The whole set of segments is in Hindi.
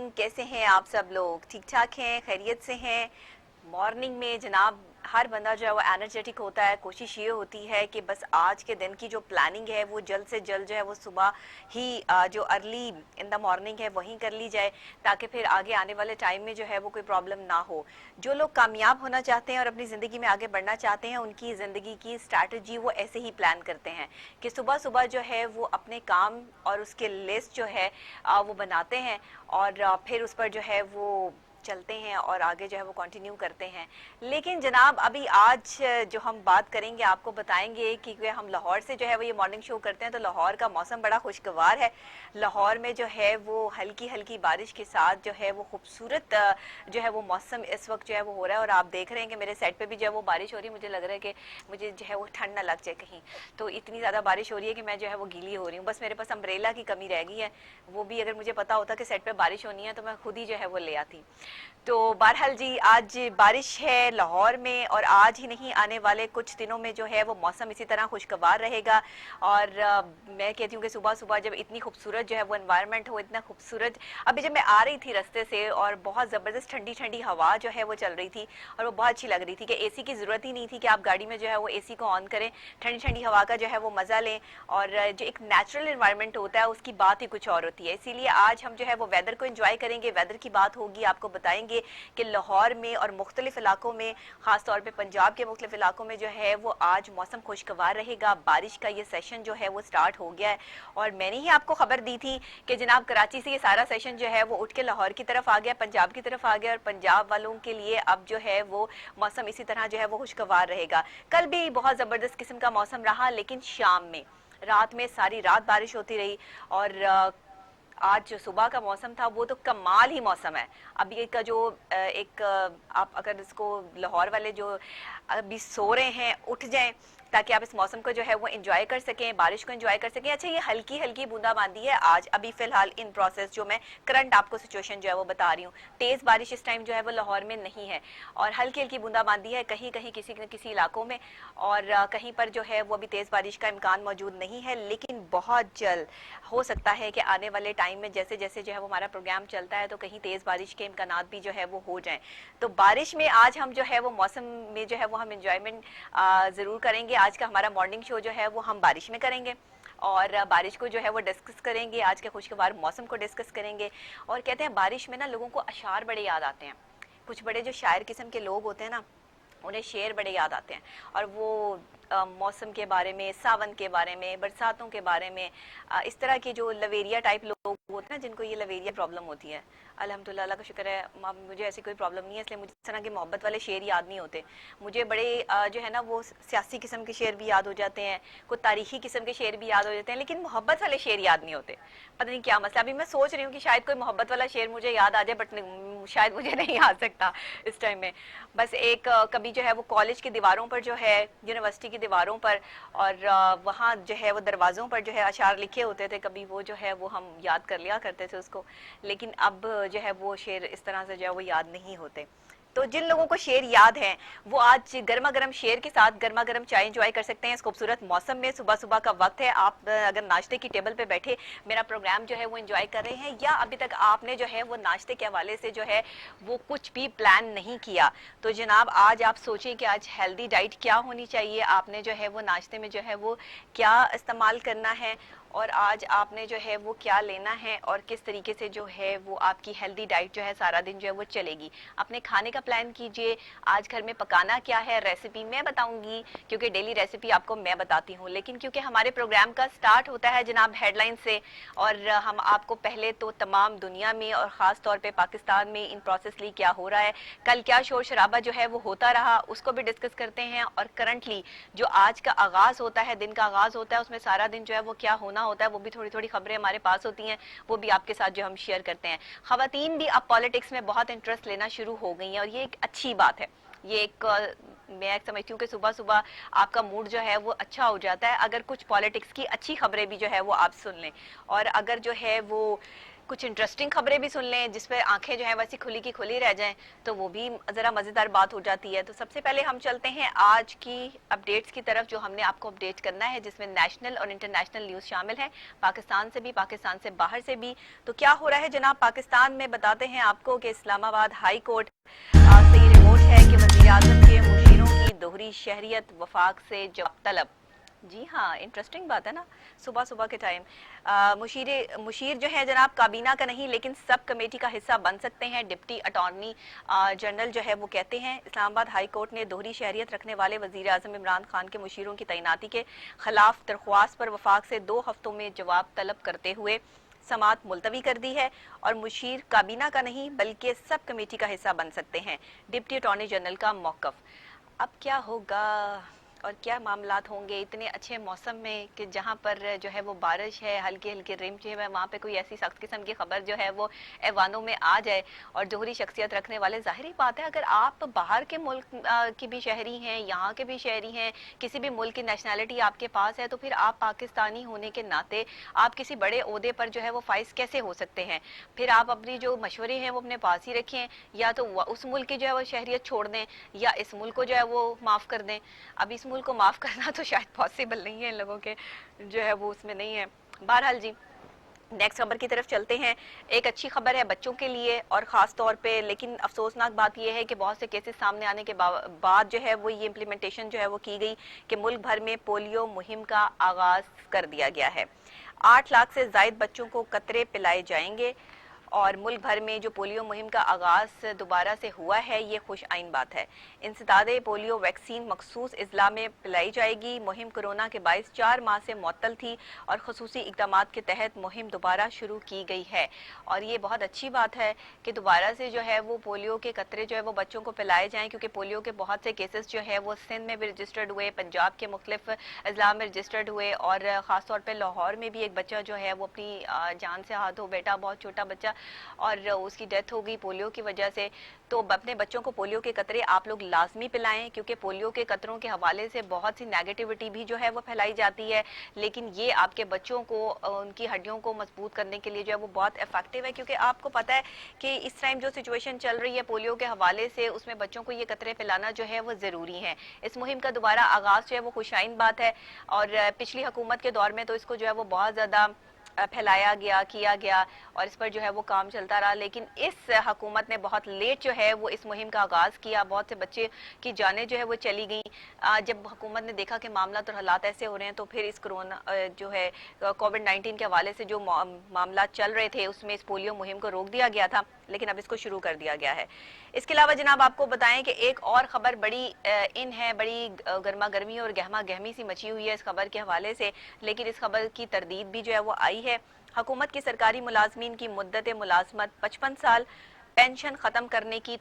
मॉर्निंग, कैसे हैं आप सब लोग? ठीक ठाक हैं, खैरियत से हैं? मॉर्निंग में जनाब हर बंदा जो है वो एनर्जेटिक होता है। कोशिश ये होती है कि बस आज के दिन की जो प्लानिंग है वो जल्द से जल्द जो है वो सुबह ही जो अर्ली इन द मॉर्निंग है वहीं कर ली जाए, ताकि फिर आगे आने वाले टाइम में जो है वो कोई प्रॉब्लम ना हो। जो लोग कामयाब होना चाहते हैं और अपनी ज़िंदगी में आगे बढ़ना चाहते हैं, उनकी ज़िंदगी की स्ट्रैटेजी वो ऐसे ही प्लान करते हैं कि सुबह सुबह जो है वो अपने काम और उसके लिस्ट जो है वो बनाते हैं और फिर उस पर जो है वो चलते हैं और आगे जो है वो कंटिन्यू करते हैं। लेकिन जनाब अभी आज जो हम बात करेंगे, आपको बताएंगे कि हम लाहौर से जो है वो ये मॉर्निंग शो करते हैं, तो लाहौर का मौसम बड़ा खुशगवार है। लाहौर में जो है वो हल्की हल्की बारिश के साथ जो है वो खूबसूरत जो है वो मौसम इस वक्त जो है वो हो रहा है। और आप देख रहे हैं कि मेरे साइड पे भी जो है वो बारिश हो रही है। मुझे लग रहा है कि मुझे जो है वो ठंड ना लग जाए कहीं, तो इतनी ज़्यादा बारिश हो रही है कि मैं जो है वो गीली हो रही हूँ। बस मेरे पास अम्ब्रेला की कमी रह गई है, वो भी अगर मुझे पता होता कि साइड पे बारिश होनी है तो मैं खुद ही जो है वो ले आती। तो बहरहाल जी, आज बारिश है लाहौर में, और आज ही नहीं आने वाले कुछ दिनों में जो है वो मौसम इसी तरह खुशगवार रहेगा। और मैं कहती हूँ कि सुबह सुबह जब इतनी खूबसूरत जो है वो एनवायरनमेंट हो, इतना खूबसूरत। अभी जब मैं आ रही थी रास्ते से और बहुत ज़बरदस्त ठंडी ठंडी हवा जो है वो चल रही थी और वो बहुत अच्छी लग रही थी कि एसी की ज़रूरत ही नहीं थी कि आप गाड़ी में जो है वो एसी को ऑन करें, ठंडी ठंडी हवा का जो है वो मज़ा लें। और जो एक नेचुरल इन्वायरमेंट होता है उसकी बात ही कुछ और होती है। इसीलिए आज हम जो है वो वेदर को एंजॉय करेंगे, वेदर की बात होगी, आपको बताएंगे कि लाहौर में और मुख्तलिफ इलाकों में, खास तौर पे पंजाब के मुख्तलिफ इलाकों में जो है वो आज मौसम खुशगवार रहेगा। बारिश का ये सेशन जो है वो स्टार्ट हो गया है और मैंने ही आपको खबर दी थी कि जनाब कराची से ये सारा सेशन जो है वो उठ के लाहौर की तरफ आ गया, पंजाब की तरफ आ गया, और पंजाब वालों के लिए अब जो है वो मौसम इसी तरह जो है वो खुशगवार रहेगा। कल भी बहुत ज़बरदस्त किस्म का मौसम रहा, लेकिन शाम में, रात में सारी रात बारिश होती रही। और आज जो सुबह का मौसम था वो तो कमाल ही मौसम है। अभी का जो एक आप अगर इसको लाहौर वाले जो अभी सो रहे हैं उठ जाएं, ताकि आप इस मौसम को जो है वो एंजॉय कर सकें, बारिश को एंजॉय कर सकें। अच्छा, ये हल्की हल्की बूंदाबांदी है आज अभी फिलहाल इन प्रोसेस, जो मैं करंट आपको सिचुएशन जो है वो बता रही हूँ। तेज़ बारिश इस टाइम जो है वो लाहौर में नहीं है और हल्की हल्की बूंदाबांदी है कहीं कहीं किसी न किसी इलाकों में, और कहीं पर जो है वो अभी तेज़ बारिश का इम्कान मौजूद नहीं है। लेकिन बहुत जल्द हो सकता है कि आने वाले टाइम में जैसे जैसे जो है वो हमारा प्रोग्राम चलता है तो कहीं तेज़ बारिश के इम्कान भी जो है वो हो जाएं। तो बारिश में आज हम जो है वो मौसम में जो है वो हम इंजॉयमेंट ज़रूर करेंगे। आज का हमारा मॉर्निंग शो जो है वो हम बारिश में करेंगे और बारिश को जो है वो डिस्कस करेंगे, आज के खुशगवार मौसम को डिस्कस करेंगे। और कहते हैं बारिश में ना लोगों को अशार बड़े याद आते हैं। कुछ बड़े जो शायर किस्म के लोग होते हैं ना, उन्हें शेर बड़े याद आते हैं और वो मौसम के बारे में, सावन के बारे में, बरसातों के बारे में, इस तरह के जो लवेरिया टाइप लोग होते हैं ना, जिनको ये लवेरिया प्रॉब्लम होती है, अल्हम्दुलिल्लाह, अल्लाह का शुक्र है मुझे ऐसी कोई प्रॉब्लम नहीं है, इसलिए मुझे इस तरह के मोहब्बत वाले शेर याद नहीं होते। मुझे बड़े जो है ना वो सियासी किस्म के शेर भी याद हो जाते हैं, कुछ तारीखी किस्म के शेर भी याद हो जाते हैं, लेकिन मोहब्बत वाले शेर याद नहीं होते। पता नहीं क्या मसला। अभी मैं सोच रही हूँ कि शायद कोई मोहब्बत वाला शेर मुझे याद आ जाए, बट शायद मुझे नहीं आ सकता इस टाइम में। बस एक कभी जो है वो कॉलेज की दीवारों पर जो है, यूनिवर्सिटी की दीवारों पर, और वहाँ जो है वो दरवाज़ों पर जो है अशार लिखे होते थे, कभी वो जो है वो हम याद कर लिया करते थे उसको। लेकिन अब जो है वो शेर इस तरह से जो है वो याद नहीं होते। तो जिन लोगों को शेर याद हैं वो आज गर्मा गर्म शेर के साथ गर्मा गर्म चाय एंजॉय कर सकते हैं इस खूबसूरत मौसम में। सुबह सुबह का वक्त है, आप अगर नाश्ते की टेबल पे बैठे मेरा प्रोग्राम जो है वो एंजॉय कर रहे हैं, या अभी तक आपने जो है वो नाश्ते के हवाले से जो है वो कुछ भी प्लान नहीं किया, तो जनाब आज आप सोचें कि आज हेल्दी डाइट क्या होनी चाहिए, आपने जो है वो नाश्ते में जो है वो क्या इस्तेमाल करना है, और आज आपने जो है वो क्या लेना है, और किस तरीके से जो है वो आपकी हेल्दी डाइट जो है सारा दिन जो है वो चलेगी। अपने खाने का प्लान कीजिए, आज घर में पकाना क्या है, रेसिपी मैं बताऊंगी, क्योंकि डेली रेसिपी आपको मैं बताती हूँ, लेकिन क्योंकि हमारे प्रोग्राम का स्टार्ट होता है जनाब हेडलाइन से, और हम आपको पहले तो तमाम दुनिया में और ख़ास तौर पे पाकिस्तान में इन प्रोसेसली क्या हो रहा है, कल क्या शोर शराबा जो है वो होता रहा, उसको भी डिस्कस करते हैं, और करंटली जो आज का आगाज़ होता है, दिन का आगाज़ होता है, उसमें सारा दिन जो है वो क्या होना होता है, वो भी थोड़ी थोड़ी खबरें हमारे पास होती हैं, वो भी आपके साथ जो हम शेयर करते हैं। ख़वातीन भी अब पॉलिटिक्स में बहुत इंटरेस्ट लेना शुरू हो गई हैं और ये एक अच्छी बात है। ये एक मैं समझती हूँ कि सुबह सुबह आपका मूड जो है वो अच्छा हो जाता है अगर कुछ पॉलिटिक्स की अच्छी खबरें भी जो है वो आप सुन लें। और अगर जो है वो कुछ इंटरेस्टिंग खबरें भी सुन लें जिस पर आंखें जो है वैसी खुली की खुली रह जाएं, तो वो भी ज़रा मज़ेदार बात हो जाती है। तो सबसे पहले हम चलते हैं आज की अपडेट्स की तरफ, जो हमने आपको अपडेट करना है, जिसमें नेशनल और इंटरनेशनल न्यूज़ शामिल है, पाकिस्तान से भी, पाकिस्तान से बाहर से भी। तो क्या हो रहा है जनाब पाकिस्तान में, बताते हैं आपको कि इस्लामाबाद हाई कोर्ट से ये रिपोर्ट है कि वज़ीर आज़म के मुशीरों की दोहरी शहरियत, वफाक से जवाब तलब। जी हाँ, इंटरेस्टिंग बात है ना, सुबह सुबह के टाइम मुशीर जो है जनाब काबीना का नहीं लेकिन सब कमेटी का हिस्सा बन सकते हैं, डिप्टी अटॉर्नी जनरल जो है वो कहते हैं। इस्लामाबाद हाई कोर्ट ने दोहरी शहरियत रखने वाले वजीर आजम इमरान खान के मुशीरों की तैनाती के खिलाफ दरख्वास्त पर वफाक से 2 हफ्तों में जवाब तलब करते हुए समात मुलतवी कर दी है, और मुशीर काबीना का नहीं बल्कि सब कमेटी का हिस्सा बन सकते हैं। डिप्टी अटॉर्नी जनरल का मौक़िफ़। अब क्या होगा और क्या मामलात होंगे इतने अच्छे मौसम में कि जहाँ पर जो है वो बारिश है, हल्की हल्की रिमझिम है, वहाँ पे कोई ऐसी सख्त किस्म की खबर जो है वो ऐवानों में आ जाए, और दोहरी शख्सियत रखने वाले, जाहिर बात है अगर आप बाहर के मुल्क की भी शहरी हैं, यहाँ के भी शहरी हैं, किसी भी मुल्क की नेशनैलिटी आपके पास है, तो फिर आप पाकिस्तानी होने के नाते आप किसी बड़े ओहदे पर जो है वो फाइज कैसे हो सकते हैं? फिर आप अपनी जो मशवरे हैं वो अपने पास ही रखें, या तो उस मुल्क की जो है वो शहरियत छोड़ दें, या इस मुल्क को जो है वो माफ़ कर दें। अब इस मुल्क को माफ़ करना तो शायद पॉसिबल नहीं है, इन लोगों के जो है वो उसमें नहीं है। बहरहाल जी, नेक्स्ट खबर की तरफ चलते हैं। एक अच्छी खबर है बच्चों के लिए और ख़ास तौर पे, लेकिन अफसोसनाक बात यह है कि बहुत से केसेस सामने आने के बाद जो है वो ये इम्प्लीमेंटेशन जो है वो की गई कि मुल्क भर में पोलियो मुहिम का आगाज़ कर दिया गया है। 8 लाख से ज़ायद बच्चों को कतरे पिलाए जाएंगे, और मुल्क भर में जो पोलियो मुहिम का आगाज़ दोबारा से हुआ है, ये खुश आइन बात है। इंसदादे पोलियो वैक्सीन मखसूस इजला में पिलाई जाएगी। मुहिम कोरोना के बायस 4 माह से मुअत्तल थी, और खसूसी इक़दाम के तहत मुहिम दोबारा शुरू की गई है, और ये बहुत अच्छी बात है कि दोबारा से जो है वो पोलियो के कतरे जो है वो बच्चों को पिलाए जाएँ, क्योंकि पोलियो के बहुत से केसेस जो है वो सिंध में भी रजिस्टर्ड हुए, पंजाब के मुख्तलिफ अजला में रजिस्टर्ड हुए, और ख़ास तौर पर लाहौर में भी एक बच्चा जो है वो अपनी जान से हाथ हो बैठा, बहुत छोटा बच्चा, और उसकी डेथ हो गई पोलियो की वजह से। तो अपने बच्चों को पोलियो के कतरे आप लोग लाजमी पिलाएं, क्योंकि पोलियो के कतरों के हवाले से बहुत सी नेगेटिविटी भी जो है वो फैलाई जाती है, लेकिन ये आपके बच्चों को, उनकी हड्डियों को मजबूत करने के लिए जो है वो बहुत इफेक्टिव है, क्योंकि आपको पता है कि इस टाइम जो सिचुएशन चल रही है पोलियो के हवाले से, उसमें बच्चों को ये कतरे पिलाना जो है वो ज़रूरी है। इस मुहिम का दोबारा आगाज़ जो है वो खुशाइन बात है, और पिछली हुकूमत के दौर में तो इसको जो है वो बहुत ज़्यादा फैलाया गया, किया गया, और इस पर जो है वो काम चलता रहा, लेकिन इस हुकूमत ने बहुत लेट जो है वो इस मुहिम का आगाज़ किया। बहुत से बच्चे की जानें जो है वो चली गई। जब हुकूमत ने देखा कि मामला और हालात ऐसे हो रहे हैं, तो फिर इस कोरोना जो है कोविड-19 के हवाले से जो मामला चल रहे थे, उसमें इस पोलियो मुहिम को रोक दिया गया था, लेकिन अब इसको शुरू कर दिया गया है। इसके अलावा जनाब आपको बताएं कि एक और खबर बड़ी इन है, बड़ी गर्मा गर्मी और गहमा गहमी सी मची हुई है इस खबर के हवाले से, लेकिन इस खबर की तरदीद भी जो है वो आई है। हुकूमत की सरकारी मुलाजमीन की मुद्दत मुलाजमत 55 साल, पेंशन ख़त्म करने की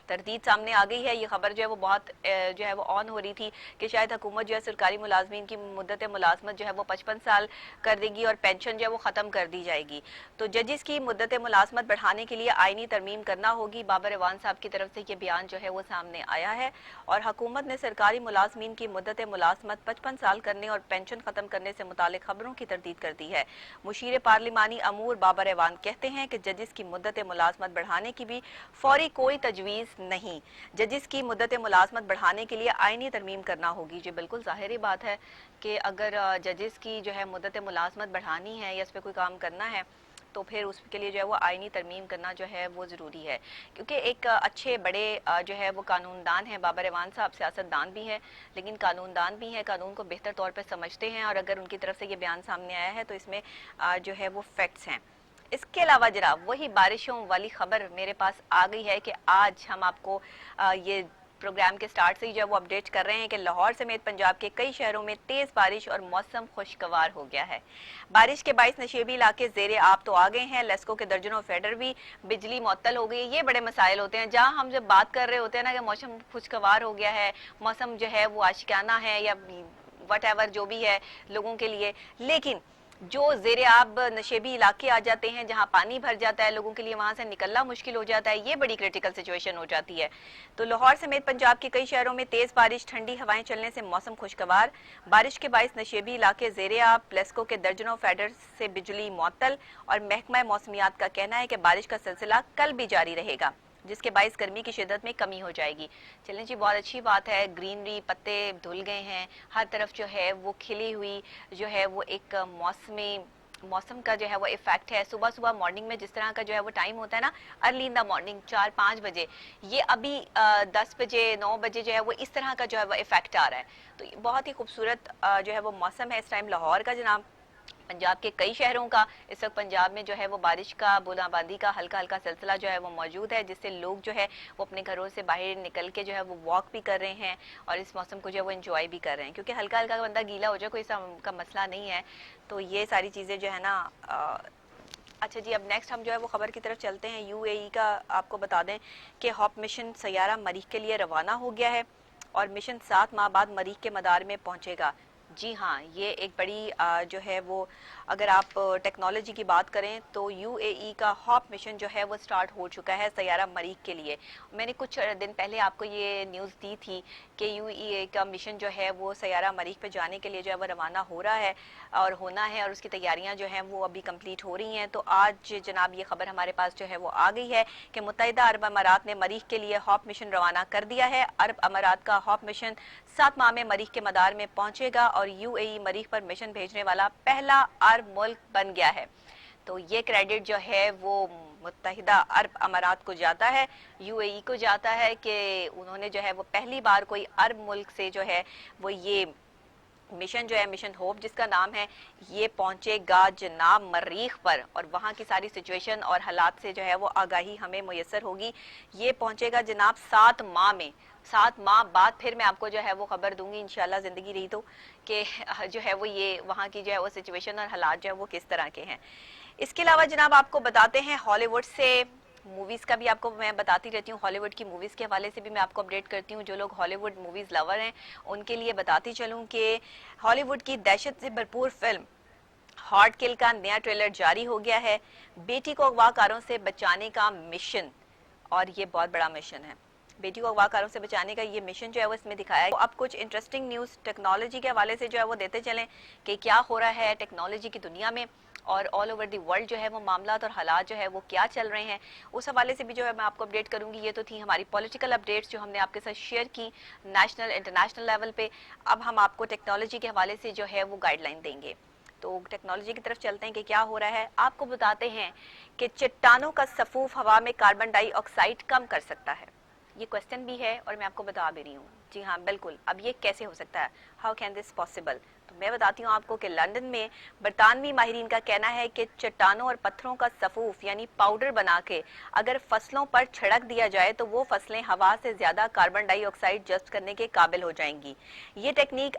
तरदीद सामने आ गई है। ये खबर जो है वो बहुत जो है वो ऑन हो रही थी कि शायद हुकूमत जो है सरकारी मुलाजमीन की मुद्दत मुलाजमत जो है वो 55 साल कर देगी, और पेंशन जो है वो ख़त्म कर दी जाएगी। तो जजिस की मुद्दत मुलाजमत बढ़ाने के लिए आइनी तरमीम करना होगी। बाबर एवान साहब की तरफ से ये बयान जो है वो सामने आया है, और हुकूमत ने सरकारी मुलाजमीन की मुद्दत मुलाजमत 55 साल करने और पेंशन ख़त्म करने से मुतालिक खबरों की तरदीद कर दी है। मुशीर पार्लिमानी अमूर बाबर एवान कहते हैं कि जजिस की मुद्दत मुलाजमत बढ़ाने की भी फौरी कोई तजवीज़ नहीं, जजिस की मुद्दत मुलाजमत बढ़ाने के लिए आईनी तरमीम करना होगी। जी बिल्कुल ज़ाहिरी बात है कि अगर जजिस की जो है मुद्दत मुलाजमत बढ़ानी है या इस पर कोई काम करना है, तो फिर उसके लिए जो है वो आईनी तरमीम करना जो है वो ज़रूरी है, क्योंकि एक अच्छे बड़े जो है वो कानूनदान हैं बाबर एवान साहब, सियासतदान भी हैं, लेकिन कानूनदान भी हैं, कानून को बेहतर तौर पर समझते हैं, और अगर उनकी तरफ से ये बयान सामने आया है तो इसमें जो है वो फैक्ट्स हैं। इसके अलावा जनाब वही बारिशों वाली खबर मेरे पास आ गई है कि आज हम आपको ये प्रोग्राम के स्टार्ट से ही जो है वो अपडेट कर रहे हैं कि लाहौर समेत पंजाब के कई शहरों में तेज बारिश और मौसम खुशगवार हो गया है। बारिश के बायस नशेबी इलाके ज़ेरे आब तो आ गए हैं। लेस्को के दर्जनों फेडर भी, बिजली मुअत्तल हो गई। ये बड़े मसाइल होते हैं जहाँ हम जब बात कर रहे होते हैं ना कि मौसम खुशगवार हो गया है, मौसम जो है वो आशिकाना है या वट एवर जो भी है लोगों के लिए, लेकिन जो ज़ेरे आब नशेबी इलाके आ जाते हैं जहां पानी भर जाता है, लोगों के लिए वहां से निकलना मुश्किल हो जाता है, ये बड़ी क्रिटिकल सिचुएशन हो जाती है। तो लाहौर समेत पंजाब के कई शहरों में तेज बारिश, ठंडी हवाएं चलने से मौसम खुशगवार। बारिश के बायस नशेबी इलाके ज़ेरे आब, प्लेस्को के दर्जनों फैडर से बिजली मुअत्तल, और महकमा मौसमियात का कहना है कि बारिश का सिलसिला कल भी जारी रहेगा, जिसके बायस गर्मी की शिद्दत में कमी हो जाएगी। चलें जी, बहुत अच्छी बात है, ग्रीनरी, पत्ते धुल गए हैं, हर तरफ जो है वो खिली हुई जो है वो एक मौसम का जो है वो इफेक्ट है। सुबह सुबह मॉर्निंग में जिस तरह का जो है वो टाइम होता है ना, अर्ली इन द मॉर्निंग 4-5 बजे, ये अभी 10 बजे 9 बजे जो है वो इस तरह का जो है वो इफेक्ट आ रहा है। तो ये बहुत ही खूबसूरत जो है वो मौसम है इस टाइम लाहौर का जनाब। पंजाब के कई शहरों का इस वक्त पंजाब में जो है वो बारिश का, बूंदाबांदी का हल्का हल्का सिलसिला जो है वो मौजूद है, जिससे लोग जो है वो अपने घरों से बाहर निकल के जो है वो वॉक भी कर रहे हैं और इस मौसम को जो है वो एंजॉय भी कर रहे हैं, क्योंकि हल्का हल्का बंदा गीला हो जाए कोई का मसला नहीं है। तो ये सारी चीज़ें जो है ना। अच्छा जी, अब नेक्स्ट हम जो है वो खबर की तरफ चलते हैं। यूएई का आपको बता दें कि हॉप मिशन सैयारा मरीख के लिए रवाना हो गया है और मिशन 7 माह बाद मरीख के मदार में पहुंचेगा। जी हाँ, ये एक बड़ी जो है वो, अगर आप टेक्नोलॉजी की बात करें तो यूएई का हॉप मिशन जो है वो स्टार्ट हो चुका है सैयारा मरीख के लिए। मैंने कुछ दिन पहले आपको ये न्यूज़ दी थी कि यूएई का मिशन जो है वो सैयारा मरीख पे जाने के लिए जो है वो रवाना हो रहा है और होना है, और उसकी तैयारियां जो हैं वो अभी कंप्लीट हो रही हैं। तो आज जनाब ये खबर हमारे पास जो है वो आ गई है कि मुत्तहिदा अरब अमारात ने मरीख के लिए हॉप मिशन रवाना कर दिया है। अरब अमारात का हॉप मिशन 7 माह में मरीख के मदार में पहुंचेगा और यूएई मरीख पर मिशन भेजने वाला पहला अरब मुल्क बन गया है। तो ये क्रेडिट जो है वो मुत्तहिदा अरब अमारात को जाता है, यूएई को जाता है कि उन्होंने जो है वो पहली बार कोई अरब मुल्क से जो है वो ये मिशन जो है, मिशन होप जिसका नाम है, ये पहुंचेगा जनाब मरीख पर, और वहाँ की सारी सिचुएशन और हालात से जो है वो आगाही हमें मुयसर होगी। ये पहुंचेगा जनाब 7 माह में। 7 माह बाद फिर मैं आपको जो है वो खबर दूंगी इंशाल्लाह, जिंदगी रही तो, कि जो है वो ये वहाँ की जो है वो सिचुएशन और हालात जो है वो किस तरह के हैं। इसके अलावा जनाब आपको बताते हैं हॉलीवुड से, मूवीज़ का भी आपको मैं बताती रहती हूँ, हॉलीवुड की मूवीज़ के हवाले से भी मैं आपको अपडेट करती हूँ। जो लोग हॉलीवुड मूवीज़ लवर हैं उनके लिए बताती चलूँ कि हॉलीवुड की दहशत से भरपूर फिल्म हॉट किल का नया ट्रेलर जारी हो गया है। बेटी को अगवाकारों से बचाने का मिशन, और ये बहुत बड़ा मिशन है, बेटी को अगवाकारों से बचाने का ये मिशन जो है वो इसमें दिखाया है। तो अब कुछ इंटरेस्टिंग न्यूज़ टेक्नोलॉजी के हवाले से जो है वो देते चलें कि क्या हो रहा है टेक्नोलॉजी की दुनिया में और ऑल ओवर दी वर्ल्ड जो है वो मामलात और हालात जो है वो क्या चल रहे हैं, उस हवाले से भी जो है मैं आपको अपडेट करूंगी। ये तो थी हमारी पॉलिटिकल अपडेट्स जो हमने आपके साथ शेयर की नेशनल इंटरनेशनल लेवल पे। अब हम आपको टेक्नोलॉजी के हवाले से जो है वो गाइडलाइन देंगे। तो टेक्नोलॉजी की तरफ चलते हैं कि क्या हो रहा है। आपको बताते हैं कि चट्टानों का सफूफ हवा में कार्बन डाइऑक्साइड कम कर सकता है। ये क्वेश्चन भी है और मैं आपको बता भी रही हूँ। जी हाँ बिल्कुल, अब ये कैसे हो सकता है, हाउ कैन दिस पॉसिबल। तो मैं बताती हूँ आपको कि लंदन में बरतानवी माहिरीन का कहना है कि चट्टानों और पत्थरों का सफूफ यानी पाउडर बना के अगर फसलों पर छिड़क दिया जाए तो वो फसलें हवा से ज्यादा कार्बन डाइऑक्साइड जब्त करने के काबिल हो जाएंगी। ये टेक्निक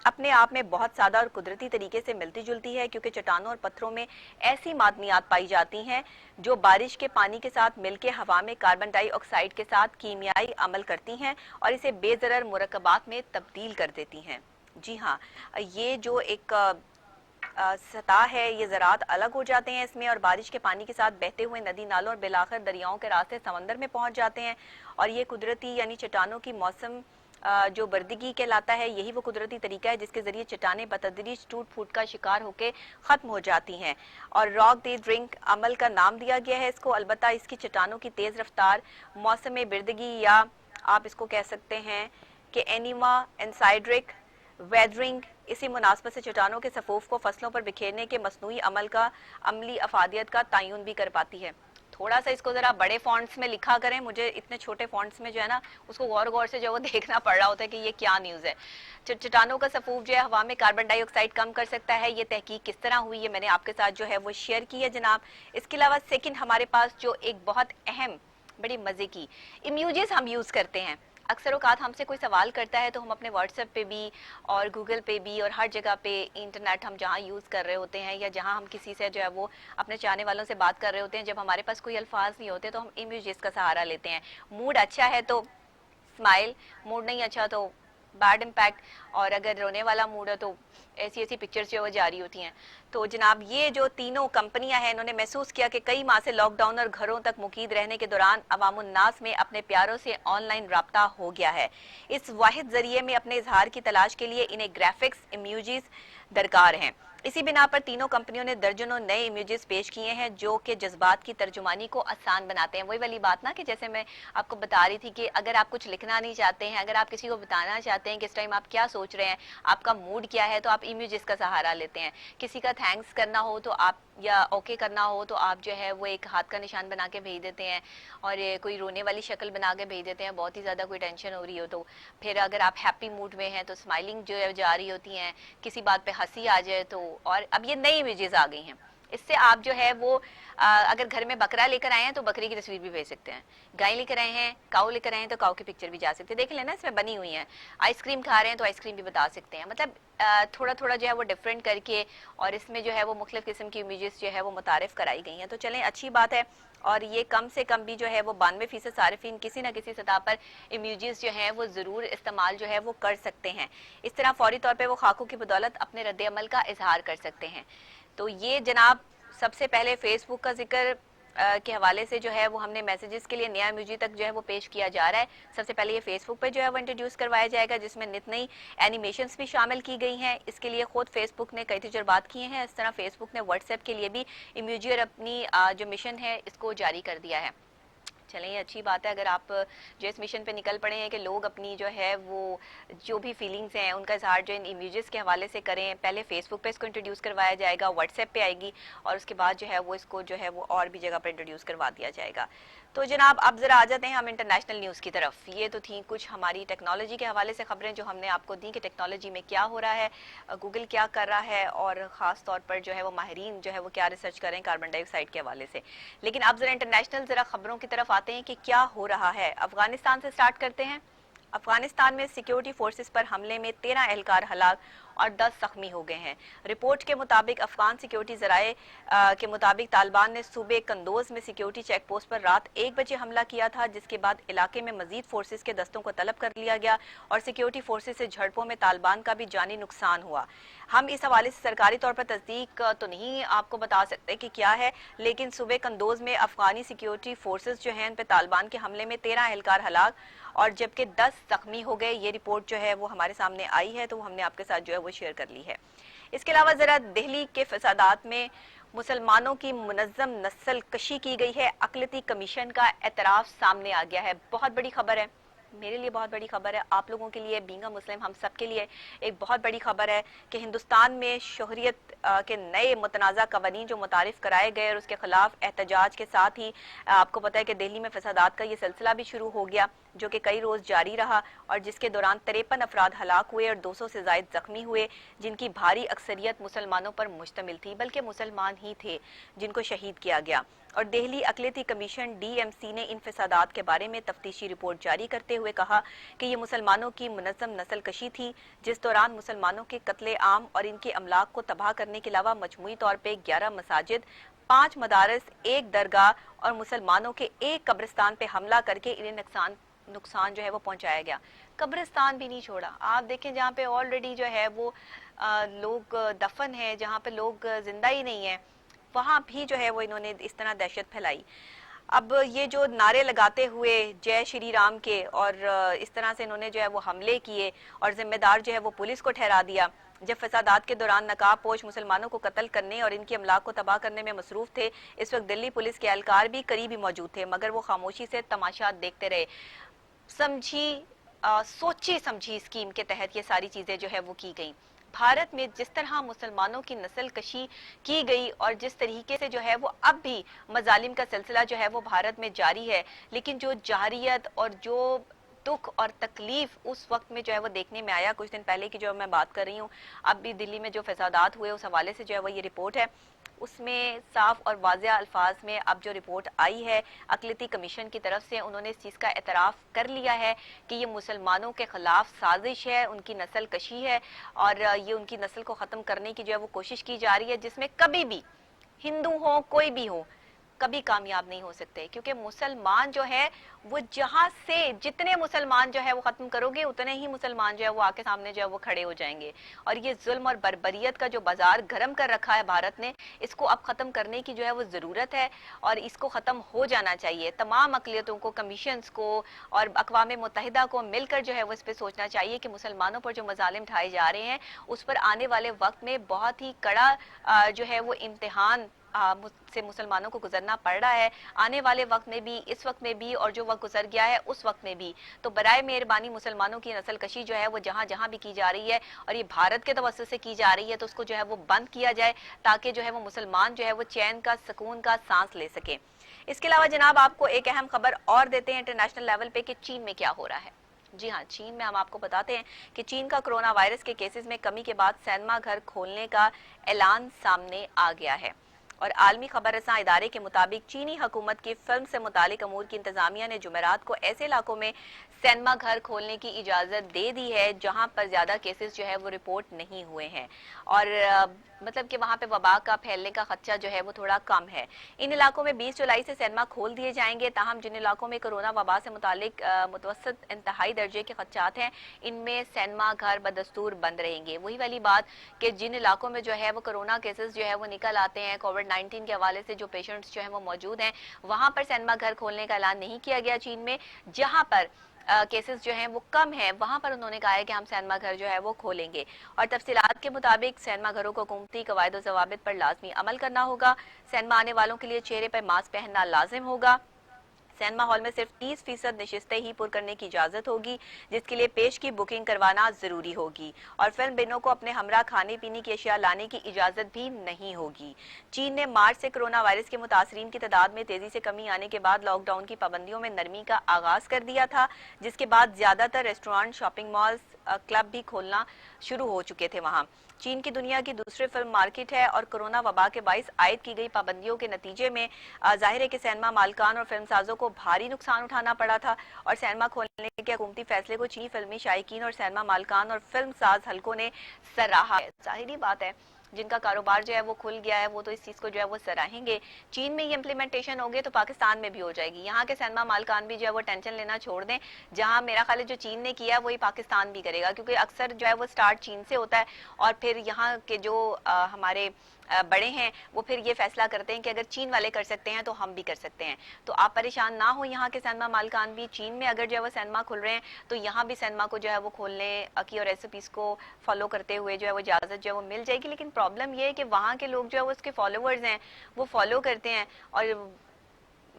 अपने आप में बहुत सादा और कुदरती तरीके से मिलती जुलती है, क्योंकि चट्टानों और पत्थरों में ऐसी मादनियात पाई जाती हैं जो बारिश के पानी के साथ मिलकर हवा में कार्बन डाइऑक्साइड के साथ कीमियाई अमल करती हैं और इसे बेजरर मुरक्कबात में तब्दील कर देती हैं। जी हाँ, ये जो एक सतह है, ये ज़रात अलग हो जाते हैं इसमें और बारिश के पानी के साथ बहते हुए नदी नालों और बिलाखिर दरियाओं के रास्ते समंदर में पहुंच जाते हैं। और ये कुदरती यानी चट्टानों की मौसम जो बर्दगी कहलाता है, यही वो कुदरती तरीका है जिसके जरिए चट्टानें बतदरीज टूट फूट का शिकार होकर ख़त्म हो जाती हैं। और रॉक द ड्रिंक अमल का नाम दिया गया है इसको। अलबत्ता इसकी चट्टानों की तेज़ रफ्तार, मौसम बर्दगी, या आप इसको कह सकते हैं कि एनिमा एनसाइड्रिक वेदरिंग, इसी मुनासबत से चट्टानों के सफूफ को फसलों पर बिखेरने के मसनूई अमल का अमली अफादियत का तयन भी कर पाती है। थोड़ा सा इसको जरा बड़े फॉन्ट्स में लिखा करें, मुझे इतने छोटे फॉन्ट्स में जो है ना उसको गौर गौर से जो वो देखना पड़ रहा होता है कि ये क्या न्यूज़ है। चट्टानों का सफूफ जो है हवा में कार्बन डाइऑक्साइड कम कर सकता है। ये तहकीक किस तरह हुई है मैंने आपके साथ जो है वो शेयर की है जनाब। इसके अलावा सेकंड हमारे पास जो एक बहुत अहम बड़ी मज़े की इमोजीज हम यूज़ करते हैं। अक्सर औकात हमसे कोई सवाल करता है तो हम अपने व्हाट्सएप पे भी और गूगल पे भी और हर जगह पे इंटरनेट हम जहाँ यूज़ कर रहे होते हैं या जहाँ हम किसी से जो है वो अपने चाहने वालों से बात कर रहे होते हैं, जब हमारे पास कोई अल्फाज नहीं होते तो हम इमोजीज का सहारा लेते हैं। मूड अच्छा है तो स्माइल, मूड नहीं अच्छा तो बैड इम्पैक्ट, और अगर रोने वाला मूड है तो ऐसी ऐसी पिक्चर्स जो वो जारी होती हैं। तो जनाब ये जो तीनों कंपनियां हैं, इन्होंने महसूस किया कि कई माह से लॉकडाउन और घरों तक मुकीद रहने के दौरान अवामुन्नास में अपने प्यारों से ऑनलाइन राब्ता हो गया है। इस वाहिद जरिए में अपने इजहार की तलाश के लिए इन्हें ग्राफिक्स इमेजेस दरकार हैं। इसी बिना पर तीनों कंपनियों ने दर्जनों नए इमेजेस पेश किए हैं जो कि जज्बात की तर्जुमानी को आसान बनाते हैं। वही वाली बात ना कि जैसे मैं आपको बता रही थी कि अगर आप कुछ लिखना नहीं चाहते हैं, अगर आप किसी को बताना चाहते हैं कि इस टाइम आप क्या सोच रहे हैं, आपका मूड क्या है, तो आप इमेजेस का सहारा लेते हैं। किसी का थैंक्स करना हो तो आप, या ओके करना हो तो आप जो है वो एक हाथ का निशान बना के भेज देते हैं, और कोई रोने वाली शक्ल बना के भेज देते हैं, बहुत ही ज़्यादा कोई टेंशन हो रही हो तो। फिर अगर आप हैप्पी मूड में हैं तो स्माइलिंग जो है जा रही होती हैं, किसी बात पे हंसी आ जाए तो। और अब ये नई इमेजेस आ गई हैं, इससे आप जो है वो अगर घर में बकरा लेकर आए हैं तो बकरी की तस्वीर भी भेज सकते हैं, गाय लेकर आए हैं, काऊ लेकर आए हैं तो काऊ की पिक्चर भी जा सकते हैं, देख लेना इसमें बनी हुई है। आइसक्रीम खा रहे हैं तो आइसक्रीम भी बता सकते हैं। मतलब थोड़ा थोड़ा जो है वो डिफरेंट करके, और इसमें जो है वो मुख्तलिफ किस्म की इमेजेस जो है वो मुतारिफ कराई गई हैं। तो चलें, अच्छी बात है। और ये कम से कम भी जो है वो 92% सारिफिन किसी न किसी सतह पर इमेजेस जो हैं वो ज़रूर इस्तेमाल जो है वो कर सकते हैं। इस तरह फौरी तौर पे वो खाकों की बदौलत अपने रद्द अमल का इजहार कर सकते हैं। तो ये जनाब सबसे पहले फेसबुक का जिक्र के हवाले से जो है वो हमने मैसेजेस के लिए नया इमोजी तक जो है वो पेश किया जा रहा है। सबसे पहले ये फेसबुक पे जो है वो इंट्रोड्यूस करवाया जाएगा, जिसमें नित नई एनिमेशंस भी शामिल की गई हैं। इसके लिए खुद फेसबुक ने कई तजुर्बात किए हैं। इस तरह फेसबुक ने व्हाट्सएप के लिए भी इमोजी और अपनी जो मिशन है इसको जारी कर दिया है। चलें, ये अच्छी बात है। अगर आप जो इस मिशन पे निकल पड़े हैं कि लोग अपनी जो है वो जो भी फीलिंग्स हैं उनका इजहार जो इन इमेजेस के हवाले से करें। पहले फेसबुक पे इसको इंट्रोड्यूस करवाया जाएगा, व्हाट्सएप पे आएगी, और उसके बाद जो है वो इसको जो है वो और भी जगह पर इंट्रोड्यूस करवा दिया जाएगा। तो जनाब अब जरा आ जाते हैं हम इंटरनेशनल न्यूज़ की तरफ। ये तो थी कुछ हमारी टेक्नोलॉजी के हवाले से खबरें जो हमने आपको दी कि टेक्नोलॉजी में क्या हो रहा है, गूगल क्या कर रहा है, और ख़ास तौर पर जो है वो माहिरीन जो है वो क्या रिसर्च करें कार्बन डाइऑक्साइड के हवाले से। लेकिन अब जरा इंटरनेशनल जरा खबरों की तरफ आते हैं कि क्या हो रहा है। अफगानिस्तान से स्टार्ट करते हैं। अफगानिस्तान में सिक्योरिटी फोर्सेस पर हमले में 13 एहलकार हलाक और 10 जख्मी हो गए हैं। रिपोर्ट के मुताबिक अफगान सिक्योरिटी जराए के मुताबिक तालिबान ने सूबे कंदोज में सिक्योरिटी चेक पोस्ट पर रात 1 बजे हमला किया था, जिसके बाद इलाके में मजीद फोर्सेस के दस्तों को तलब कर लिया गया और सिक्योरिटी फोर्सेस से झड़पों में तालिबान का भी जानी नुकसान हुआ। हम इस हवाले से सरकारी तौर पर तस्दीक तो नहीं आपको बता सकते कि क्या है, लेकिन सूबे कंदोज में अफगानी सिक्योरिटी फोर्सेस जो हैं उन पर तालिबान के हमले में 13 एहलकार हलाक और जबकि 10 जख्मी हो गए। ये रिपोर्ट जो है वो हमारे सामने आई है, तो हमने आपके साथ जो है वो शेयर कर ली है। इसके अलावा जरा दिल्ली के फसादात में मुसलमानों की मुनज़्ज़म नस्ल कशी की गई है। अक़लियती कमीशन का एतराफ़ सामने आ गया है। बहुत बड़ी खबर है, मेरे लिए बहुत बड़ी खबर है, आप लोगों के लिए, बींग अ मुस्लिम हम सब के लिए एक बहुत बड़ी खबर है कि हिंदुस्तान में शोहरियत के नए मुतनाज़ा कवानीन जो मुतारिफ कराए गए और उसके खिलाफ एहतजाज के साथ ही आपको पता है कि दिल्ली में फसादात का ये सिलसिला भी शुरू हो गया, जो कि कई रोज़ जारी रहा और जिसके दौरान 53 अफराद हलाक हुए और 200 से ज़ायद जख्मी हुए, जिनकी भारी अक्सरियत मुसलमानों पर मुश्तमिल थी, बल्कि मुसलमान ही थे जिनको शहीद किया गया। और दिल्ली अक़लियती कमीशन DMC ने इन फसादात के बारे में तफ्तीशी रिपोर्ट जारी करते हुए कहा कि ये मुसलमानों की मुनज़्ज़म नस्ल कशी थी, जिस दौरान मुसलमानों के कत्ले आम और इनके अमलाक को तबाह करने के अलावा मजमूई तौर पर 11 मसाजिद, 5 मदारस, 1 दरगाह और मुसलमानों के 1 कब्रिस्तान पे हमला करके इन्हें नुकसान जो है वो पहुंचाया गया। कब्रिस्तान भी नहीं छोड़ा। आप देखें जहाँ पे ऑलरेडी जो है वो लोग दफन है, जहाँ पे लोग जिंदा ही नहीं है, वहाँ भी जो है वो इन्होंने इस तरह दहशत फैलाई। अब ये जो नारे लगाते हुए जय श्री राम के और इस तरह से इन्होंने जो है वो हमले किए और जिम्मेदार जो है वो पुलिस को ठहरा दिया, जब फसादात के दौरान नकाबपोश मुसलमानों को कत्ल करने और इनकी अमलाक को तबाह करने में मसरूफ थे। इस वक्त दिल्ली पुलिस के एहलकार भी करीब ही मौजूद थे, मगर वो खामोशी से तमाशा देखते रहे। सोची समझी स्कीम के तहत ये सारी चीजें जो है वो की गई। भारत में जिस तरह मुसलमानों की नस्ल कशी की गई और जिस तरीके से जो है वो अब भी मजालिम का सिलसिला जो है वो भारत में जारी है, लेकिन जो जारियत और जो दुख और तकलीफ उस वक्त में जो है वो देखने में आया, कुछ दिन पहले की जो मैं बात कर रही हूँ, अब भी दिल्ली में जो फसादात हुए उस हवाले से जो है वो ये रिपोर्ट है, उसमें साफ और वाज़ेह अल्फाज में अब जो रिपोर्ट आई है अक़लियती कमीशन की तरफ से, उन्होंने इस चीज़ का एतराफ़ कर लिया है कि ये मुसलमानों के ख़िलाफ़ साजिश है, उनकी नस्ल कशी है और ये उनकी नस्ल को ख़त्म करने की जो है वो कोशिश की जा रही है, जिसमें कभी भी हिंदू हो कोई भी हो कभी कामयाब नहीं हो सकते, क्योंकि मुसलमान जो है वो जहां से जितने मुसलमान जो है वो खत्म करोगे उतने ही मुसलमान जो है वो आके सामने जो है वो खड़े हो जाएंगे। और ये जुल्म और बर्बरियत का जो बाजार गर्म कर रखा है भारत ने, इसको अब खत्म करने की जो है वो जरूरत है और इसको खत्म हो जाना चाहिए। तमाम अकलियतों को, कमीशंस को और अक़वाम मुत्तहिदा को मिलकर जो है वो इस पर सोचना चाहिए कि मुसलमानों पर जो मजालिम ढाए जा रहे हैं उस पर आने वाले वक्त में बहुत ही कड़ा जो है वो इम्तिहान से मुसलमानों को गुजरना पड़ रहा है, आने वाले वक्त में भी, इस वक्त में भी और जो वक्त गुजर गया है उस वक्त में भी। तो बराए मेहरबानी मुसलमानों की नस्ल कशी जो है वो जहां जहां भी की जा रही है और ये भारत के तवज्जुह से की जा रही है, तो उसको जो है वो बंद किया जाए ताकि जो है वो मुसलमान जो है वो चैन का, सुकून का सांस ले सके। इसके अलावा जनाब आपको एक अहम खबर और देते हैं इंटरनेशनल लेवल पे कि चीन में क्या हो रहा है। जी हाँ, चीन में हम आपको बताते हैं कि चीन का कोरोना वायरस के केसेस में कमी के बाद सिनेमा घर खोलने का ऐलान सामने आ गया है। और आलमी खबर रसां इदारे के मुताबिक चीनी हुकूमत की फिल्म से मुतालिक अमूर की इंतजामिया ने जुमेरात को ऐसे इलाकों में सिनेमा घर खोलने की इजाज़त दे दी है जहां पर ज़्यादा केसेस जो है वो रिपोर्ट नहीं हुए हैं और मतलब कि वहां पे वबा का फैलने का खदशा जो है वो थोड़ा कम है। इन इलाकों में 20 जुलाई से सिनेमा खोल दिए जाएंगे। ताहम जिन इलाकों में कोरोना वबा से मुतालिक मुतवस्सित इंतहाई दर्जे के खदशात हैं, इनमें सिनेमा घर बदस्तूर बंद रहेंगे। वही वाली बात कि जिन इलाकों में जो है वो कोरोना केसेस जो है वो निकल आते हैं, कोविड-19 के हवाले से जो पेशेंट्स जो है वो मौजूद हैं, वहां पर सिनेमा घर खोलने का ऐलान नहीं किया गया चीन में। जहां पर केसेस जो हैं वो कम है वहां पर उन्होंने कहा है कि हम सिनेमा घर जो है वो खोलेंगे। और तफसीलात के मुताबिक सिनेमा घरों को हुकूमती कवायद और ज़वाबित पर लाजमी अमल करना होगा। सिनेमा आने वालों के लिए चेहरे पर मास्क पहनना लाजिम होगा। सिनेमा हॉल में सिर्फ 30% नशिस्तें ही पुर करने की इजाजत होगी, जिसके लिए पेश की बुकिंग करवाना जरूरी होगी। और फिल्म बिनों को अपने हमरा खाने पीने की अशिया लाने की इजाजत भी नहीं होगी। चीन ने मार्च से कोरोना वायरस के मुतासरीन की तादाद में तेजी से कमी आने के बाद लॉकडाउन की पाबंदियों में नरमी का आगाज कर दिया था, जिसके बाद ज्यादातर रेस्टोरेंट, शॉपिंग मॉल्स, क्लब भी खोलना शुरू हो चुके थे। वहां चीन की दुनिया की दूसरी फिल्म मार्केट है और कोरोना वबा के बाइस आयद की गई पाबंदियों के नतीजे में जाहिर है कि सिनेमा मालकान और फिल्म साजों को भारी नुकसान उठाना पड़ा था। और सिनेमा खोलने के हुकूमती फैसले को चीनी फिल्मी शायकीन और सिनेमा मालकान और फिल्म साज हलकों ने सराहा है। जाहिर बात है जिनका कारोबार जो है वो खुल गया है वो तो इस चीज को जो है वो सराहेंगे। चीन में ये इम्प्लीमेंटेशन होगी तो पाकिस्तान में भी हो जाएगी। यहाँ के सिनेमा मालकान भी जो है वो टेंशन लेना छोड़ दें। जहाँ मेरा ख्याल है जो चीन ने किया वही पाकिस्तान भी करेगा, क्योंकि अक्सर जो है वो स्टार्ट चीन से होता है और फिर यहाँ के जो हमारे बड़े हैं वो फिर ये फैसला करते हैं कि अगर चीन वाले कर सकते हैं तो हम भी कर सकते हैं। तो आप परेशान ना हो, यहाँ के सिनेमा मालकान भी चीन में अगर जो है वो सिनेमा खुल रहे हैं तो यहाँ भी सिनेमा को जो है वो खोलने की और रेसिपीज को फॉलो करते हुए जो है वो इजाजत जो है वो मिल जाएगी। लेकिन प्रॉब्लम ये है कि वहाँ के लोग जो है वो उसके फॉलोवर्स हैं, वो फॉलो करते हैं और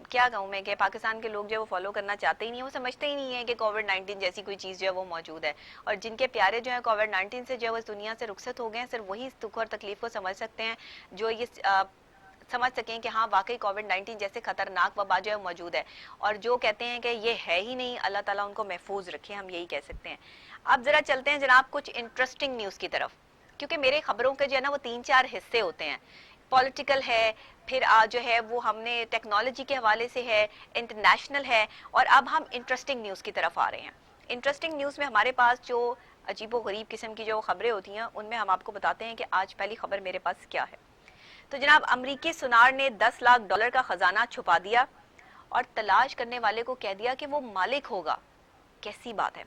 क्या कहूँ मैं कि पाकिस्तान के लोग जो है वो फॉलो करना चाहते ही नहीं, वो समझते ही नहीं है कि कोविड-19 जैसी कोई चीज़ जो है वो मौजूद है। और जिनके प्यारे जो है कोविड-19 से जो है वो इस दुनिया से रुखसत हो गए हैं, सिर्फ वही इस दुख और तकलीफ को समझ सकते हैं, जो ये समझ सकें कि हाँ वाकई कोविड-19 जैसे खतरनाक वबा जो है मौजूद है। और जो कहते हैं कि ये है ही नहीं, अल्लाह ताला उनको महफूज रखे, हम यही कह सकते हैं। अब जरा चलते हैं जनाब कुछ इंटरेस्टिंग न्यूज़ की तरफ, क्योंकि मेरे खबरों के जो है ना वो 3-4 हिस्से होते हैं। पॉलिटिकल है, फिर जो है वो हमने टेक्नोलॉजी के हवाले से है, इंटरनेशनल है, और अब हम इंटरेस्टिंग न्यूज़ की तरफ आ रहे हैं। इंटरेस्टिंग न्यूज़ में हमारे पास जो अजीबो गरीब किस्म की जो खबरें होती हैं उनमें हम आपको बताते हैं कि आज पहली खबर मेरे पास क्या है। तो जनाब अमरीकी सुनार ने $10 लाख का खजाना छुपा दिया और तलाश करने वाले को कह दिया कि वो मालिक होगा। कैसी बात है।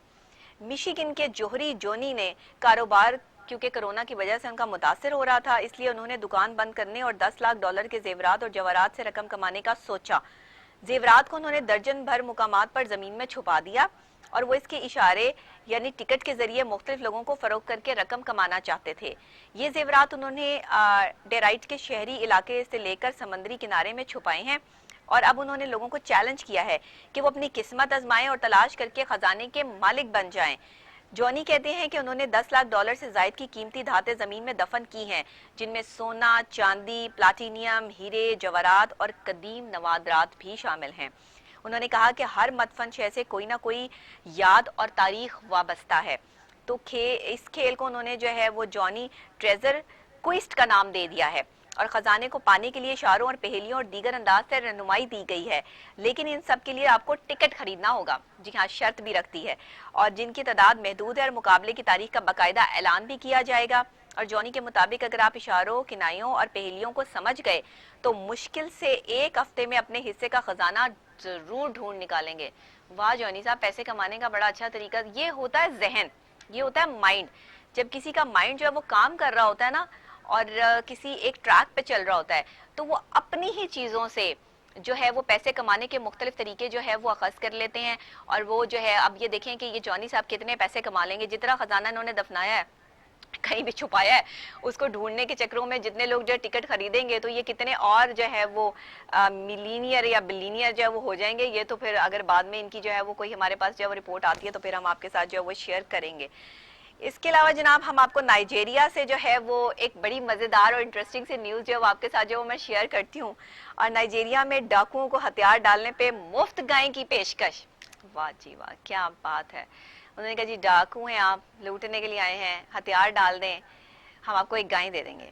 मिशिगन के जोहरी जोनी ने कारोबार क्योंकि कोरोना की वजह से उनका मुतासर हो रहा था, इसलिए उन्होंने दुकान बंद करने और $10 लाख के जेवरात और जवाहरात से रकम कमाने का सोचा। जेवरात को उन्होंने दर्जन भर मुकामात पर जमीन में छुपा दिया और वो इसके इशारे यानी टिकट के जरिए मुख्तलिफ लोगों को फरोख्त करके रकम कमाना चाहते थे। ये जेवरात उन्होंने डेराइट के शहरी इलाके से लेकर समंदरी किनारे में छुपाए हैं और अब उन्होंने लोगों को चैलेंज किया है कि वो अपनी किस्मत आजमाएं और तलाश करके खजाने के मालिक बन जाएं। जॉनी कहते हैं कि उन्होंने $10 लाख से जायद की कीमती धातें जमीन में दफन की हैं, जिनमें सोना, चांदी, प्लाटीनियम, हीरे, जवाहरात और कदीम नवादरात भी शामिल हैं। उन्होंने कहा कि हर मदफन शय से कोई ना कोई याद और तारीख वाबस्ता है। तो इस खेल को उन्होंने जो है वो जॉनी ट्रेजर क्विस्ट का नाम दे दिया है और खजाने को पाने के लिए इशारों और पहेलियों और दीगर अंदाज से रहनुमाई दी गई है, लेकिन इन सब के लिए आपको टिकट खरीदना होगा। जी हाँ, शर्त भी रखती है और जिनकी तादाद महदूद है और मुकाबले की तारीख का बाकायदा ऐलान भी किया जाएगा। और जॉनी के मुताबिक अगर आप इशारों, किनायों और पहेलियों को समझ गए तो मुश्किल से एक हफ्ते में अपने हिस्से का खजाना जरूर ढूंढ निकालेंगे। वाह जॉनी साहब, पैसे कमाने का बड़ा अच्छा तरीका ये होता है जहन, ये होता है माइंड। जब किसी का माइंड जो है वो काम कर रहा होता है ना, और किसी एक ट्रैक पे चल रहा होता है, तो वो अपनी ही चीजों से जो है वो पैसे कमाने के मुख्तलिफ तरीके जो है वो अखज़ कर लेते हैं। और वो जो है, अब ये देखें कि ये जॉनी साहब कितने पैसे कमा लेंगे, जितना खजाना इन्होंने दफनाया है, कहीं भी छुपाया है, उसको ढूंढने के चक्रों में जितने लोग जो टिकट खरीदेंगे तो ये कितने और जो है वो मिलीनियर या बिलीनियर जो है वो हो जाएंगे। ये तो फिर अगर बाद में इनकी जो है वो कोई हमारे पास जो है वो रिपोर्ट आती है तो फिर हम आपके साथ जो है वो शेयर करेंगे। इसके अलावा जनाब हम आपको नाइजेरिया से जो है वो एक बड़ी मजेदार और इंटरेस्टिंग सी न्यूज जो है वो आपके साथ जो मैं शेयर करती हूँ। और नाइजेरिया में डाकुओं को हथियार डालने पे मुफ्त गाय की पेशकश। वाह जी वाह, क्या बात है। उन्होंने कहा जी डाकू हैं आप, लूटने के लिए आए हैं, हथियार डाल दें, हम आपको एक गाय दे देंगे।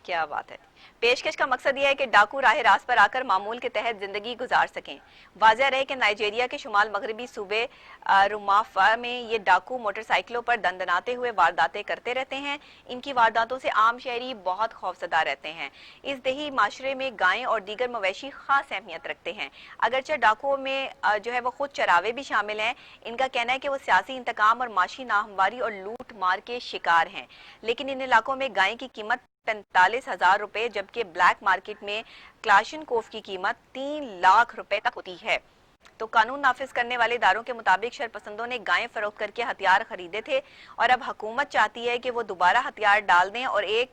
क्या बात है। पेशकश का मकसद यह है कि डाकू राह रास्त पर आकर मामूल के तहत जिंदगी गुजार सकें। वाज़ह रहे कि नाइजीरिया के शुमाल मगरबी सूबे रुमाफा में ये डाकू मोटरसाइकिलों पर दंदनाते हुए वारदातें करते रहते हैं। इनकी वारदातों से आम शहरी बहुत खौफजदा रहते हैं। इस दही माशरे में गायें और दीगर मवेशी खास अहमियत रखते हैं। अगरचे डाकुओं में जो है वो खुद चरावे भी शामिल हैं। इनका कहना है कि वो सियासी इंतकाम और माशी नाहमवारी और लूट मार के शिकार हैं। लेकिन इन इलाकों में गाय की कीमत 45,000 रुपए, जबकि ब्लैक मार्केट में क्लाशनकोफ की कीमत 3 लाख रुपए तक होती है। तो कानून नाफिज करने वाले इदारों के मुताबिक शरपसंदों ने गायें फरोख्त करके हथियार खरीदे थे और अब हुकूमत चाहती है कि वो दोबारा हथियार डाल दें और एक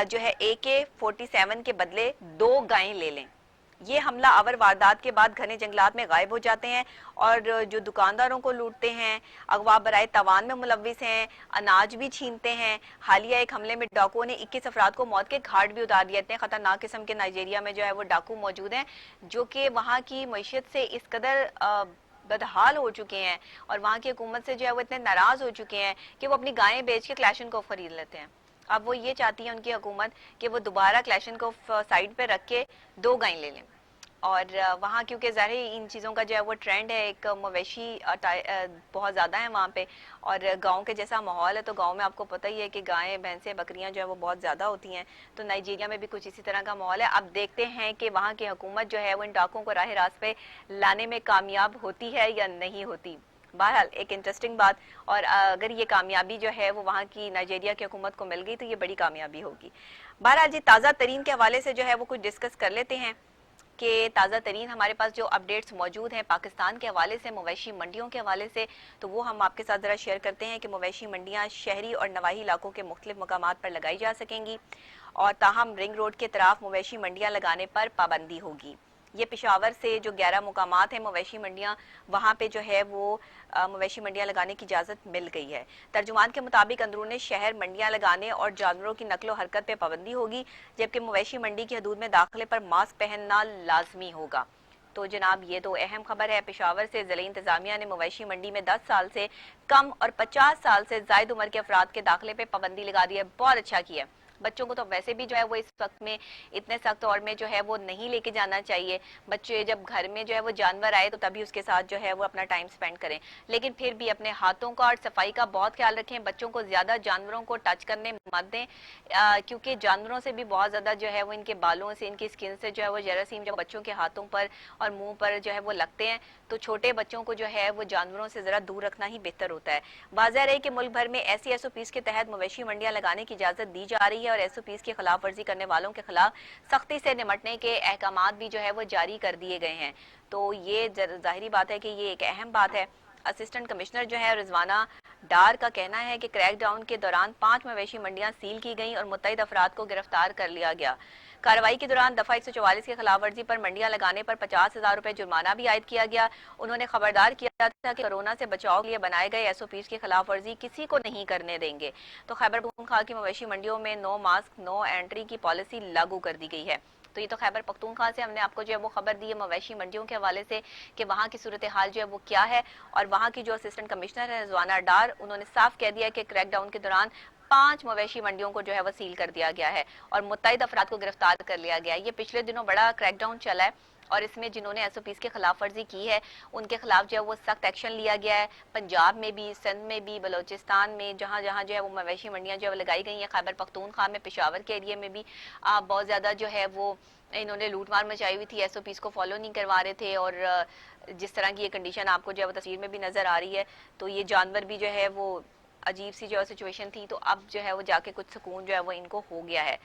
जो है AK-47 के बदले 2 गायें ले लें। ये हमला आवर वारदात के बाद घने जंगलात में गायब हो जाते हैं और जो दुकानदारों को लूटते हैं, अगवा बराए तवान में मुलविस हैं, अनाज भी छीनते हैं। हालिया एक हमले में डाकुओं ने 21 अफराद को मौत के घाट भी उतार दिए। इतने खतरनाक किस्म के नाइजीरिया में जो है वो डाकू मौजूद हैं जो कि वहाँ की मईशत से इस कदर बदहाल हो चुके हैं और वहाँ की हुकूमत से जो है वो इतने नाराज हो चुके हैं कि वो अपनी गायें बेच के क्लैशनकोफ खरीद लेते हैं। अब वो ये चाहती है उनकी हुकूमत कि वो दोबारा क्लैशनकोफ साइड पे रख के 2 गायें ले लें। और वहाँ क्योंकि ज़ाहिर है इन चीज़ों का जो है वो ट्रेंड है, एक मवेशी बहुत ज़्यादा है वहाँ पे और गांव के जैसा माहौल है। तो गांव में आपको पता ही है कि गायें भैंसें बकरियां जो है वो बहुत ज़्यादा होती हैं। तो नाइजीरिया में भी कुछ इसी तरह का माहौल है। अब देखते हैं कि वहाँ की हुकूमत जो है वो इन डाकुओं को राह रास्त पे लाने में कामयाब होती है या नहीं होती। बहरहाल एक इंटरेस्टिंग बात, और अगर ये कामयाबी जो है वो वहाँ की नाइजीरिया की हुकूमत को मिल गई तो ये बड़ी कामयाबी होगी। बहरहाल जी, ताज़ा तरीन के हवाले से जो है वो कुछ डिस्कस कर लेते हैं कि ताज़ा तरीन हमारे पास जो अपडेट्स मौजूद हैं पाकिस्तान के हवाले से, मवेशी मंडियों के हवाले से, तो वो हम आपके साथ ज़रा शेयर करते हैं कि मवेशी मंडियाँ शहरी और नवाही इलाकों के मुख्तलिफ मकामात पर लगाई जा सकेंगी और ताहम रिंग रोड के तरफ मवेशी मंडियाँ लगाने पर पाबंदी होगी। ये पेशावर से जो 11 मुकामात हैं मवेशी मंडियाँ, वहाँ पे जो है वो मवेशी मंडियाँ लगाने की इजाज़त मिल गई है। तर्जुमान के मुताबिक अंदरूनी शहर मंडियाँ लगाने और जानवरों की नकलो हरकत पे पाबंदी होगी, जबकि मवेशी मंडी की हदूद में दाखिले पर मास्क पहनना लाजमी होगा। तो जनाब ये तो अहम खबर है। पेशावर से ज़िला इंतजामिया ने मवेशी मंडी में 10 साल से कम और 50 साल से ज़ायद उम्र के अफराद के दाखिले पे पाबंदी लगा दी है। बहुत अच्छा किया। बच्चों को तो वैसे भी जो है वो इस वक्त में इतने सख्त दौर में जो है वो नहीं लेके जाना चाहिए। बच्चे जब घर में जो है वो जानवर आए तो तभी उसके साथ जो है वो अपना टाइम स्पेंड करें, लेकिन फिर भी अपने हाथों का और सफाई का बहुत ख्याल रखें। बच्चों को ज्यादा जानवरों को टच करने मत दें, क्योंकि जानवरों से भी बहुत ज्यादा जो है वो इनके बालों से, इनकी स्किन से जो है वो जरासीम जब बच्चों के हाथों पर और मुंह पर जो है वो लगते हैं, तो छोटे बच्चों को जो है वो जानवरों से जरा दूर रखना ही बेहतर होता है। वाज़ह रहे कि मुल्क भर में ऐसी SOPs के तहत मवेशी मंडियां लगाने की इजाजत दी जा रही है और SOPs की खिलाफ वर्जी करने वालों के खिलाफ सख्ती से निपटने के अहकामात भी जो है वो जारी कर दिए गए हैं। तो ये जाहिर बात है कि ये एक अहम बात है। असिस्टेंट कमिश्नर जो है रिजवाना डार का कहना है कि क्रैकडाउन के दौरान 5 मवेशी मंडियां सील की गईं और मुत्तहिद अफराद को गिरफ्तार कर लिया गया। कार्रवाई के दौरान दफा 144 की खिलाफ वर्जी पर मंडियां लगाने पर 50,000 रुपए जुर्माना भी आयद किया गया। उन्होंने खबरदार किया था कि कोरोना से बचाव के लिए बनाए गए SOPs की खिलाफ वर्जी किसी को नहीं करने देंगे। तो खैबर पख्तूनख्वा की मवेशी मंडियों में नो मास्क नो एंट्री की पॉलिसी लागू कर दी गई है। तो ये तो खैबर पख्तूनख्वा से हमने आपको जो है वो खबर दी है मवेशी मंडियों के हवाले से कि वहाँ की सूरत हाल जो है वो क्या है। और वहाँ की जो असिस्टेंट कमिश्नर है रिजवाना डार, उन्होंने साफ कह दिया कि क्रैकडाउन के दौरान 5 मवेशी मंडियों को जो है वो सील कर दिया गया है और मुत्तहिद अफराद को गिरफ्तार कर लिया गया है। ये पिछले दिनों बड़ा क्रैकडाउन चला है और इसमें जिन्होंने एसओपीज की खिलाफ वर्जी की है उनके खिलाफ जो है वो सख्त एक्शन लिया गया है। पंजाब में भी, सिंध में भी, बलोचिस्तान में, जहाँ जहाँ जो है वो मवेशी मंडियाँ जो है लगाई गई हैं, खैबर पख्तूनख्वा में, पेशावर के एरिया में भी बहुत ज़्यादा जो है वो इन्होंने लूटमार मचाई हुई थी, एसओपीज को फॉलो नहीं करवा रहे थे। और जिस तरह की ये कंडीशन आपको जो है वो तस्वीर में भी नजर आ रही है, तो ये जानवर भी जो है वो अजीब सी जो है सिचुएशन थी। तो अब जो है वो जाके कुछ सुकून जो है वो इनको हो गया है।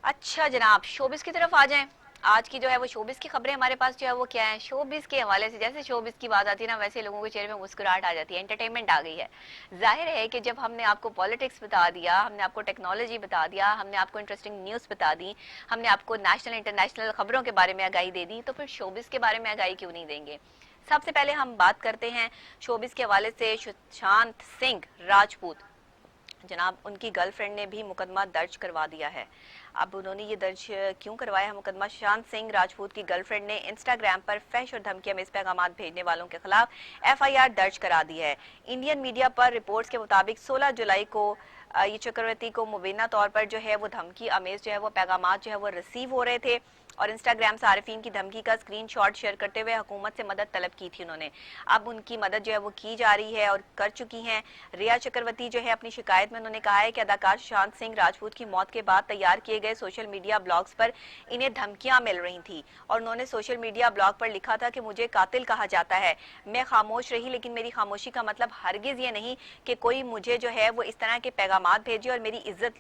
अच्छा जनाब, शोबिस की तरफ आ जाएं। आज की जो है वो शोबिस की खबरें हमारे पास जो है वो क्या है। शोबिस के हवाले से जैसे शोबिस की बात आती है ना, वैसे लोगों के चेहरे में मुस्कुराहट आ जाती है, एंटरटेनमेंट आ गई है। जाहिर है कि जब हमने आपको पॉलिटिक्स बता दिया, हमने आपको टेक्नोलॉजी बता दिया, हमने आपको इंटरेस्टिंग न्यूज़ बता दी, हमने आपको नेशनल इंटरनेशनल खबरों के बारे में आगाही दे दी, तो फिर शोबिस के बारे में आगाही क्यों नहीं देंगे। सबसे पहले हम बात करते हैं शोबिस के हवाले से सुशांत सिंह राजपूत। जनाब, उनकी गर्लफ्रेंड ने भी मुकदमा दर्ज करवा दिया है। अब उन्होंने ये दर्ज क्यों करवाया है मुकदमा? सुशांत सिंह राजपूत की गर्लफ्रेंड ने इंस्टाग्राम पर फैश और धमकियां में पैगाम भेजने वालों के खिलाफ एफआईआर दर्ज करा दी है। इंडियन मीडिया पर रिपोर्ट्स के मुताबिक 16 जुलाई को ये चक्रवर्ती को मुबीना तौर पर जो है वो धमकी अमेज जो है वो पैगाम जो है वो रिसीव हो रहे थे और इंस्टाग्राम सार्फिन की धमकी का स्क्रीनशॉट शेयर करते हुए हुकूमत से मदद तलब की थी उन्होंने। अब उनकी मदद जो है वो की जा रही है और कर चुकी हैं। रिया चक्रवर्ती जो है अपनी शिकायत में उन्होंने कहा है कि अदाकार सुशांत सिंह राजपूत की मौत के बाद तैयार किए गए सोशल मीडिया ब्लॉग्स पर इन्हें धमकियां मिल रही थी और उन्होंने सोशल मीडिया ब्लॉग पर लिखा था कि मुझे कातिल कहा जाता है। मैं खामोश रही, लेकिन मेरी खामोशी का मतलब हरगिज ये नहीं कि कोई मुझे जो है वो इस तरह के पैगाम भेजे और मेरी इज्जत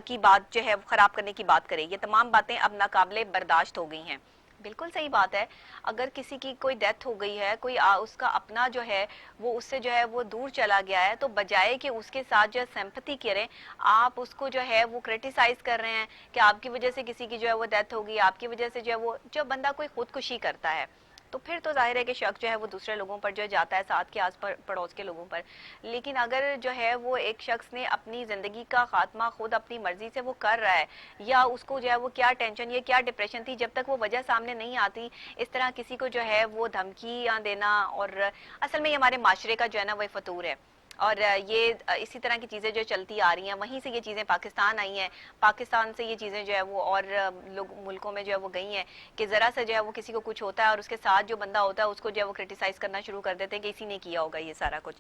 की बात जो है खराब करने की बात करे। ये तमाम बातें अब नाकाबिले बर्दाश्त हो गई हैं। बिल्कुल सही बात है। अगर किसी की कोई डेथ हो गई है, कोई उसका अपना जो है वो उससे जो है वो दूर चला गया है, तो बजाय कि उसके साथ जो है सिंपैथी करें, आप उसको जो है वो क्रिटिसाइज कर रहे हैं कि आपकी वजह से किसी की जो है वो डेथ हो गई, आपकी वजह से जो है वो, जब बंदा कोई खुदकुशी करता है तो फिर तो जाहिर है कि शक जो है वो दूसरे लोगों पर जो है जाता है, साथ के आस पड़ोस के लोगों पर। लेकिन अगर जो है वो एक शख्स ने अपनी जिंदगी का खात्मा खुद अपनी मर्जी से वो कर रहा है, या उसको जो है वो क्या टेंशन या क्या डिप्रेशन थी, जब तक वो वजह सामने नहीं आती, इस तरह किसी को जो है वो धमकियां देना, और असल में ये हमारे माशरे का जो है ना वो फतूर है। और ये इसी तरह की चीज़ें जो चलती आ रही हैं, वहीं से ये चीज़ें पाकिस्तान आई हैं, पाकिस्तान से ये चीज़ें जो है वो और लोग मुल्कों में जो है वो गई हैं कि ज़रा सा जो है वो किसी को कुछ होता है और उसके साथ जो बंदा होता है उसको जो है वो क्रिटिसाइज़ करना शुरू कर देते हैं कि इसी ने किया होगा ये सारा कुछ।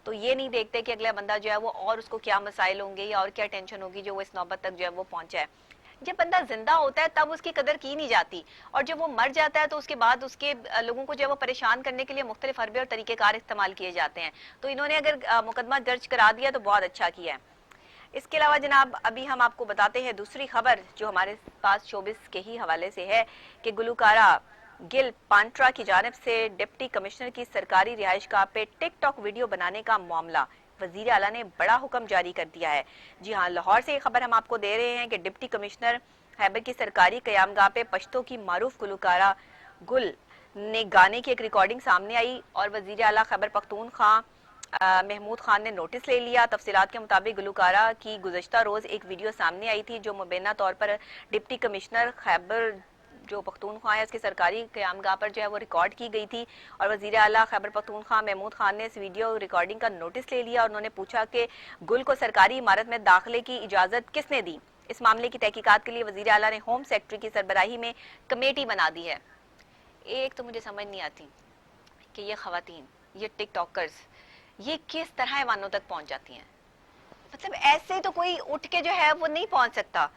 तो ये नहीं देखते कि अगला बंदा जो है वो और उसको क्या मसाइल होंगे या और क्या टेंशन होगी जो वो इस नौबत तक जो है वो पहुंचा है। जब बंदा जिंदा होता है तब उसकी कदर की नहीं जाती, और जब वो मर जाता है तो उसके बाद उसके लोगों को जो है वो परेशान करने के लिए मुख्तलिफ हरबे और तरीकेकार इस्तेमाल किए जाते हैं। तो इन्होंने अगर मुकदमा दर्ज करा दिया तो बहुत अच्छा किया है। इसके अलावा जनाब, अभी हम आपको बताते हैं दूसरी खबर जो हमारे पास शोबिस के ही हवाले से है कि गुलकारा गिल पांट्रा की जानिब से डिप्टी कमिश्नर की सरकारी रिहाइशगाह पे टिकटॉक वीडियो बनाने का मामला, वजीर आला ने बड़ा हुक्म जारी कर दिया है। जी हाँ, लाहौर से ये खबर हम आपको दे रहे हैं कि डिप्टी कमिश्नर खैबर की सरकारी कयामगाह पे पश्तो की मारूफ गुलकारा गुल ने गाने की एक रिकॉर्डिंग सामने आई और वजीर आला खैबर पख्तूनख्वा महमूद खान ने नोटिस ले लिया। तफसीलात के मुताबिक गुलकारा की गुज़श्ता रोज एक वीडियो सामने आई थी जो मुबैना तौर पर डिप्टी कमिश्नर खैबर जो पख्तूनख्वा है उसकी सरकारी क़यामगाह पर जो है वो रिकॉर्ड की गई थी और वज़ीर आला खैबर पख्तूनख्वा महमूद खान ने इस वीडियो रिकॉर्डिंग का नोटिस ले लिया और उन्होंने पूछा कि गुल को सरकारी इमारत में दाखिले की इजाज़त किसने दी। इस मामले की तहकीकात के लिए वज़ीर आला ने होम सेक्रेटरी की सरबराही में कमेटी बना दी है। एक तो मुझे समझ नहीं आती कि ये खवातीन, ये टिकटॉकर्स, ये किस तरह ऐवानों तक पहुंच जाती हैं। मतलब ऐसे तो कोई उठ के जो है वो नहीं पहुंच सकता,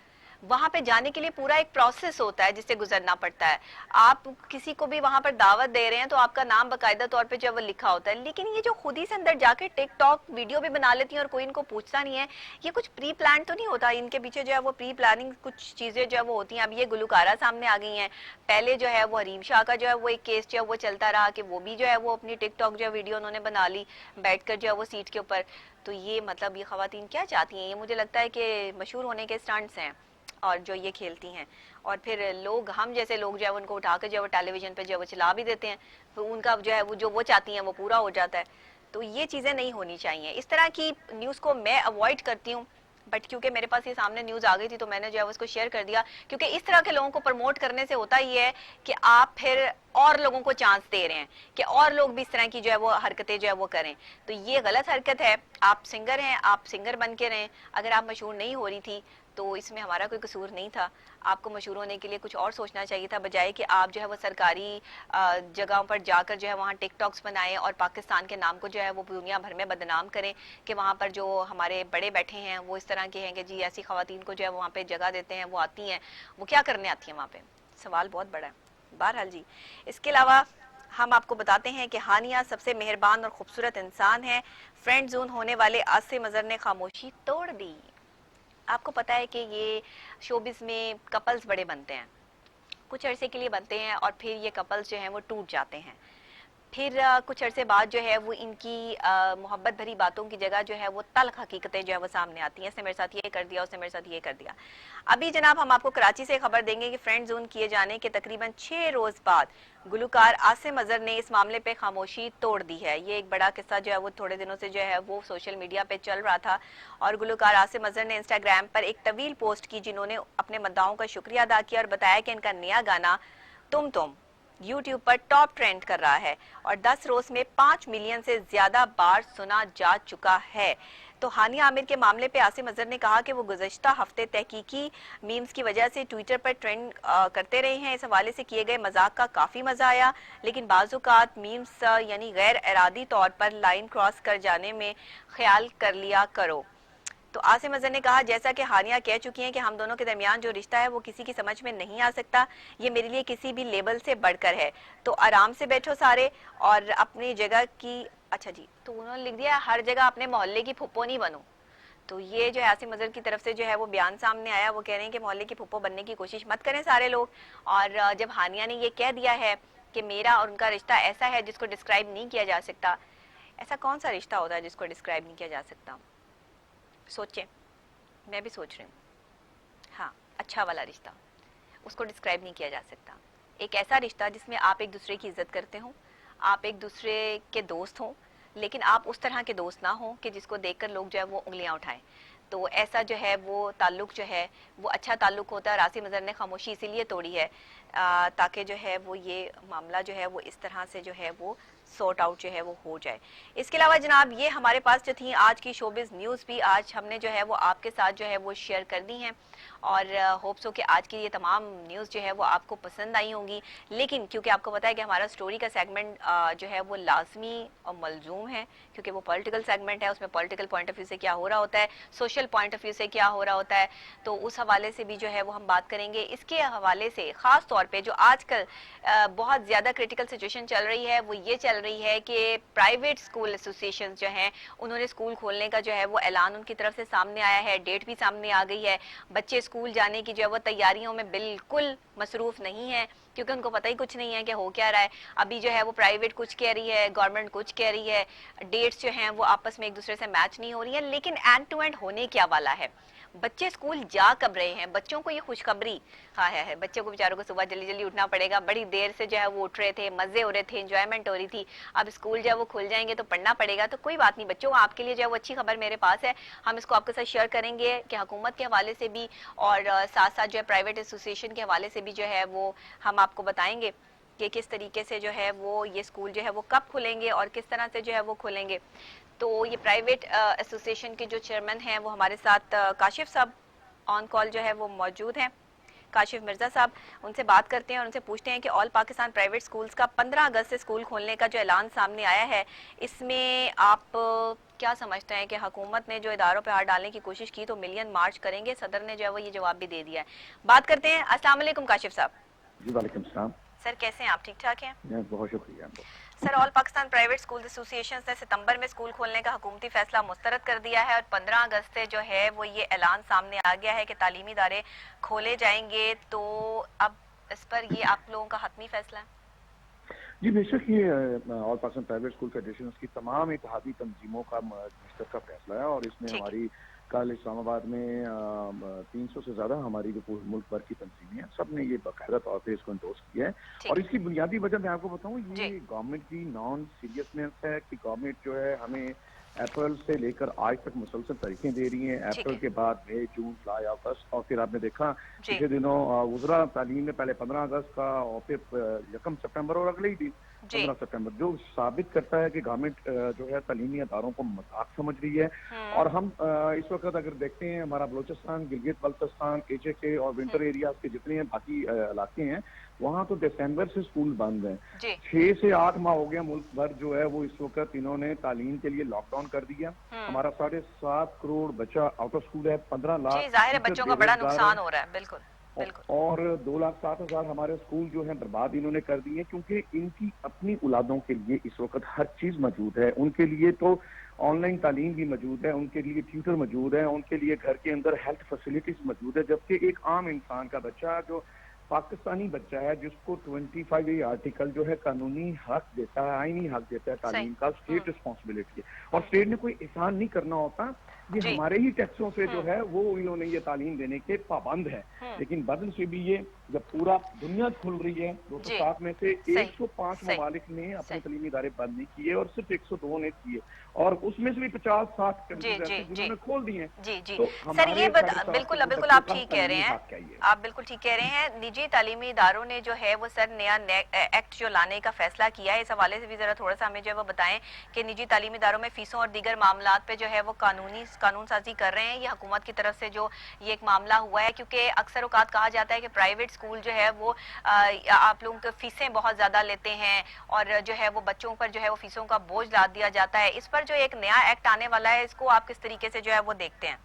वहां पे जाने के लिए पूरा एक प्रोसेस होता है जिससे गुजरना पड़ता है। आप किसी को भी वहां पर दावत दे रहे हैं तो आपका नाम बाकायदा तौर पे जो वो लिखा होता है, लेकिन ये जो खुद ही से अंदर जाके टिकटॉक वीडियो भी बना लेती हैं और कोई इनको पूछता नहीं है, ये कुछ प्री प्लान तो नहीं होता, इनके पीछे जो है वो प्री प्लानिंग कुछ चीजें जो है वो होती हैं। अब ये गुलकारा सामने आ गई हैं, पहले जो है वो हरीम शाह का जो है वो एक केस जो है वो चलता रहा कि वो भी जो है वो अपनी टिकटॉक जो है वीडियो उन्होंने बना ली बैठकर जो है वो सीट के ऊपर। तो ये मतलब ये खवातीन क्या चाहती हैं, ये मुझे लगता है कि मशहूर होने के स्टंट्स हैं और जो ये खेलती हैं, और फिर लोग, हम जैसे लोग जो है उनको उठा कर जो है वो टेलीविजन पे जो है वो चला भी देते हैं, तो उनका जो है वो जो वो चाहती हैं वो पूरा हो जाता है। तो ये चीज़ें नहीं होनी चाहिए। इस तरह की न्यूज़ को मैं अवॉइड करती हूँ, बट क्योंकि मेरे पास ये सामने न्यूज़ आ गई थी तो मैंने जो है उसको शेयर कर दिया, क्योंकि इस तरह के लोगों को प्रमोट करने से होता ही है कि आप फिर और लोगों को चांस दे रहे हैं कि और लोग भी इस तरह की जो है वो हरकतें जो है वो करें। तो ये गलत हरकत है। आप सिंगर हैं, आप सिंगर बन के रहें। अगर आप मशहूर नहीं हो रही थी तो इसमें हमारा कोई कसूर नहीं था। आपको मशहूर होने के लिए कुछ और सोचना चाहिए था, बजाय कि आप जो है वो सरकारी जगहों पर जाकर जो है वहाँ टिकटॉक्स बनाएं और पाकिस्तान के नाम को जो है वो दुनिया भर में बदनाम करें कि वहाँ पर जो हमारे बड़े बैठे हैं वो इस तरह के हैं कि जी ऐसी खवातीन को जो है वहाँ पे जगह देते हैं, वो आती हैं, वो क्या करने आती हैं वहाँ पे? सवाल बहुत बड़ा है। बहरहाल जी, इसके अलावा हम आपको बताते हैं कि हानिया सबसे मेहरबान और खूबसूरत इंसान है। फ्रेंड जोन होने वाले आसिम अजहर ने खामोशी तोड़ दी। आपको पता है कि ये शोबिस में कपल्स बड़े बनते हैं, कुछ अरसे के लिए बनते हैं और फिर ये कपल्स जो हैं वो टूट जाते हैं। फिर कुछ अरसे बाद जो है वो इनकी मोहब्बत भरी बातों की जगह जो है वो तल्ख हकीकतें जो है वो सामने आती हैं। इसने मेरे साथ ये कर दिया, उसने मेरे साथ ये कर दिया। अभी जनाब हम आपको कराची से खबर देंगे कि फ्रेंड जोन किए जाने के तकरीबन 6 रोज बाद गुलकार आसिम अजहर ने इस मामले पे खामोशी तोड़ दी है। ये एक बड़ा किस्सा जो है वो थोड़े दिनों से जो है वो सोशल मीडिया पे चल रहा था और गुलकार आसिम अजहर ने इंस्टाग्राम पर एक तवील पोस्ट की जिन्होंने अपने मद्दाओं का शुक्रिया अदा किया और बताया कि इनका नया गाना तुम YouTube पर टॉप ट्रेंड कर रहा है और 10 रोज में 5 मिलियन से ज्यादा बार सुना जा चुका है। तो हानिया आमिर के मामले पे आसिम अजहर ने कहा कि वो गुज़श्ता हफ्ते तहकीकी मीम्स की वजह से ट्विटर पर ट्रेंड करते रहे हैं। इस हवाले से किए गए मजाक का काफी मजा आया, लेकिन बाज़-औक़ात मीम्स यानी गैर इरादी तौर पर लाइन क्रॉस कर जाने में ख्याल कर लिया करो। तो आसिम अजहर ने कहा, जैसा कि हानिया कह चुकी हैं कि हम दोनों के दरमियान जो रिश्ता है वो किसी की समझ में नहीं आ सकता, ये मेरे लिए किसी भी लेवल से बढ़कर है। तो आराम से बैठो सारे और अपनी जगह की। अच्छा जी, तो उन्होंने लिख दिया हर जगह अपने मोहल्ले की फुप्पो नहीं बनो। तो ये जो है आसिम अजहर की तरफ से जो है वो बयान सामने आया, वो कह रहे हैं कि मोहल्ले की फुप्पो बनने की कोशिश मत करें सारे लोग। और जब हानिया ने ये कह दिया है कि मेरा और उनका रिश्ता ऐसा है जिसको डिस्क्राइब नहीं किया जा सकता, ऐसा कौन सा रिश्ता होता है जिसको डिस्क्राइब नहीं किया जा सकता? सोचें, मैं भी सोच रही हूँ। हाँ, अच्छा वाला रिश्ता, उसको डिस्क्राइब नहीं किया जा सकता। एक ऐसा रिश्ता जिसमें आप एक दूसरे की इज्जत करते हो, आप एक दूसरे के दोस्त हो, लेकिन आप उस तरह के दोस्त ना हो कि जिसको देखकर लोग जो है वो उंगलियां उठाएं। तो ऐसा जो है वो ताल्लुक जो है वो अच्छा ताल्लुक होता है। आसिम अजहर ने खामोशी इसीलिए तोड़ी है ताकि जो है वो ये मामला जो है वो इस तरह से जो है वो सॉर्ट आउट जो है वो हो जाए। इसके अलावा जनाब ये हमारे पास जो थी आज की शोबिज न्यूज़ भी आज हमने जो है वो आपके साथ जो है वो शेयर कर दी हैं और होप्स हो कि आज की ये तमाम न्यूज़ जो है वो आपको पसंद आई होंगी। लेकिन क्योंकि आपको पता है कि हमारा स्टोरी का सेगमेंट जो है वो लाजमी और मलजूम है, क्योंकि वो पॉलिटिकल सेगमेंट है, उसमें पॉलिटिकल पॉइंट ऑफ व्यू से क्या हो रहा होता है, सोशल पॉइंट ऑफ व्यू से क्या हो रहा होता है, तो उस हवाले से भी जो है वो हम बात करेंगे। इसके हवाले से ख़ास तौर पे जो आजकल बहुत ज़्यादा क्रिटिकल सिचुएशन चल रही है वो ये चल रही है कि प्राइवेट स्कूल एसोसिएशन जो हैं उन्होंने स्कूल खोलने का जो है वो ऐलान उनकी तरफ से सामने आया है, डेट भी सामने आ गई है। बच्चे स्कूल जाने की जो है वो तैयारियों में बिल्कुल मसरूफ नहीं है, क्योंकि उनको पता ही कुछ नहीं है कि हो क्या रहा है। अभी जो है वो प्राइवेट कुछ कह रही है, गवर्नमेंट कुछ कह रही है, डेट्स जो हैं वो आपस में एक दूसरे से मैच नहीं हो रही है। लेकिन एंड टू एंड होने क्या वाला है, बच्चे स्कूल जा कब रहे हैं, बच्चों को ये खुशखबरी हाँ है बच्चों को बेचारों को सुबह जल्दी जल्दी उठना पड़ेगा, बड़ी देर से जो है वो उठ रहे थे, मजे हो रहे थे, एंजॉयमेंट हो रही थी। अब स्कूल जो है वो खुल जाएंगे तो पढ़ना पड़ेगा। तो कोई बात नहीं बच्चों, आपके लिए जो है वो अच्छी खबर मेरे पास है, हम इसको आपके साथ शेयर करेंगे कि हुकूमत के हवाले से भी और साथ साथ जो है प्राइवेट एसोसिएशन के हवाले से भी जो है वो हम आपको बताएंगे कि किस तरीके से जो है वो ये स्कूल जो है वो कब खुलेंगे और किस तरह से जो है वो खुलेंगे। तो ये प्राइवेट एसोसिएशन के जो चेयरमैन हैं वो हमारे साथ काशिफ साहब ऑन कॉल जो है वो मौजूद हैं, काशिफ मिर्जा साहब। उनसे बात करते हैं और उनसे पूछते हैं कि ऑल पाकिस्तान प्राइवेट स्कूल्स का 15 अगस्त से स्कूल खोलने का जो ऐलान सामने आया है, इसमें आप क्या समझते हैं कि हुकूमत ने जो इदारों पे हाथ डालने की कोशिश की तो मिलियन मार्च करेंगे? सदर ने जो है वो ये जवाब भी दे दिया है। बात करते हैं। अस्सलाम वालेकुम काशिफ साहब। जी वालेकुम सलाम सर कैसे हैं आप, ठीक ठाक हैं? बहुत शुक्रिया। Sir all Pakistan private school association ने सितंबर में स्कूल खोलने का हुकूमती फैसला मुस्तरद कर दिया है और 15 अगस्त से जो है वो ये ऐलान सामने आ गया है कि तालीमी इदारे खोले जाएंगे। तो अब इस पर ये आप लोगों का हतमी फैसला है? जी बेशक ये all Pakistan private school federation की तमाम इत्तेहादी तंजीमों का मुश्तरका फैसला है और इसमें हमारी कल इस्लामाबाद में 300 से ज्यादा हमारी जो पूरे मुल्क भर की तंजीमें हैं, सब ने ये बाकायदा तौर पे इसको इंडोर्स किया है। और इसकी बुनियादी वजह मैं आपको बताऊं, ये गवर्नमेंट की नॉन सीरियसनेस है कि गवर्नमेंट जो है हमें अप्रैल से लेकर आज तक मुसलसल तारीखें दे रही हैं। अप्रैल के बाद मई, जून, जुलाई, अगस्त और फिर आपने देखा पिछले दिनों वज़रा तालीम ने पहले 15 अगस्त का और फिर 1 सितंबर और अगले ही दिन जी। 15 सितंबर, जो साबित करता है कि गवर्नमेंट जो है तालीमी इदारों को मजाक समझ रही है। और हम इस वक्त अगर देखते हैं हमारा बलूचिस्तान, गिलगित बल्तिस्तान, एजेके और विंटर एरियाज के जितने बाकी इलाके हैं, वहाँ तो दिसंबर से स्कूल बंद हैं। जी। 6 से 8 माह हो गया मुल्क भर जो है वो इस वक्त इन्होंने तालीम के लिए लॉकडाउन कर दिया। हमारा 7.5 करोड़ बच्चा आउट ऑफ स्कूल है, 15 जी, लाख जाहिर है टीचर बच्चों का बड़ा बेरोजगार है। नुकसान हो रहा है, बिल्कुल, बिल्कुल। और 2,60,000 हमारे स्कूल जो है बर्बाद इन्होंने कर दिए, क्योंकि इनकी अपनी औलादों के लिए इस वक्त हर चीज मौजूद है। उनके लिए तो ऑनलाइन तालीम भी मौजूद है, उनके लिए ट्यूटर मौजूद है, उनके लिए घर के अंदर हेल्थ फैसिलिटीज मौजूद है, जबकि एक आम इंसान का बच्चा जो पाकिस्तानी बच्चा है, जिसको 25 ये आर्टिकल जो है कानूनी हक देता है, आईनी हक देता है सही। तालीम का, स्टेट रिस्पॉन्सिबिलिटी है। और स्टेट ने कोई एहसान नहीं करना होता, ये जी। हमारे ही टैक्सों से जो है वो इन्होंने ये तालीम देने के पाबंद है। लेकिन बदल से भी ये जब पूरा दुनिया खुल रही है, जी। 207 में से सही, 105 सही, ममालिक ने अपने सही। तालीमी इदारे बंद नहीं किए और सिर्फ 102 ने किए, और उसमें से भी 50-60 जी, कंट्रीज जी, ऐसे जी। जिन्होंने खोल दिए हैं। जी, जी। तो सर ये हमारे 7.5 बिल्कुल करोड़ बिल्कुल बच्चों आप का ठीक कह रहे तालीमी हैं। हक क्या ही है। आप बिल्कुल ठीक कह रहे हैं। निजी तालीमी इदारों ने जो है वो सर नया एक्ट जो लाने का फैसला किया है, इस हवाले से भी ज़रा थोड़ा सा हमें जो है वो बताएं कि निजी तालीमी इदारों में फ़ीसों और दीगर मामलात पे जो है वो कानून साजी कर रहे हैं, ये हुकूमत की तरफ से जो ये एक मामला हुआ है, क्योंकि अक्सर औकात कहा जाता है कि प्राइवेट स्कूल जो है वो आप लोगों की फ़ीसें बहुत ज़्यादा लेते हैं और जो है वो बच्चों पर जो है वो फ़ीसों का बोझ लाद दिया जाता है। इस पर जो एक नया एक्ट आने वाला है, इसको आप किस तरीके से जो है वो देखते हैं?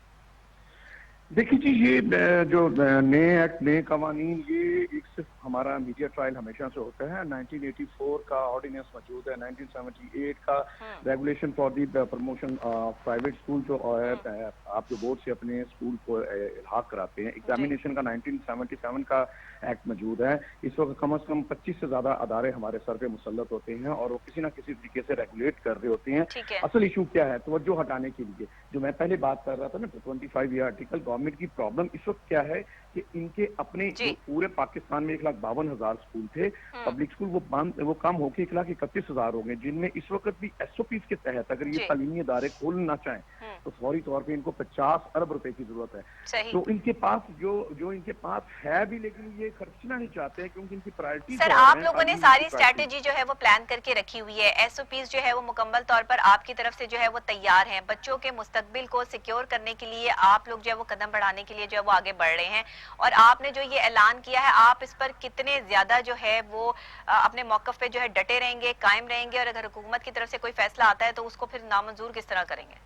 देखिए जी, ये जो नए एक्ट, नए कवानीन, ये एक सिर्फ हमारा मीडिया ट्रायल हमेशा से होता है। 1984 का ऑर्डिनेंस मौजूद है, 1978 का regulation for the promotion of private school जो है, आप जो बोर्ड से अपने स्कूल को इल्हाक कराते हैं। एग्जामिनेशन का 1977 का एक्ट मौजूद है। इस वक्त कम से कम 25 से ज्यादा अदारे हमारे सर पे मुसल्लत होते हैं और वो किसी ना किसी तरीके से रेगुलेट कर रहे होते हैं। ठीक है। असल इशू क्या है, तवज्जो हटाने के लिए जो मैं पहले बात कर रहा था ना, 25 ये आर्टिकल, गवर्नमेंट की प्रॉब्लम इस वक्त क्या है कि इनके अपने जो पूरे पाकिस्तान में 1,52,000 स्कूल थे, पब्लिक स्कूल, वो कम होकर 1,31,000 हो गए, जिनमें इस वक्त भी एसओपी के तहत अगर ये तालीमी इदारे खोलना चाहें तो फौरी तौर पे इनको 50 अरब रुपए की जरूरत है। तो इनके पास जो इनके पास है भी, लेकिन ये खर्चना नहीं चाहते हैं क्योंकि इनकी प्रायोरिटी। सर आप लोगों ने सारी स्ट्रैटेजी जो है वो प्लान करके रखी हुई है, एसओपीज जो है वो मुकम्मल तौर पर आपकी तरफ से जो है वो तैयार हैं, बच्चों के मुस्तकबिल को सिक्योर करने के लिए आप लोग जो है वो कदम बढ़ाने के लिए जो है वो आगे बढ़ रहे हैं, और आपने जो ये ऐलान किया है, आप इस पर कितने ज्यादा जो है वो अपने मौकफ पे जो है डटे रहेंगे, कायम रहेंगे, और अगर हुकूमत की तरफ से कोई फैसला आता है तो उसको फिर नामंजूर किस तरह करेंगे?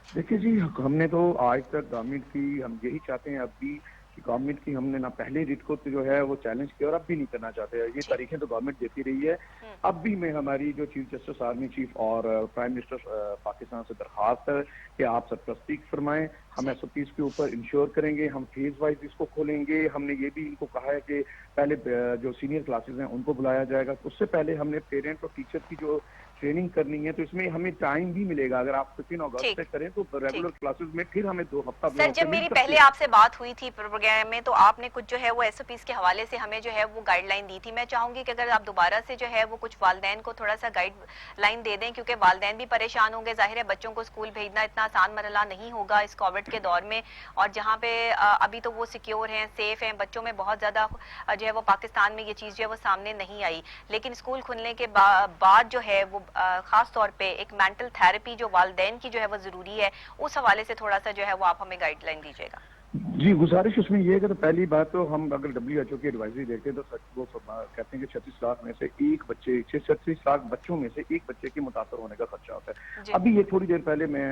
देखिए जी, हमने तो आज तक गवर्नमेंट की, हम यही चाहते हैं अब भी कि गवर्नमेंट की, हमने ना पहले रिट को जो है वो चैलेंज किया और अब भी नहीं करना चाहते हैं। ये तारीखें तो गवर्नमेंट देती रही है। अब भी मैं, हमारी जो चीफ जस्टिस, आर्मी चीफ और प्राइम मिनिस्टर पाकिस्तान से दरखास्त है कि आप सरपरस्ती फरमाएं, हम एसओपीज के ऊपर इंश्योर करेंगे, हम फेज वाइज इसको खोलेंगे। हमने ये भी इनको कहा है कि पहले जो सीनियर क्लासेस हैं उनको बुलाया जाएगा, उससे पहले हमने पेरेंट और टीचर की जो ट्रेनिंग करनी है, तो इसमें हमें टाइम भी मिलेगा। अगर आप 15 अगस्त से करें तो रेगुलर क्लासेस में फिर हमें 2 हफ्ता। सर जब मेरी पहले आपसे बात हुई थी प्रोग्राम में, तो आपने कुछ जो है वो एसओपीज के हवाले से हमें जो है वो गाइडलाइन दी थी। मैं चाहूंगी कि अगर आप दोबारा से जो है वो कुछ वालिदैन को थोड़ा सा गाइडलाइन दे दें, क्योंकि वालिदैन भी परेशान होंगे। जाहिर है बच्चों को स्कूल भेजना इतना आसान मरहला नहीं होगा इस कोविड के दौर में, और जहाँ पे अभी तो वो सिक्योर हैं, सेफ हैं, बच्चों में बहुत ज्यादा जो है वो पाकिस्तान में ये चीज जो है वो सामने नहीं आई, लेकिन स्कूल खुलने के बाद जो है वो खास तौर पे एक मेंटल थेरेपी जो वालिदैन की जो है वो जरूरी है, उस हवाले से थोड़ा सा जो है वो आप हमें गाइडलाइन दीजिएगा। जी, गुजारिश उसमें ये है कि तो पहली बात तो हम अगर WHO की एडवाइजरी देखते हैं तो वो कहते हैं कि 36 लाख में से एक बच्चे, 36 लाख बच्चों में से एक बच्चे के मुतासर होने का खर्चा होता है। अभी ये थोड़ी देर पहले मैं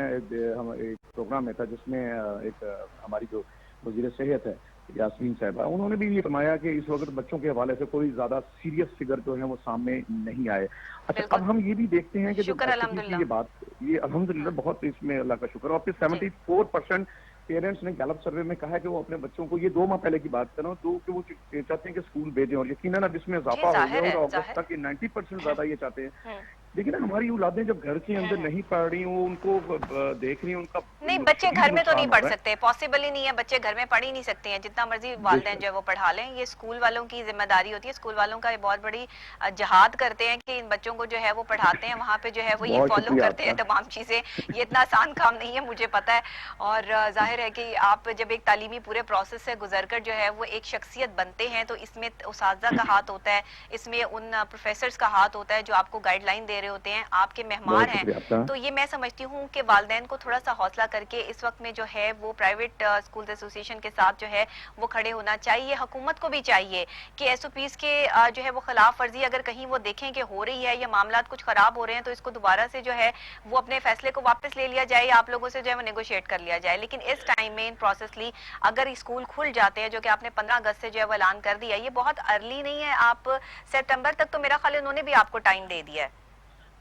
हम एक प्रोग्राम में था जिसमें एक हमारी जो वजीर सेहत है यास्मीन साहबा, उन्होंने भी ये फरमाया कि इस वक्त बच्चों के हवाले से कोई ज्यादा सीरियस फिगर जो है वो सामने नहीं आए। अच्छा, अब हम ये भी देखते हैं कि जो ये बात, ये अल्हम्दुलिल्लाह बहुत, इसमें अल्लाह का शुक्र है। और फिर 74% पेरेंट्स ने गैलप सर्वे में कहा है कि वो अपने बच्चों को, ये 2 माह पहले की बात कर रहा हूँ, तो कि वो चाहते हैं कि स्कूल भेजें, और यकीनन अब इसमें इजाफा हो गया और अगस्त तक 90% ज्यादा ये चाहते हैं देखिए ना, हमारी औलादें जब घर के अंदर नहीं पढ़ रही, वो उनको देख रही हैं, उनका नहीं, बच्चे शदीद घर में तो नहीं नुकसान हो पढ़ रहा है। सकते, पॉसिबल ही नहीं है, बच्चे घर में पढ़ ही नहीं सकते हैं, जितना मर्जी वालिदैन बेशक। जो है वो पढ़ा लें। ये स्कूल वालों की जिम्मेदारी होती है, स्कूल वालों का ये बहुत बड़ी जहाद करते हैं कि इन बच्चों को जो है वो पढ़ाते हैं, वहाँ पे जो है वो ये बहुत फॉलो शुक्रिया करते हैं आपका। तमाम चीज़ें। ये इतना आसान काम नहीं है, मुझे पता है। और जाहिर है कि आप जब एक तालीमी पूरे प्रोसेस से गुजर कर जो है वो एक शख्सियत बनते हैं, तो इसमें उसातिज़ा का हाथ होता है, इसमें उन प्रोफेसर्स का हाथ होता है जो आपको गाइडलाइन दे रहे होते हैं, आपके मेहमान बहुत हैं। शुक्रिया आपका। तो ये मैं समझती हूँ कि वालिदैन को थोड़ा सा हौसला करके इस वक्त में जो है वो प्राइवेट स्कूल एसोसिएशन के साथ जो है वो खड़े होना चाहिए। हुकूमत को भी चाहिए कि एसओपीज के जो है वो खिलाफ वर्जी अगर कहीं वो देखें कि हो रही है या मामला कुछ खराब हो रहे हैं, तो इसको दोबारा से जो है वो अपने फैसले को वापस ले लिया जाए, आप लोगों से जो है वो नेगोशिएट कर लिया जाए। लेकिन इस टाइम में इन प्रोसेसली अगर स्कूल खुल जाते हैं, जो कि आपने 15 अगस्त से जो है वो ऐलान कर दिया, ये बहुत अर्ली नहीं है, आप सितंबर तक तो मेरा ख्याल उन्होंने भी आपको टाइम दे दिया है।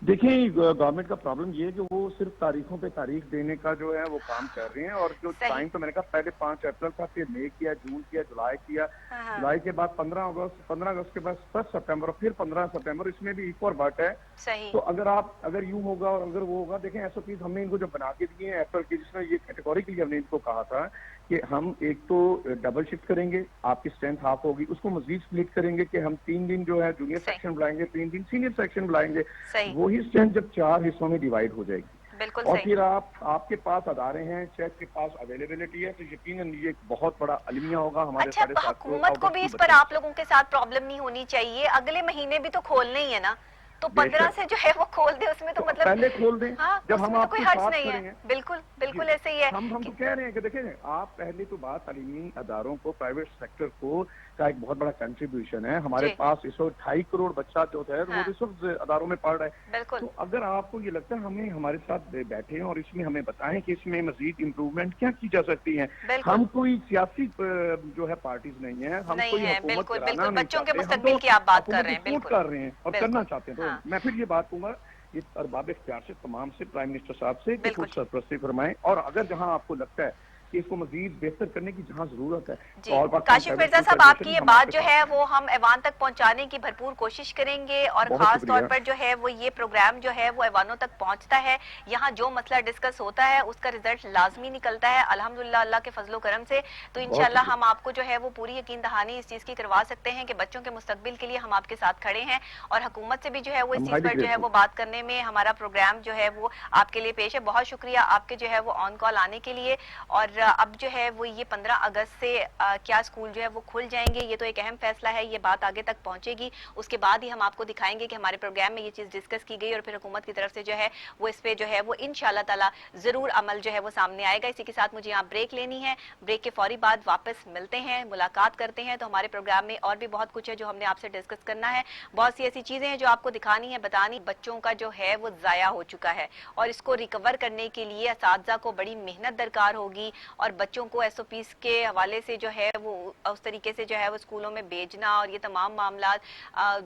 देखिए, गवर्नमेंट का प्रॉब्लम ये है कि वो सिर्फ तारीखों पे तारीख देने का जो है वो काम कर रहे हैं, और जो सही। टाइम तो मैंने कहा पहले 5 अप्रैल था, फिर मई किया, जून किया, जुलाई किया, हाँ हाँ। जुलाई के बाद 15 अगस्त, 15 अगस्त के बाद 10 सितंबर, और फिर 15 सितंबर, इसमें भी एक और बात है। सही। तो अगर यूं होगा और अगर वो होगा, देखें एसओपीज हमने इनको जो बना के दिए हैं अप्रैल की, जिसमें ये कैटेगोरिकली हमने इनको कहा था कि हम एक तो डबल शिफ्ट करेंगे, आपकी स्ट्रेंथ हाफ होगी, उसको मजीद स्प्लिट करेंगे कि हम 3 दिन जो है जूनियर सही। सेक्शन बुलाएंगे, 3 दिन सीनियर सेक्शन बुलाएंगे। सही। वही स्ट्रेंथ जब 4 हिस्सों में डिवाइड हो जाएगी, बिल्कुल और सही। फिर आपके पास अदारे हैं, चेक के पास अवेलेबिलिटी है, तो यकीनन ये एक बहुत बड़ा अलमिया होगा हमारे अच्छा, 750 हुकूमत को आउट भी स्कूल इस पर बच्चों आप लोगों के साथ प्रॉब्लम नहीं होनी चाहिए, अगले महीने भी तो खोलने ही है ना, तो में। 15 बेशक। से जो है वो खोल दे, उसमें तो तो मतलब पहले खोल दें, हाँ, जब हम उसमें तो कोई आपके हर्ज साथ नहीं है। खड़े हैं। बिल्कुल जी, बिल्कुल ऐसे ही है हम कि तो कह रहे हैं कि देखिए, आप पहले तो बात तालीमी अदारों को, प्राइवेट सेक्टर को का एक बहुत बड़ा कंट्रीब्यूशन है। हमारे जी। पास इस वक्त 2.5 करोड़ बच्चा जो है वो हाँ। इस वक्त अदारों में पढ़ रहा है। बिल्कुल। तो अगर आपको ये लगता है, हमें हमारे साथ बैठे और इसमें हमें बताएं कि इसमें मजीद इम्प्रूवमेंट क्या की जा सकती है। बिल्कुल। हम कोई सियासी जो है पार्टीज नहीं है, हम नहीं कोई है, हुकूमत बिल्कुल गिराना बिल्कुल, नहीं बच्चों के चाहते, हम तो मुस्तकबिल की आप बात कर हुकूमत रहे की हैं। सपोर्ट बिल्कुल कर रहे हैं और करना बिल्कुल। चाहते हैं। तो हाँ। मैं फिर ये बात कहूंगा, ये अरबाब इख्तियार से तमाम से, प्राइम मिनिस्टर साहब से, कि बिल्कुल। कुछ सरपरस्ती फरमाएं, और अगर जहां आपको लगता है कि इसको मजीद बेहतर करने की जहां जरूरत है, तो जी, all Pakistan Kashif private Mirza school साहब, आपकी फेडरेशन ये हम बात आपके जो पास है हैं। वो हम ऐवान तक पहुंचाने की भरपूर कोशिश करेंगे, और बहुत खास तौर शुक्रिया। पर जो है वो ये प्रोग्राम जो है वो ऐवानों तक पहुंचता है, यहाँ जो मसला डिस्कस होता है उसका रिजल्ट लाजमी निकलता है अल्हम्दुलिल्लाह, अल्लाह के फजलो करम से। तो बहुत इंशाल्लाह हम शुक्रिया। आपको जो है वो पूरी यकीन दहानी इस चीज़ की करवा सकते हैं कि बच्चों के मुस्तकबिल के लिए हम आपके साथ खड़े हैं, और हुकूमत से भी जो है वो इस हम चीज़ हाईली पर जो है ग्रेटफुल। वो बात करने में हमारा प्रोग्राम जो है वो आपके लिए पेश है। बहुत शुक्रिया आपके जो है वो ऑन कॉल आने के लिए। और अब जो है वो ये 15 अगस्त से क्या स्कूल जो है वो खुल जाएंगे, ये तो एक अहम फैसला है, ये बात आगे तक पहुंचेगी, उसके बाद ही हम आपको दिखाएंगे कि हमारे प्रोग्राम में ये चीज़ डिस्कस की गई, और फिर हुकूमत की तरफ से जो है वो इस पे जो है वो इंशाल्लाह ताला ज़रूर अमल जो है वो सामने आएगा। इसी के साथ मुझे यहाँ ब्रेक लेनी है, ब्रेक के फौरी बाद वापस मिलते हैं, मुलाकात करते हैं। तो हमारे प्रोग्राम में और भी बहुत कुछ है जो हमने आपसे डिस्कस करना है, बहुत सी ऐसी चीज़ें हैं जो आपको दिखानी है, बतानी। बच्चों का जो है वो ज़ाया हो चुका है, और इसको रिकवर करने के लिए असातिज़ा को बड़ी मेहनत दरकार होगी, और बच्चों को एसओपीज के हवाले से जो है वो उस तरीके से जो है वो स्कूलों में भेजना, और ये तमाम मामला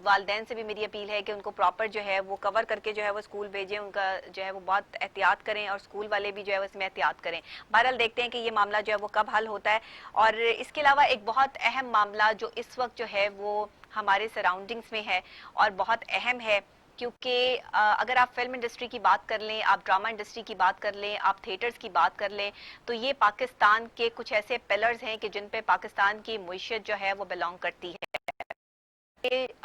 वालिदैन से भी मेरी अपील है कि उनको प्रॉपर जो है वो कवर करके जो है वो स्कूल भेजें, उनका जो है वो बहुत एहतियात करें, और स्कूल वाले भी जो है वो इसमें एहतियात करें। बहरहाल देखते हैं कि ये मामला जो है वो कब हल होता है। और इसके अलावा एक बहुत अहम मामला जो इस वक्त जो है वो हमारे सराउंडिंग्स में है और बहुत अहम है, क्योंकि अगर आप फिल्म इंडस्ट्री की बात कर लें, आप ड्रामा इंडस्ट्री की बात कर लें, आप थिएटर्स की बात कर लें, तो ये पाकिस्तान के कुछ ऐसे पिलर्स हैं कि जिन पे पाकिस्तान की मुईशत जो है वो बिलोंग करती है।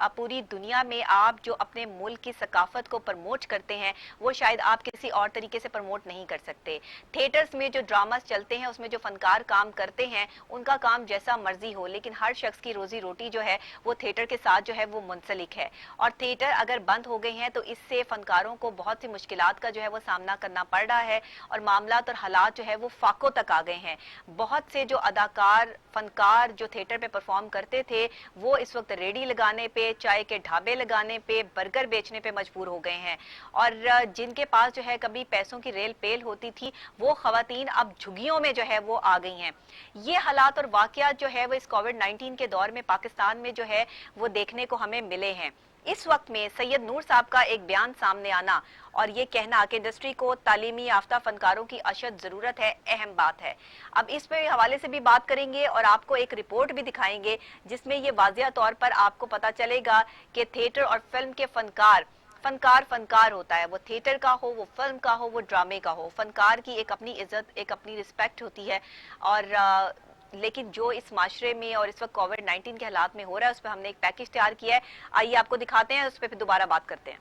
पूरी दुनिया में आप जो अपने मुल्क की सकाफत को प्रमोट करते हैं वो शायद आप किसी और तरीके से प्रमोट नहीं कर सकते। थिएटर्स में जो ड्रामास चलते हैं उसमें जो फनकार काम करते हैं उनका काम जैसा मर्जी हो, लेकिन हर शख्स की रोजी रोटी जो है वो थिएटर के साथ जो है वो मुंसलिक है, और थिएटर अगर बंद हो गए हैं तो इससे फनकारों को बहुत सी मुश्किलात का जो है वो सामना करना पड़ रहा है, और मामलात और हालात जो है वो फाकों तक आ गए हैं। बहुत से जो अदाकार फनकार जो थिएटर पे परफॉर्म करते थे वो इस वक्त रेडी लगाने पे, चाय के ढाबे लगाने पे, बर्गर बेचने पे मजबूर हो गए हैं, और जिनके पास जो है कभी पैसों की रेल पेल होती थी वो खवातीन अब झुग्गियों में जो है वो आ गई हैं। ये हालात और वाकयात जो है वो इस कोविड-19 के दौर में पाकिस्तान में जो है वो देखने को हमें मिले हैं। इस वक्त में सैयद नूर साहब का एक बयान सामने आना और ये कहना कि इंडस्ट्री को तालीमी याफ्ता फनकारों की अशद जरूरत है, अहम बात है। अब इस पे हवाले से भी बात करेंगे और आपको एक रिपोर्ट भी दिखाएंगे जिसमें ये वाजिया तौर पर आपको पता चलेगा कि थिएटर और फिल्म के फनकार फनकार फनकार होता है, वो थिएटर का हो, वो फिल्म का हो, वो ड्रामे का हो, फनकार की एक अपनी इज्जत, एक अपनी रिस्पेक्ट होती है। और लेकिन जो इस माशरे में और इस वक्त कोविड-19 के हालात में हो रहा है, उस पर हमने एक पैकेज तैयार किया है। आइए आपको दिखाते हैं, उस पर फिर दोबारा बात करते हैं।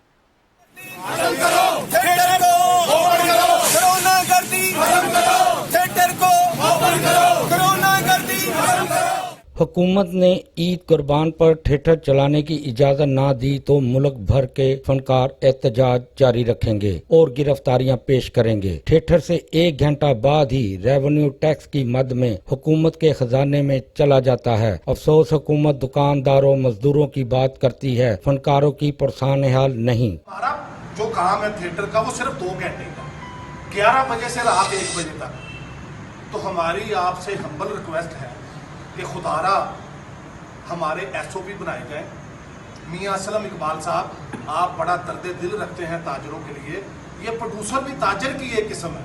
खत्म करो थिएटर को, ओपन करो कोरोना गर्दी, खत्म करो थिएटर को, ओपन करो कोरोना गर्दी, खत्म करो। हुकूमत ने ईद कुर्बान पर थिएटर चलाने की इजाजत ना दी तो मुल्क भर के फनकार एहतजाज जारी रखेंगे और गिरफ्तारियां पेश करेंगे। थिएटर से 1 घंटा बाद ही रेवेन्यू टैक्स की मद में हुकूमत के खजाने में चला जाता है। अफसोस हुकूमत दुकानदारों मजदूरों की बात करती है, फनकारों की परेशान हाल नहीं। हमारा जो काम है थिएटर का वो सिर्फ 2 घंटे का, 11 बजे से रात 1 बजे तक। तो हमारी आपसे हम्बल रिक्वेस्ट है कि खुदारा हमारे एसओपी बनाए जाए। मियां असलम इकबाल साहब, आप बड़ा दर्द दिल रखते हैं ताजरों के लिए। ये प्रोड्यूसर भी ताजर की एक किस्म है,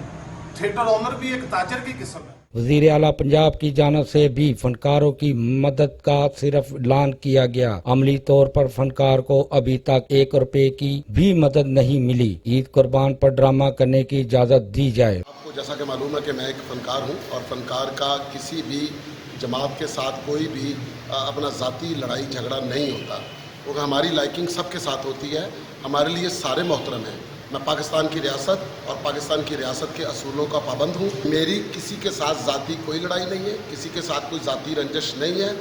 थिएटर ओनर भी एक ताजर की किस्म है। वजीर आला पंजाब की जानिब से भी फनकारों की मदद का सिर्फ ऐलान किया गया। अमली तौर पर फनकार को अभी तक 1 रुपए की भी मदद नहीं मिली। ईद कुर्बान पर ड्रामा करने की इजाजत दी जाए। आपको जैसा कि मालूम है कि मैं एक फनकार हूं और फनकार का किसी भी जमात के साथ कोई भी अपना ज़ाती लड़ाई झगड़ा नहीं होता, क्योंकि हमारी लाइकिंग सबके साथ होती है। हमारे लिए सारे मोहतरम हैं। मैं पाकिस्तान की रियासत और पाकिस्तान की रियासत के असूलों का पाबंद हूँ। मेरी किसी के साथ ज़ाती कोई लड़ाई नहीं है, किसी के साथ कोई ज़ाती रंजिश नहीं है।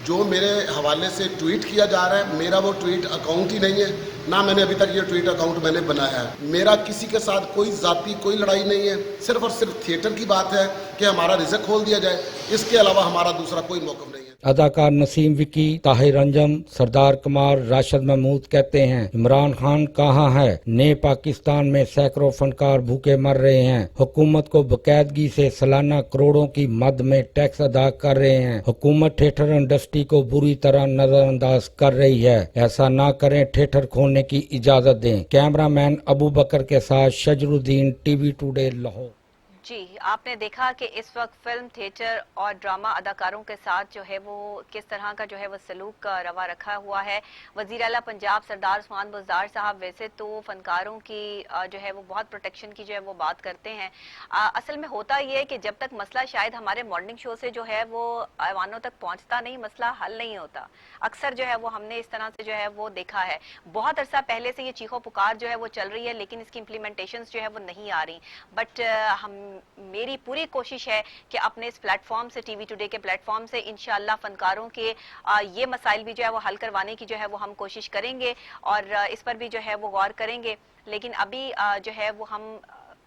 जो मेरे हवाले से ट्वीट किया जा रहा है, मेरा वो ट्वीट अकाउंट ही नहीं है, ना मैंने अभी तक ये ट्वीट अकाउंट मैंने बनाया है। मेरा किसी के साथ कोई ज़ाती कोई लड़ाई नहीं है। सिर्फ और सिर्फ थिएटर की बात है कि हमारा रिज़्क खोल दिया जाए, इसके अलावा हमारा दूसरा कोई मौक़िफ़ नहीं है। अदाकार नसीम विकी, ताहिर अंजम, सरदार कमार, राशिद महमूद कहते हैं, इमरान खान कहाँ है? नए पाकिस्तान में सैकड़ों फनकार भूखे मर रहे हैं। हुकूमत को बाकायदगी से सालाना करोड़ों की मद में टैक्स अदा कर रहे हैं। हुकूमत थिएटर इंडस्ट्री को बुरी तरह नजरअंदाज कर रही है। ऐसा ना करें, थिएटर खोलने की इजाजत दें। कैमरामैन अबू बकर के साथ शजरुद्दीन, टीवी टुडे, लाहौर। जी, आपने देखा कि इस वक्त फिल्म, थिएटर और ड्रामा अदाकारों के साथ जो है वो किस तरह का जो है वो सलूक का रवा रखा हुआ है। वज़ीर आला पंजाब सरदार उस्मान बुज़दार साहब वैसे तो फनकारों की जो है वो बहुत प्रोटेक्शन की जो है वो बात करते हैं। असल में होता ये है कि जब तक मसला शायद हमारे मॉर्निंग शो से जो है वो ऐवानों तक पहुंचता नहीं, मसला हल नहीं होता। अक्सर जो है वो हमने इस तरह से जो है वो देखा है। बहुत अरसा पहले से ये चीखो पुकार जो है वो चल रही है, लेकिन इसकी इम्प्लीमेंटेशंस जो है वो नहीं आ रही। बट मेरी पूरी कोशिश है कि अपने इस प्लेटफॉर्म से, टीवी टुडे के प्लेटफॉर्म से इंशाल्लाह फनकारों के ये मसाइल भी जो है वो हल करवाने की जो है वो हम कोशिश करेंगे और इस पर भी जो है वो गौर करेंगे। लेकिन अभी जो है वो हम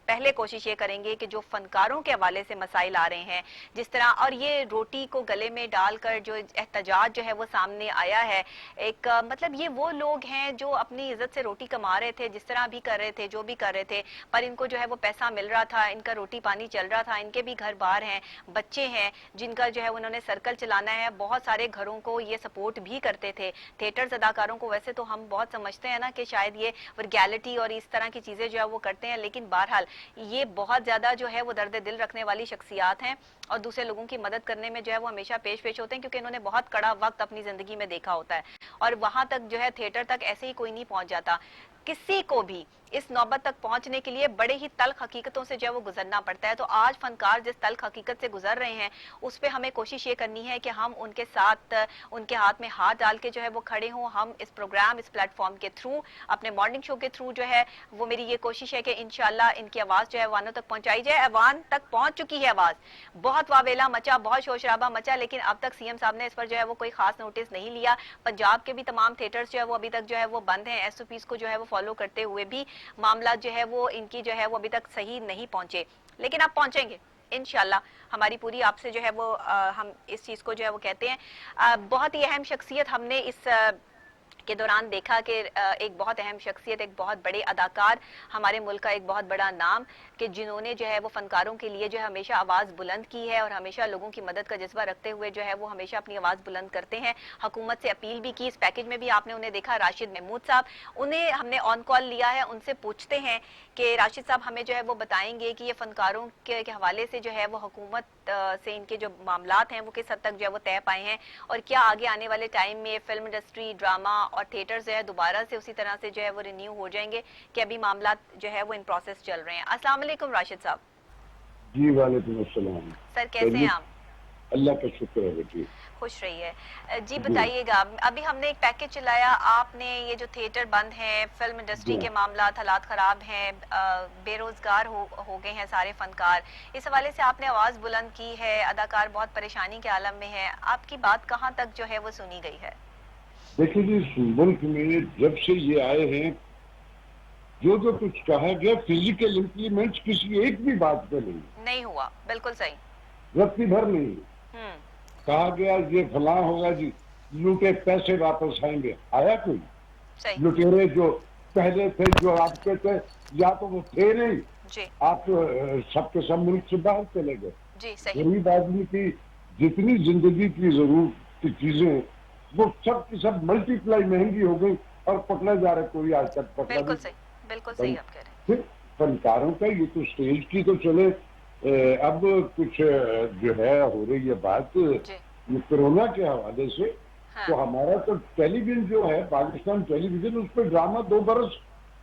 पहले कोशिश ये करेंगे कि जो फनकारों के हवाले से मसाइल आ रहे हैं, जिस तरह, और ये रोटी को गले में डालकर जो एहतजाज जो है वो सामने आया है, एक मतलब ये वो लोग हैं जो अपनी इज्जत से रोटी कमा रहे थे, जिस तरह भी कर रहे थे, जो भी कर रहे थे, पर इनको जो है वो पैसा मिल रहा था, इनका रोटी पानी चल रहा था, इनके भी घर बार हैं, बच्चे हैं जिनका जो है उन्होंने सर्कल चलाना है। बहुत सारे घरों को ये सपोर्ट भी करते थे। थिएटर्स अदाकारों को वैसे तो हम बहुत समझते हैं ना कि शायद ये वर्गैलिटी और इस तरह की चीजें जो है वो करते हैं, लेकिन बहरहाल ये बहुत ज्यादा जो है वो दर्द दिल रखने वाली शख्सियात हैं और दूसरे लोगों की मदद करने में जो है वो हमेशा पेश होते हैं, क्योंकि इन्होंने बहुत कड़ा वक्त अपनी जिंदगी में देखा होता है और वहां तक जो है थिएटर तक ऐसे ही कोई नहीं पहुंच जाता। किसी को भी इस नौबत तक पहुंचने के लिए बड़े ही तल्ख हकीकतों से जो है वो गुजरना पड़ता है। तो आज फनकार जिस तल्ख हकीकत से गुजर रहे हैं, उस पे हमें कोशिश ये करनी है कि हम उनके साथ, उनके हाथ में हाथ डाल के जो है वो खड़े हों। हम इस प्रोग्राम, इस प्लेटफॉर्म के थ्रू, अपने मॉर्निंग शो के थ्रू जो है वो मेरी ये कोशिश है कि इंशाल्लाह इनकी आवाज जो है अवानों तक पहुंचाई जाए। अवान तक पहुंच चुकी है आवाज, बहुत वावेला मचा, बहुत शोर शराबा मचा, लेकिन अब तक सीएम साहब ने इस पर जो है वो कोई खास नोटिस नहीं लिया। पंजाब के भी तमाम थिएटर्स जो है वो अभी तक जो है वो बंद हैं। एसओपीज को जो है वो फॉलो करते हुए भी मामला जो है वो इनकी जो है वो अभी तक सही नहीं पहुंचे, लेकिन अब पहुंचेंगे इंशाल्लाह। हमारी पूरी आपसे जो है वो हम इस चीज को जो है वो कहते हैं। बहुत ही अहम शख्सियत हमने इस के दौरान देखा कि एक बहुत अहम शख्सियत, एक बहुत बड़े अदाकार, हमारे मुल्क का एक बहुत बड़ा नाम, कि जिन्होंने जो है वो फनकारों के लिए जो है हमेशा आवाज़ बुलंद की है और हमेशा लोगों की मदद का जज्बा रखते हुए जो है वो हमेशा अपनी आवाज़ बुलंद करते हैं। हुकूमत से अपील भी की। इस पैकेज में भी आपने उन्हें देखा, राशिद महमूद साहब, उन्हें हमने ऑन कॉल लिया है। उनसे पूछते हैं कि राशिद साहब हमें जो है वो बताएंगे कि ये फनकारों के हवाले से जो है वो हुकूमत से इनके जो मामलात हैं वो किस हद तक जो है वो तय पाए हैं और क्या आगे आने वाले टाइम में फिल्म इंडस्ट्री, ड्रामा और थिएटर जो है दोबारा से उसी तरह से जो है वो रिन्यू हो जाएंगे कि अभी मामला जो है वो इन प्रोसेस चल रहे हैं? अस्सलाम वालेकुम राशिद साहब। जी वालेकुम अस्सलाम। सर कैसे हैं आप? अल्लाह का शुक्र है बेटी। खुश रहिए जी। बताइएगा, अभी हमने एक पैकेज चलाया, आपने ये जो थिएटर बंद हैं, फिल्म इंडस्ट्री के मामला हालात खराब हैं, बेरोजगार हो गए हैं सारे फनकार, इस हवाले से आपने आवाज बुलंद की है, अदाकार बहुत परेशानी के आलम में है, आपकी बात कहाँ तक जो है वो सुनी गई है? देखिए जी, इस मुल्क में जब से ये आए हैं, जो जो कुछ कहा गया फिजिकल इम्प्लीमेंट किसी एक भी बात पे नहीं हुआ। बिल्कुल सही, रत्ती भर नहीं। कहा गया ये फलां होगा जी, लूटे पैसे वापस आएंगे, आया कोई? सही। लुटेरे जो पहले थे, जो आपके थे, या तो वो थे नहीं जी। आप सबके सब मुल्क से बाहर चले गए जी। सही। गरीब आदमी की जितनी जिंदगी की जरूरत की चीजें वो सब की सब मल्टीप्लाई महंगी हो गई और पकड़ा जा रहा है, कोई आज तक पकड़ा नहीं। बिल्कुल सही आप कह रहे हैं। फनकारों का ये तो स्टेज की तो चले, अब कुछ जो है हो रही है बात ये कोरोना के हवाले से। हाँ। तो हमारा तो टेलीविजन जो है, पाकिस्तान टेलीविजन, उस पर ड्रामा 2 बरस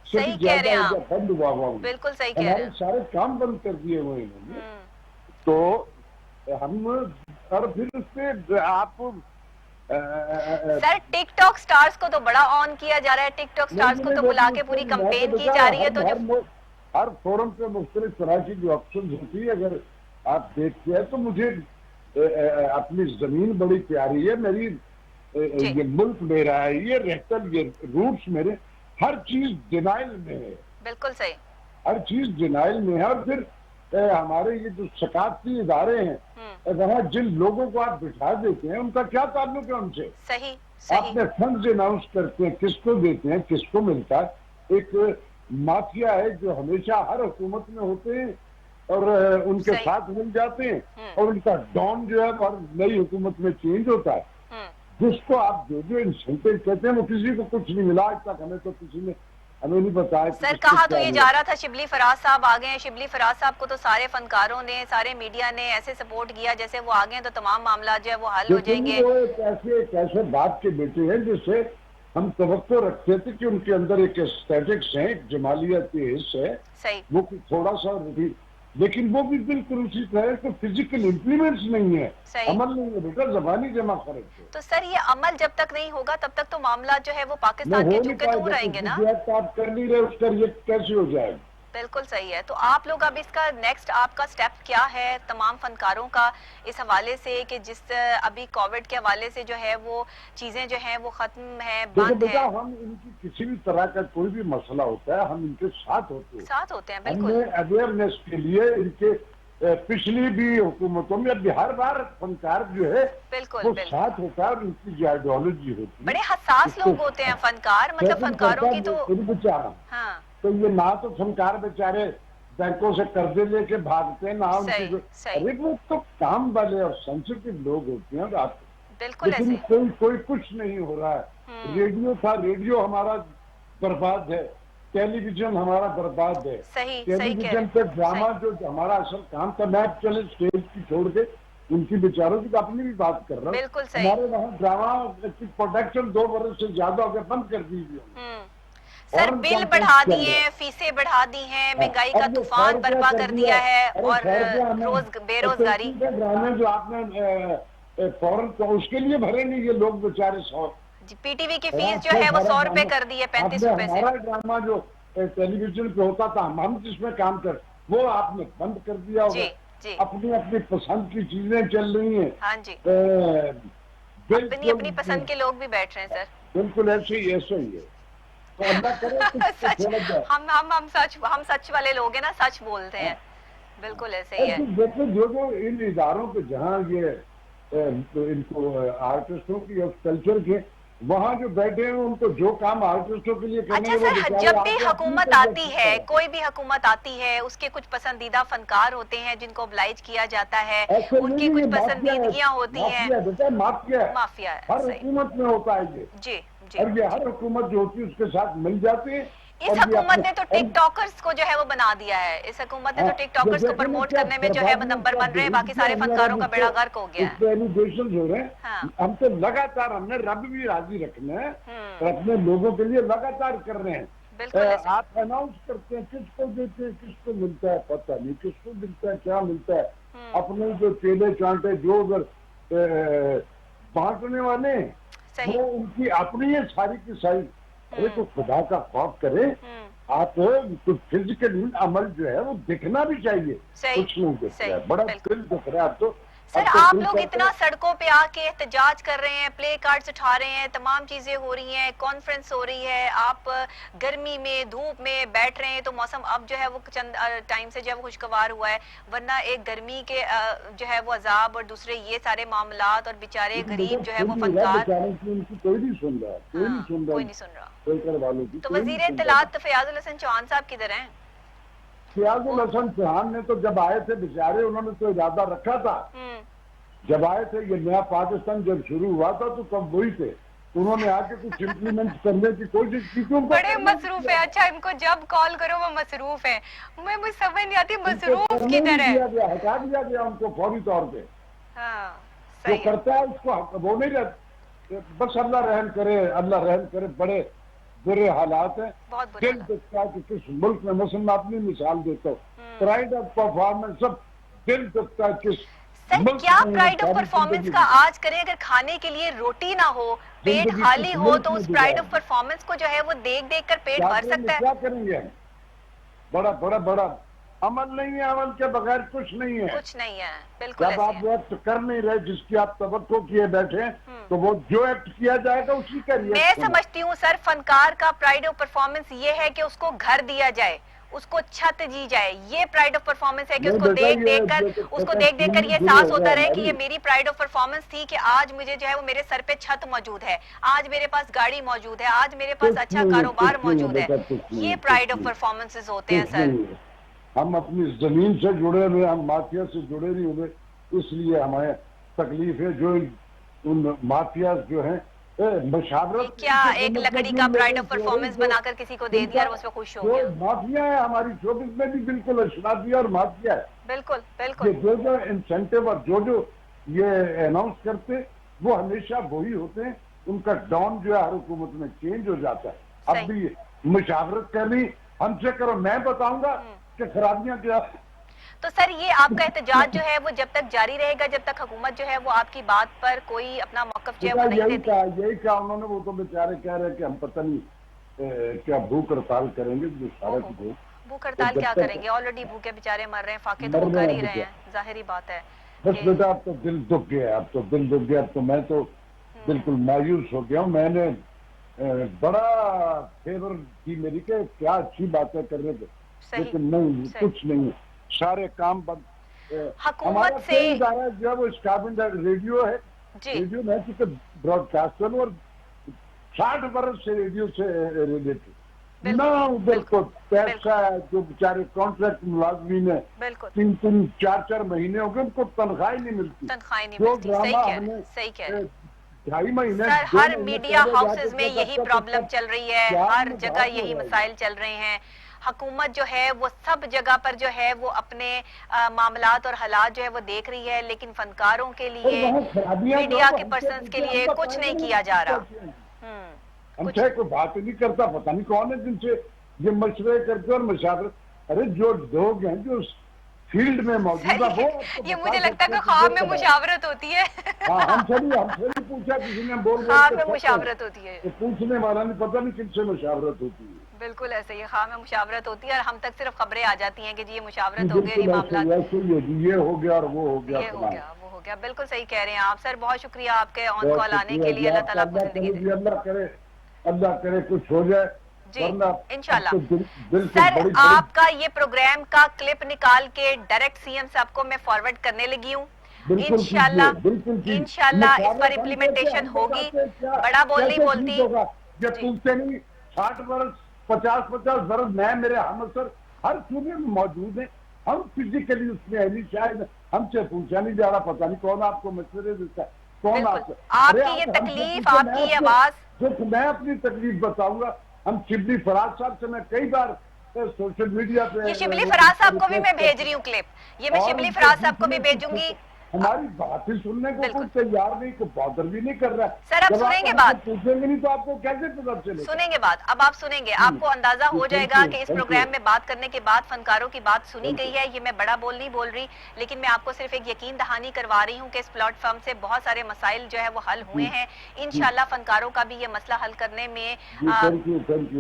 से भी ज्यादा बंद हुआ। बिल्कुल सही कह रहे हैं। हमारे सारे काम बंद कर दिए हुए इन्होंने। तो हम और फिर उससे आप सर टिकटॉक स्टार्स को तो बड़ा ऑन किया जा रहा है, टिकटॉक स्टार्स को तो बुला के पूरी कंपेन की जा रही है। तो जो हर फोरम पे मुख्तलिफ तरह की जो ऑप्शन होती है, अगर आप देखते हैं तो मुझे अपनी जमीन बड़ी प्यारी है, मेरी ये मुल्क मेरा है, ये रहता, ये रूट्स मेरे, हर चीज डिनाइल में है। बिल्कुल सही, हर चीज डिनाइल में है। और फिर हमारे ये जो सकाफती इदारे हैं, वहाँ जिन लोगों को आप बिठा देते हैं उनका क्या ताल्लुक है उनसे? सही। आपने फंड अनाउंस करते हैं, किसको देते हैं, किसको मिलता है? एक माफिया है जो हमेशा हर हुकूमत में होते हैं और उनके साथ मिल जाते हैं, और उनका डॉन जो है और नई हुकूमत में चेंज होता है। जिसको आप जो इंसेंटिव कहते हैं वो किसी को कुछ नहीं मिला आज तक, हमें तो किसी ने हमें नहीं बताया। सर कहा तो ये जा रहा था शिबली फराज साहब आ गए हैं, शिबली फराज साहब को तो सारे फनकारों ने, सारे मीडिया ने ऐसे सपोर्ट किया जैसे वो आ गए तो तमाम मामला जो है वो हल हो जाएंगे। वो एक ऐसे बात के बेटे हैं जिससे हम तवक्को रखते थे कि उनके अंदर एक एस्थेटिक्स है, एक जमालियाती हिस्स है। सही। वो थोड़ा सा, लेकिन वो भी बिल्कुल उसी तरह के फिजिकल इम्प्लीमेंट्स नहीं है, अमल नहीं है बेटा, जबानी जमा खर्च है। तो सर ये अमल जब तक नहीं होगा तब तक तो मामला जो है वो पाकिस्तान के झुके दूर रहेंगे ना। आप कर नहीं रहे, उसका ये कैसे हो जाएगा? बिल्कुल सही है। तो आप लोग अब इसका नेक्स्ट आपका स्टेप क्या है तमाम फनकारों का इस हवाले से कि जिस अभी कोविड के हवाले से जो है वो चीजें जो है वो खत्म है, बंद है? हम इनकी किसी भी तरह का कोई भी मसला होता है हम इनके साथ होते हैं। बिल्कुल। अवेयरनेस के लिए इनके पिछली भी हुकूमतों में अभी हर बार फनकार जो है बिल्कुल साथ होता है, उनकी जो आइडियोलॉजी होती है। बड़े हसास लोग होते हैं फनकार, मतलब फनकारों की तो हाँ। तो ये ना तो फनकार बेचारे बैंकों से कर्जे लेके भागते हैं, ना उनके, अरे वो तो काम वाले और सेंसिटिव लोग होते हैं। आप लेकिन कोई कुछ नहीं हो रहा है। रेडियो था, रेडियो हमारा बर्बाद है, टेलीविजन हमारा बर्बाद है। टेलीविजन पे ड्रामा जो हमारा असल काम था, मैं चले स्टेज की छोड़ के उनकी बेचारों की अपनी भी बात कर रहा हूँ। हमारे वहाँ ड्रामा की प्रोडक्शन 2 बरस से ज्यादा हो गया, बंद कर दीजिए। सर बिल बढ़ा दिए, फीसें बढ़ा दी हैं, महंगाई का तूफान बर्पा कर दिया है और बेरोजगारी। जो आपने फौरन उसके लिए भरे नहीं ये लोग बेचारे 100। पीटीवी की फीस जो है वो 100 रुपए कर दी है, 35 रुपए से। हमारा ड्रामा जो टेलीविजन पे होता था, हम जिसमें काम कर, वो आपने बंद कर दिया होगा। अपनी अपनी पसंद की चीजें चल रही हैं। हाँ जी, अपनी पसंद के लोग भी बैठ रहे हैं सर। बिल्कुल ऐसे ही है। तो सच, हम सच वाले लोग हैं ना, सच बोलते हैं। बिल्कुल ऐसे ही है। देखो जो इन इदारों पे जहाँ ये इनको आर्टिस्टों की और कल्चर के वहाँ जो बैठे हैं उनको जो काम आर्टिस्टों के लिए करने। अच्छा सर, जब भी हुकूमत आती है, कोई भी हुकूमत आती है, उसके कुछ पसंदीदा फनकार होते हैं जिनको ऑब्लाइज किया जाता है, उनकी कुछ पसंदीदगियाँ होती हैं। माफिया हर हुकूमत में होता है ये। जी। और ये हर हुकूमत जो होती है उसके साथ मिल जाती है। इस हुकूमत ने तो टिकटॉकर्स को जो है वो बना दिया है, इस हुकूमत ने तो टिकटॉकर्स को प्रमोट करने में जो है वो नंबर 1 रहे, बाकी सारे फनकारों का बेड़ा गर्क हो गया है। एलिगेशन हो रहे हैं, हम तो लगातार हमने रब भी राजी रखना है और अपने लोगों के लिए लगातार कर रहे हैं। आप अनाउंस करते हैं, किसको देते हैं, किसको मिलता है पता नहीं, किसको मिलता है क्या मिलता है, अपने जो चेले चांटे जो अगर बांटने वाले वो उनकी अपनी है सारी की सारी। अरे तो खुदा का खौफ करे, आप तो फिजिकल अमल जो है वो दिखना भी चाहिए, कुछ नहीं दिख रहा है, बड़ा दिल दिख रहा है। अब तो सर आप लोग इतना सड़कों पे आके एहतजाज कर रहे हैं, प्ले कार्ड्स उठा रहे हैं, तमाम चीजें हो रही हैं, कॉन्फ्रेंस हो रही है, आप गर्मी में धूप में बैठ रहे हैं, तो मौसम अब जो है वो चंद टाइम से जो है वो खुशगवार हुआ है, वरना एक गर्मी के जो है वो अजाब और दूसरे ये सारे मामलात और बेचारे गरीब जो है वो फनकार कोई नहीं सुन रहा, कोई नहीं सुन रहा। तो वजीर इत्तलात फयाजुल हसन चौहान साहब किधर हैं? फयाजुल हसन चौहान ने तो जब आए थे बेचारे, उन्होंने तो इरादा रखा था, जब आए थे ये नया पाकिस्तान जब शुरू हुआ था तो तब वही थे, उन्होंने आके कुछ इम्प्लीमेंट करने की कोशिश की। क्यों बड़े मसरूफ है। अच्छा इनको जब कॉल करो वो मसरूफ है, मैं मुझे समझ नहीं आती मसरूफ किधर है। हटा दिया गया उनको फौरी तौर पे। सही जो करता है उसको वो नहीं रहता, बस अल्लाह रहम करे, अल्लाह रहम करे। बड़े बुरे हालात है, दिल दुखता है कि किस मुल्क में, मैं अपनी मिसाल देता हूँ, प्राइड ऑफ परफॉर्मेंस, सब दिल दुखता है किस सर क्या प्राइड ऑफ परफॉर्मेंस का आज करें, अगर खाने के लिए रोटी ना हो, पेट खाली हो, तो उस प्राइड ऑफ परफॉर्मेंस को जो है वो देख देख कर पेट भर सकता है। क्या करेंगे, बड़ा बड़ा बड़ा अमल नहीं है, अमल के बगैर कुछ नहीं है, कुछ नहीं है बिल्कुल। जब आप एक्ट कर नहीं रहे जिसकी आप तवक्को किए बैठे, तो वो जो एक्ट किया जाएगा उसी का मैं समझती हूँ सर फनकार का प्राइड ऑफ परफॉर्मेंस ये है कि उसको घर दिया जाए, उसको छत दी जाए, ये प्राइड ऑफ परफॉर्मेंस है कि उसको देख देख कर ये एहसास होता रहे कि ये मेरी प्राइड ऑफ परफॉर्मेंस थी कि आज मुझे जो है वो मेरे सर पे छत मौजूद है, आज मेरे पास गाड़ी मौजूद है, आज मेरे पास अच्छा कारोबार मौजूद है। ये प्राइड ऑफ परफॉर्मेंसेस होते हैं सर। हम अपनी जमीन से जुड़े हुए, हम माफिया से जुड़े नहीं हुए, इसलिए हमें तकलीफ है। जो उन माफिया जो है मशावरत, क्या एक लकड़ी का प्राइड ऑफ परफॉर्मेंस बनाकर किसी को दे दिया और उसमें खुश हो गया। माफिया है हमारी शोबिस में भी बिल्कुल अशराफी और माफिया है, बिल्कुल बिल्कुल। जो इंसेंटिव और जो ये अनाउंस करते वो हमेशा वही होते हैं, उनका डॉन जो है हर हुकूमत में चेंज हो जाता है। अब भी मशावरत करनी हमसे करो, मैं बताऊंगा कि खराबियां क्या। तो सर ये आपका एहतजाज जो है वो जब तक जारी रहेगा, जब तक हुकूमत जो है वो आपकी बात पर कोई अपना मौक़िफ़ जो है वो नहीं देती? यही क्या उन्होंने, वो तो बेचारे कह रहे हैं कि हम पता नहीं क्या भूख हड़ताल करेंगे। जो सारा भूख हड़ताल क्या करेंगे, ऑलरेडी भूखे बेचारे मर रहे हैं, फाके तो कर ही रहे हैं, जाहिर बात है। बस बेटा अब तो दिल दुख गया, अब तो दिल दुख गया, अब तो मैं तो बिल्कुल मायूस हो गया हूँ। मैंने बड़ा फेवर की मेरी के क्या अच्छी बातें कर रहे थे, लेकिन नहीं, कुछ नहीं, सारे काम बंद। हुकूमत से जो है वो स्टाबिंग रेडियो है, रेडियो में चूंकि ब्रॉडकास्टर और 60 बरस से रेडियो से रिलेटेड ना, उधर को पैसा है, जो बेचारे कॉन्ट्रैक्ट मुलाजमीन है 3-3, 4-4 महीने हो गए उनको तनख्वाह ही नहीं मिलती। सही कह रहे हैं। 2.5 महीने सर हर मीडिया हाउसेज में यही प्रॉब्लम चल रही है, हर जगह यही मसाइल चल रहे हैं। हुकूमत जो है वो सब जगह पर जो है वो अपने मामलात और हालात जो है वो देख रही है, लेकिन फनकारों के लिए, मीडिया के पर्सन्स के लिए कुछ नहीं किया जा रहा। हमसे कोई बात नहीं करता, पता नहीं कौन है जिनसे ये मशवरे करते और मशावरत। अरे जो लोग हैं जो फील्ड में मौजूद है वो, ये मुझे लगता है कि ख्वाब में मुशावरत होती है। हमसे नहीं पूछा किसी ने, बोल ख्वाब में मुशावरत होती है, पूछने वाला नहीं, पता नहीं किनसे मुशावरत होती है। बिल्कुल ऐसे ही ख्वाब में मुशावरत होती है और हम तक सिर्फ खबरें आ जाती हैं कि जी ये मुशावरत हो गई, मामला ये हो गया और वो हो गया, ये हो गया वो हो गया। बिल्कुल सही कह रहे हैं आप सर, बहुत शुक्रिया आपके ऑन कॉल आने के लिए। अल्लाह ताला आपको जिंदगी दे, अल्लाह करे कुछ हो जाए जी इंशाल्लाह। सर आपका ये प्रोग्राम का क्लिप निकाल के डायरेक्ट सीएम साहब को मैं फॉरवर्ड करने लगी हूँ। इंशाल्लाह इस पर इम्प्लीमेंटेशन होगी। बड़ा बोल नहीं बोलती, 60 बरस 50 बरस मैं, मेरे हम सर हर सूबे में मौजूद है, हम फिजिकली उसमें है नहीं, शायद हमसे पूछा नहीं जा रहा, पता नहीं कौन आपको मशवरे देता है, कौन आपकी ये तकलीफ, आपकी ये आवाज। मैं अपनी तकलीफ बताऊंगा, हम शिबली फराज साहब से मैं कई बार सोशल मीडिया पे, ये शिबली फराज साहब को भी मैं भेज रही हूँ क्लिप, ये मैं शिबली फराज साहब को भी भेजूंगी। हमारी बातें सुनने को कोई तैयार नहीं, को बॉदर भी नहीं कर रहा है। सर आप सुनेंगे बात, पूछेंगे नहीं तो आपको कैसे पता चलेगा? सुनेंगे बात, अब आप सुनेंगे, आपको अंदाजा हो जाएगा कि इस प्रोग्राम में बात करने के बाद फनकारों की बात सुनी गई है। ये मैं बड़ा बोल नहीं बोल रही, लेकिन मैं आपको सिर्फ एक यकीन दहानी करवा रही हूँ कि इस प्लेटफॉर्म से बहुत सारे मसाइल जो है वो हल हुए हैं। इंशाल्लाह फनकारों का भी ये मसला हल करने में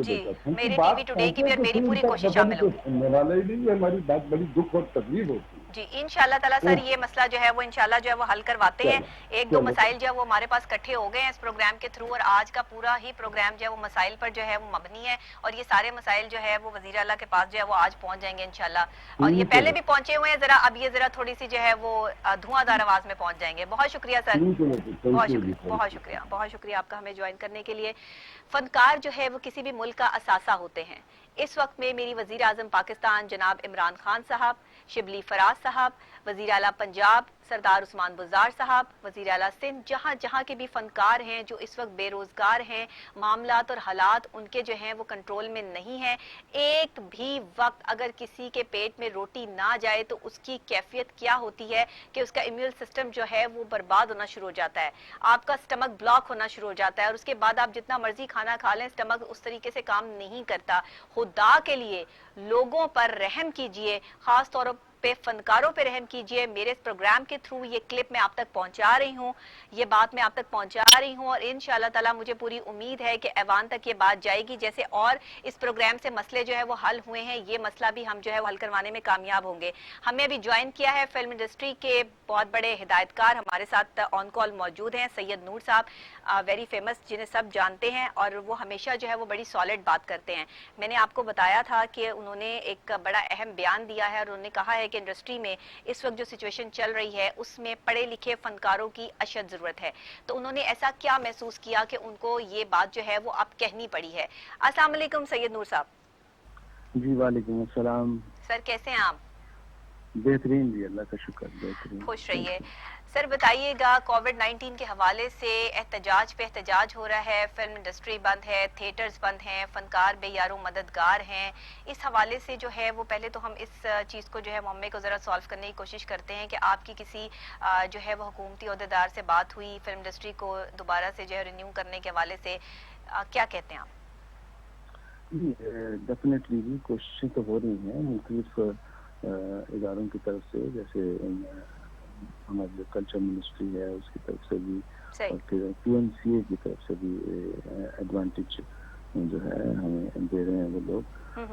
जी मेरे टीवी टुडे की भी और मेरी पूरी कोशिश शामिल होगी। हमारी बात बड़ी दुख और तकलीफ होती है जी। इंशाल्लाह ताला सर ये मसला जो है वो इंशाल्लाह जो है वो हल करवाते हैं। एक दो मसाइल जो है वो हमारे पास इकट्ठे हो गए हैं इस प्रोग्राम के थ्रू, और आज का पूरा ही प्रोग्राम जो है वो मसाइल पर जो है वो मबनी है, और ये सारे मसाइल जो है वो वजीर आला के पास जो है वो आज पहुंच जाएंगे इंशाल्लाह। और ये पहले भी पहुंचे हुए हैं जरा, अब ये जरा थोड़ी सी जो है वो धुआंधार आवाज में पहुंच जाएंगे। बहुत शुक्रिया सर, बहुत शुक्रिया, बहुत शुक्रिया, बहुत शुक्रिया आपका हमें ज्वाइन करने के लिए। फनकार जो है वो किसी भी मुल्क का असासा होते हैं। इस वक्त में मेरी वजीर आजम पाकिस्तान जनाब इमरान खान साहब, शिबली फराज साहब, वजीर आला पंजाब सरदार उस्मान बुज़दार साहब, वजीर आला सिंध, जहाँ जहाँ के भी फनकार हैं जो इस वक्त बेरोजगार हैं, मामलात और हालात उनके जो हैं वो कंट्रोल में नहीं है। एक भी वक्त अगर किसी के पेट में रोटी ना जाए तो उसकी कैफियत क्या होती है कि उसका इम्यून सिस्टम जो है वो बर्बाद होना शुरू हो जाता है, आपका स्टमक ब्लॉक होना शुरू हो जाता है, और उसके बाद आप जितना मर्जी खाना खा लें स्टमक उस तरीके से काम नहीं करता। खुदा के लिए लोगों पर रहम कीजिए, खास तौर पे फनकारों पे रहम कीजिए। मेरे इस प्रोग्राम के थ्रू ये क्लिप मैं आप तक पहुंचा रही हूँ, ये बात मैं आप तक पहुंचा रही हूँ, और इंशाल्लाह ताला मुझे पूरी उम्मीद है कि ऐवान तक ये बात जाएगी। जैसे और इस प्रोग्राम से मसले जो है वो हल हुए हैं, ये मसला भी हम जो है वो हल करवाने में कामयाब होंगे। हमें अभी ज्वाइन किया है फिल्म इंडस्ट्री के बहुत बड़े हिदायतकार, हमारे साथ ऑन कॉल मौजूद हैं सैयद नूर साहब, वेरी फेमस, जिन्हें सब जानते हैं, और वो हमेशा जो है वो बड़ी सॉलिड बात करते हैं। मैंने आपको बताया था कि उन्होंने एक बड़ा अहम बयान दिया है, और उन्होंने कहा है कि इंडस्ट्री में इस वक्त जो सिचुएशन चल रही है उसमें पढ़े लिखे फनकारों की अशद जरूरत है। तो उन्होंने ऐसा क्या महसूस किया कि उनको ये बात जो है वो अब कहनी पड़ी है। अस्सलाम वालेकुम सैयद नूर साहब। जी वालेकुम अस्सलाम। सर कैसे हैं आप? बेहतरीन जी, अल्लाह का शुक्र, बेहतरीन। खुश रहिए। सर बताइएगा, कोविड-19 के हवाले से एहतजाज पे एहतजाज हो रहा है, फिल्म इंडस्ट्री बंद है, थिएटर्स बंद हैं, फनकार बेयारो मददगार हैं। इस हवाले से जो है वो पहले तो हम इस चीज़ को जो है मामले को ज़रा सॉल्व करने की कोशिश करते हैं कि आपकी किसी जो है वो हुकूमती अहदेदार से बात हुई फिल्म इंडस्ट्री को दोबारा से जो है रिन्यू करने के हवाले से, क्या कहते हैं आप? डेफिनेटली जी कोशिशें तो हो रही हैं मुख्तलिफ इदारों की तरफ से, जैसे हमारी जो कल्चर मिनिस्ट्री है उसकी तरफ से भी, और फिर PMCA की तरफ से भी एडवांटेज जो है हमें दे रहे हैं वो लोग।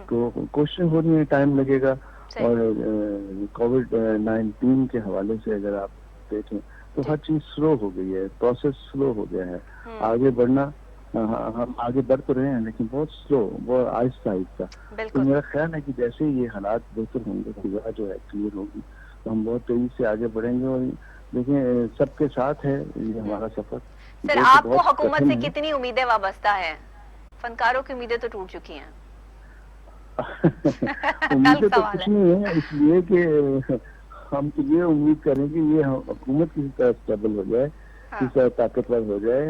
तो कोशिशें हो रही हैं, टाइम लगेगा। और कोविड-19 के हवाले से अगर आप देखें तो हर चीज स्लो हो गई है, प्रोसेस स्लो हो गया है। आगे बढ़ना, हम आगे बढ़ तो रहे हैं लेकिन बहुत स्लो, बहुत आहिस्ता आहिस्ता। तो मेरा ख्याल है कि जैसे ये हालात बेहतर होंगे, फिजा जो है क्लियर होगी, तो हम बहुत तेजी से आगे बढ़ेंगे। और देखें सबके साथ है ये हमारा सफर। सर आपको हुकूमत से कितनी उम्मीदें वाबस्ता है? फनकारों की उम्मीदें तो टूट चुकी हैं। उम्मीदें तो कुछ नहीं है, इसलिए कि हम तो ये उम्मीद करें कि ये हुकूमत किसी तरह स्टेबल हो जाए, किसी तरह ताकतवर हो जाए,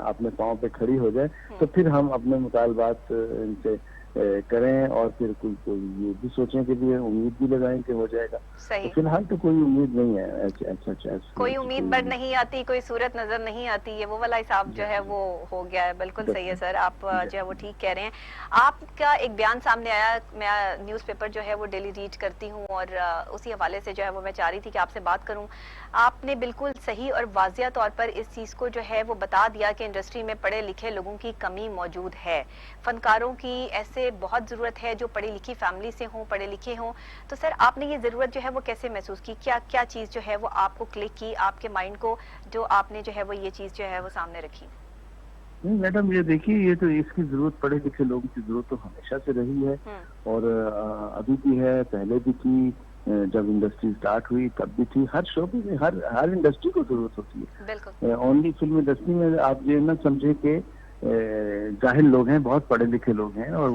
अपने पाँव पे खड़ी हो जाए, तो फिर हम अपने मुतालबात इनसे करें, और फिर कोई ये भी सोचें कि भी उम्मीद भी लगाएं कि हो जाएगा। तो फिलहाल तो कोई उम्मीद नहीं है ऐसा कोई उम्मीद बढ़ नहीं आती, कोई सूरत नजर नहीं आती, ये वो वाला हिसाब जो है वो हो गया है। बिल्कुल सही है सर, आप जो है वो ठीक कह रहे हैं। आपका एक बयान सामने आया, मैं न्यूज़पेपर जो है वो डेली रीड करती हूँ, और उसी हवाले से जो है वो मैं चाह रही थी कि आपसे बात करूँ। आपने बिल्कुल सही और वाजिया तौर पर इस चीज़ को जो है वो बता दिया कि इंडस्ट्री में पढ़े लिखे लोगों की कमी मौजूद है, फनकारों की ऐसे बहुत ज़रूरत है जो पढ़ी लिखी फैमिली से हों, पढ़े लिखे हों। तो सर आपने ये ज़रूरत जो है वो कैसे महसूस की, क्या क्या चीज़ जो है वो आपको क्लिक की, आपके माइंड को, जो आपने जो है वो ये चीज़ जो है वो सामने रखी? नहीं मैडम, ये देखिए, ये तो इसकी जरूरत पढ़े लिखे लोगों की जरूरत तो हमेशा से रही है, और अभी भी है, पहले भी थी, जब इंडस्ट्री स्टार्ट हुई तब भी थी। हर शोबे में, हर इंडस्ट्री को जरूरत होती है। ओनली फिल्म इंडस्ट्री में आप ये ना समझे कि जाहिल लोग हैं, बहुत पढ़े लिखे लोग हैं और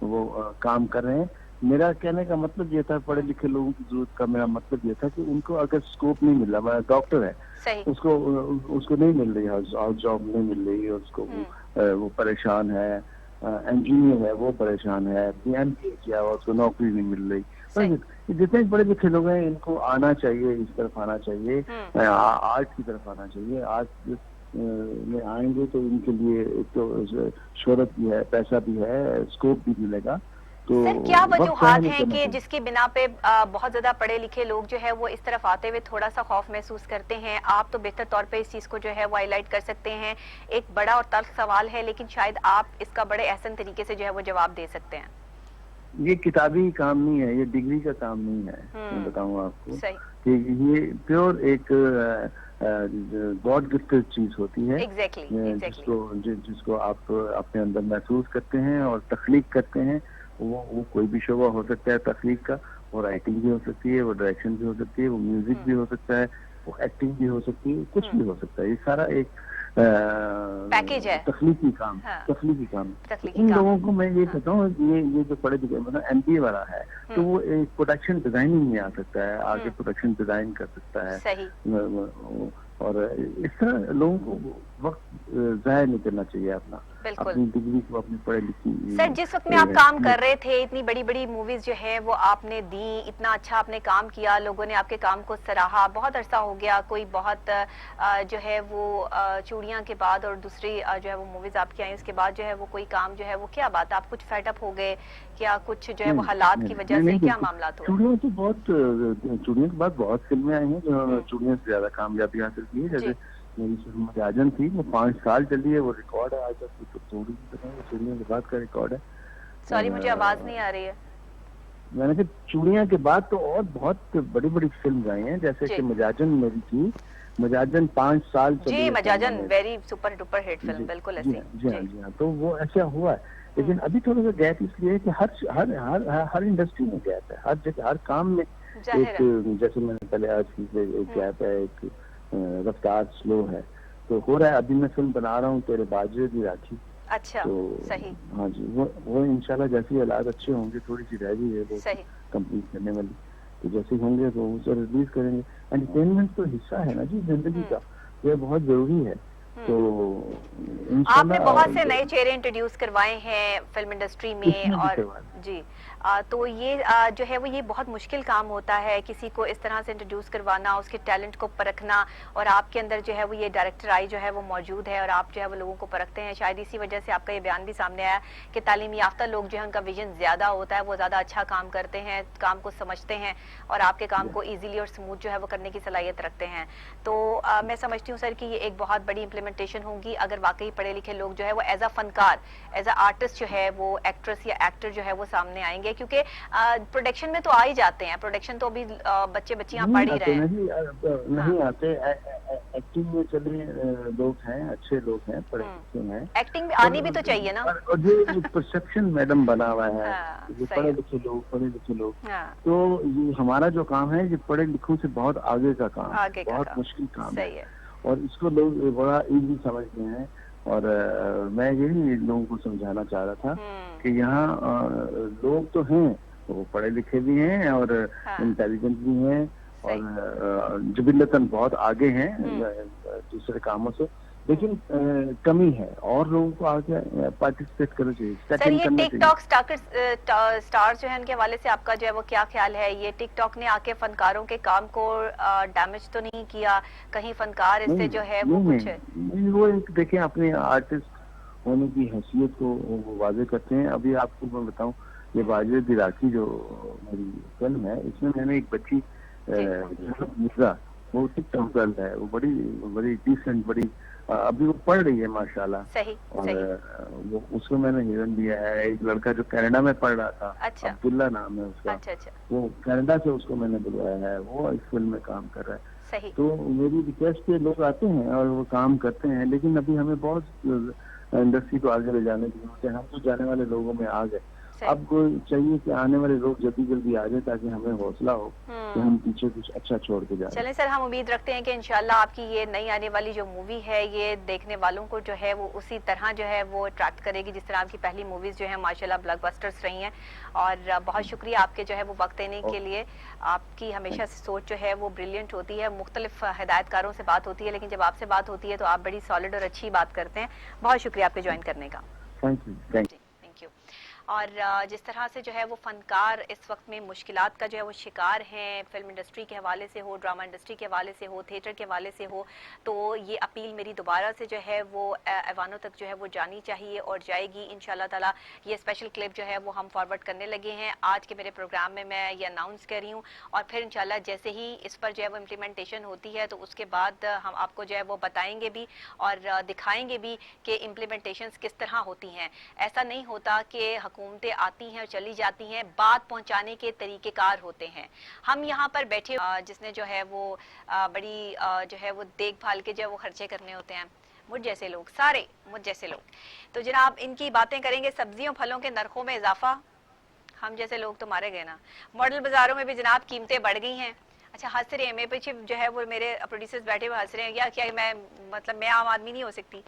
वो काम कर रहे हैं। मेरा कहने का मतलब ये था, पढ़े लिखे लोगों की जरूरत का मेरा मतलब ये था कि उनको अगर स्कोप नहीं मिल रहा, डॉक्टर है उसको नहीं मिल रही हाउस जॉब नहीं मिल रही, और उसको वो परेशान है, इंजीनियर है वो परेशान है, BMA किया हुआ उसको नौकरी नहीं मिल रही। पर जितने बड़े लिखे लोग हैं इनको आना चाहिए, इस तरफ आना चाहिए, आर्ट की तरफ आना चाहिए। आर्ट में आएंगे तो इनके लिए एक तो शोहरत भी है, पैसा भी है, स्कोप भी मिलेगा। तो सर क्या वजूहात हैं कि जिसकी बिना पे बहुत ज्यादा पढ़े लिखे लोग जो है वो इस तरफ आते हुए थोड़ा सा खौफ महसूस करते हैं? आप तो बेहतर तौर पे इस चीज को जो है वो हाईलाइट कर सकते हैं। एक बड़ा और तल्ख सवाल है, लेकिन शायद आप इसका बड़े एहसन तरीके से जो है वो जवाब दे सकते हैं। ये किताबी काम नहीं है, ये डिग्री का काम नहीं है। मैं बताऊँ आपको कि ये प्योर एक गॉड गिफ्टेड चीज होती है। जिसको आप अपने अंदर महसूस करते हैं और तख्लीक करते हैं। वो कोई भी शोबा हो सकता है तख्लीक का, वो राइटिंग भी हो सकती है, वो डायरेक्शन भी हो सकती है, वो म्यूजिक भी हो सकता है, वो एक्टिंग भी हो सकती है, कुछ भी हो सकता है। ये सारा एक पैकेज है, तख्लीकी काम। इन लोगों को मैं ये कहता हूँ, ये जो पढ़े लिखे मतलब MBA वाला है तो वो एक प्रोडक्शन डिजाइनिंग में आ सकता है, आगे प्रोडक्शन डिजाइन कर सकता है। और इस तरह लोगों को वक्त जाया नहीं करना चाहिए अपना, अपनी डिग्री को, अपनी पढ़े लिखी। सर जिस वक्त में आप काम कर रहे थे, इतनी बड़ी बड़ी मूवीज जो है वो आपने दी, इतना अच्छा आपने काम किया, लोगों ने आपके काम को सराहा। बहुत अरसा हो गया, कोई बहुत जो है वो चूड़ियां के बाद और दूसरी जो है वो मूवीज आपकी आई, उसके बाद जो है वो कोई काम जो है वो क्या बात, आप कुछ फेडअप हो गए क्या, कुछ जो है वो हालात की वजह से क्या मामला हुआ? चूड़ियों तो बहुत, चूड़ियों के बाद बहुत फिल्में आई हैं जो चूड़ियों से ज्यादा कामयाबी हासिल की है। जैसे मेरी फिल्म मजाजन थी, वो 5 साल चली है, वो रिकॉर्ड है आज तक। तो चूड़ी की तरह चूड़ियों के बाद का रिकॉर्ड है। सॉरी मुझे आवाज नहीं आ रही है। मैंने कहा चूड़ियां के बाद तो और बहुत बड़ी बड़ी फिल्म आई हैं, जैसे कि मजाजन मेरी थी, मजाजन 5 साल चली। जी मजाजन very super duper hit film, बिल्कुल ऐसी। जी हाँ, तो वो ऐसा हुआ है। लेकिन अभी थोड़ा सा गैप इसलिए है कि हर इंडस्ट्री में गैप है, हर जगह, हर काम में एक, जैसे मैंने पहले आज की एक गैप है, एक रफ्तार स्लो है, तो हो रहा है। अभी मैं फिल्म बना रहा हूँ तेरे बाजरे दी राखी। अच्छा, तो सही। हाँ जी, वो इंशाल्लाह जैसे हालात अच्छे होंगे, थोड़ी सी रह गई है वो कंप्लीट करने वाली, तो जैसे होंगे तो उसे रिलीज करेंगे। एंटरटेनमेंट तो हिस्सा है ना जी जिंदगी का, ये बहुत जरूरी है। तो आपने बहुत से नए चेहरे इंट्रोड्यूस करवाए हैं फिल्म इंडस्ट्री में, और जी तो ये जो है वो ये बहुत मुश्किल काम होता है किसी को इस तरह से इंट्रोड्यूस करवाना, उसके टैलेंट को परखना, और आपके अंदर जो है वो ये डायरेक्टर आई जो है वो मौजूद है और आप जो है वो लोगों को परखते हैं। शायद इसी वजह से आपका ये बयान भी सामने आया कि तालीमी याफ्ता लोग जो है उनका विजन ज्यादा होता है, वो ज्यादा अच्छा काम करते हैं, काम को समझते हैं और आपके काम को ईजिली और स्मूथ जो है वो करने की सलाहियत रखते हैं। तो मैं समझती हूँ सर कि ये एक बहुत बड़ी इम्प्लीमेंटेशन होगी अगर वाकई पढ़े लिखे लोग जो है वो एज अ फनकार, एज अ आर्टिस्ट जो है वो एक्ट्रेस या एक्टर जो है वो सामने आएंगे, क्योंकि प्रोडक्शन में तो आ ही जाते हैं, प्रोडक्शन तो अभी बच्चे बच्चियां पढ़ ही रहे हैं। नहीं आते, एक्टिंग में चले लोग हैं, अच्छे लोग हैं, पढ़े लिखे हैं, एक्टिंग में आनी भी तो चाहिए ना। और ये परसेप्शन मैडम बना हुआ है, ये पढ़े लिखे लोग, तो ये हमारा जो काम है ये पढ़े लिखों से बहुत आगे का काम, बहुत मुश्किल काम है, और इसको लोग बड़ा इजी समझते हैं। और मैं यही लोगों को समझाना चाह रहा था कि यहाँ लोग तो हैं, वो पढ़े लिखे भी हैं और इंटेलिजेंट भी हैं और जिबिलतन बहुत आगे हैं दूसरे कामों से, लेकिन कमी है और लोगों को आगे पार्टिसिपेट करना चाहिए। सर ये टिकटॉक स्टार्स जो है उनके हवाले से आपका जो है वो क्या ख्याल है? ये टिकटॉक ने आके फनकारों के काम को डैमेज तो नहीं किया? कहीं फनकार इससे जो है वो कुछ वो एक देखें अपने आर्टिस्ट होने की हैसियत को वो वाजे करते हैं। अभी आपको मैं बताऊं, ये बाजरे दी राखी जो मेरी फिल्म है, इसमें मैंने एक बच्ची मिर्जा, वो टिकटॉक गर्ल है, वो बड़ी डिसेंट, बड़ी अभी वो पढ़ रही है माशाल्लाह। सही, और सही। वो उसको मैंने हीरोइन दिया है। एक लड़का जो कनाडा में पढ़ रहा था, अच्छा। अब्दुल्ला नाम है उसका, अच्छा। वो कनाडा से उसको मैंने बुलवाया है, वो इस फिल्म में काम कर रहा है। सही। तो मेरी रिक्वेस्ट पे लोग आते हैं और वो काम करते हैं, लेकिन अभी हमें बहुत इंडस्ट्री को आगे ले जाने की जरूरत है। हम तो जाने वाले लोगों में आ गए, अब चाहिए कि आने वाले लोग जल्दी आ जाए ताकि हमें हौसला हो कि हम पीछे कुछ अच्छा छोड़ के जाए। चलें सर, हम उम्मीद रखते हैं कि इंशाल्लाह आपकी ये नई आने वाली जो मूवी है ये देखने वालों को जो है वो उसी तरह जो है वो अट्रैक्ट करेगी जिस तरह आपकी पहली मूवीज जो है माशाल्लाह ब्लॉकबस्टर्स रही हैं। और बहुत शुक्रिया आपके जो है वो वक्त देने के लिए। आपकी हमेशा से सोच जो है वो ब्रिलियंट होती है। मुख्तलिफ हिदायतकारों से बात होती है, लेकिन जब आपसे बात होती है तो आप बड़ी सॉलिड और अच्छी बात करते हैं। बहुत शुक्रिया आपके ज्वाइन करने का। Thank you. और जिस तरह से जो है वो फनकार इस वक्त में मुश्किलात का जो है वो शिकार हैं, फिल्म इंडस्ट्री के हवाले से हो, ड्रामा इंडस्ट्री के हवाले से हो, थिएटर के हवाले से हो, तो ये अपील मेरी दोबारा से जो है वो ऐवानों तक जो है वो जानी चाहिए और जाएगी इंशाल्लाह ताला। ये स्पेशल क्लिप जो है वो हम फॉरवर्ड करने लगे हैं आज के मेरे प्रोग्राम में, मैं ये अनाउंस कर रही हूँ। और फिर इंशाल्लाह जैसे ही इस पर जो है वो इम्प्लीमेंटेशन होती है तो उसके बाद हम आपको जो है वो बताएंगे भी और दिखाएंगे भी कि इम्प्लीमेंटेशंस किस तरह होती हैं। ऐसा नहीं होता कि हुकूमतें आती हैं और चली जाती हैं, बात पहुंचाने के तरीक़ेकार होते हैं। हम यहाँ पर बैठे जिसने जो है वो बड़ी जो है वो देखभाल के जो है वो खर्चे करने होते हैं, मुझ जैसे लोग, सारे मुझ जैसे लोग। तो जनाब इनकी बातें करेंगे। सब्जियों फलों के नरखों में इजाफा, हम जैसे लोग तो मारे गए ना। मॉडल बाजारों में भी जनाब कीमतें बढ़ गई हैं। अच्छा हंस रहे हैं मेरे पीछे जो है वो मेरे प्रोड्यूसर्स बैठे हुए हंस रहे हैं, या क्या मैं मतलब मैं आम आदमी नहीं हो सकती।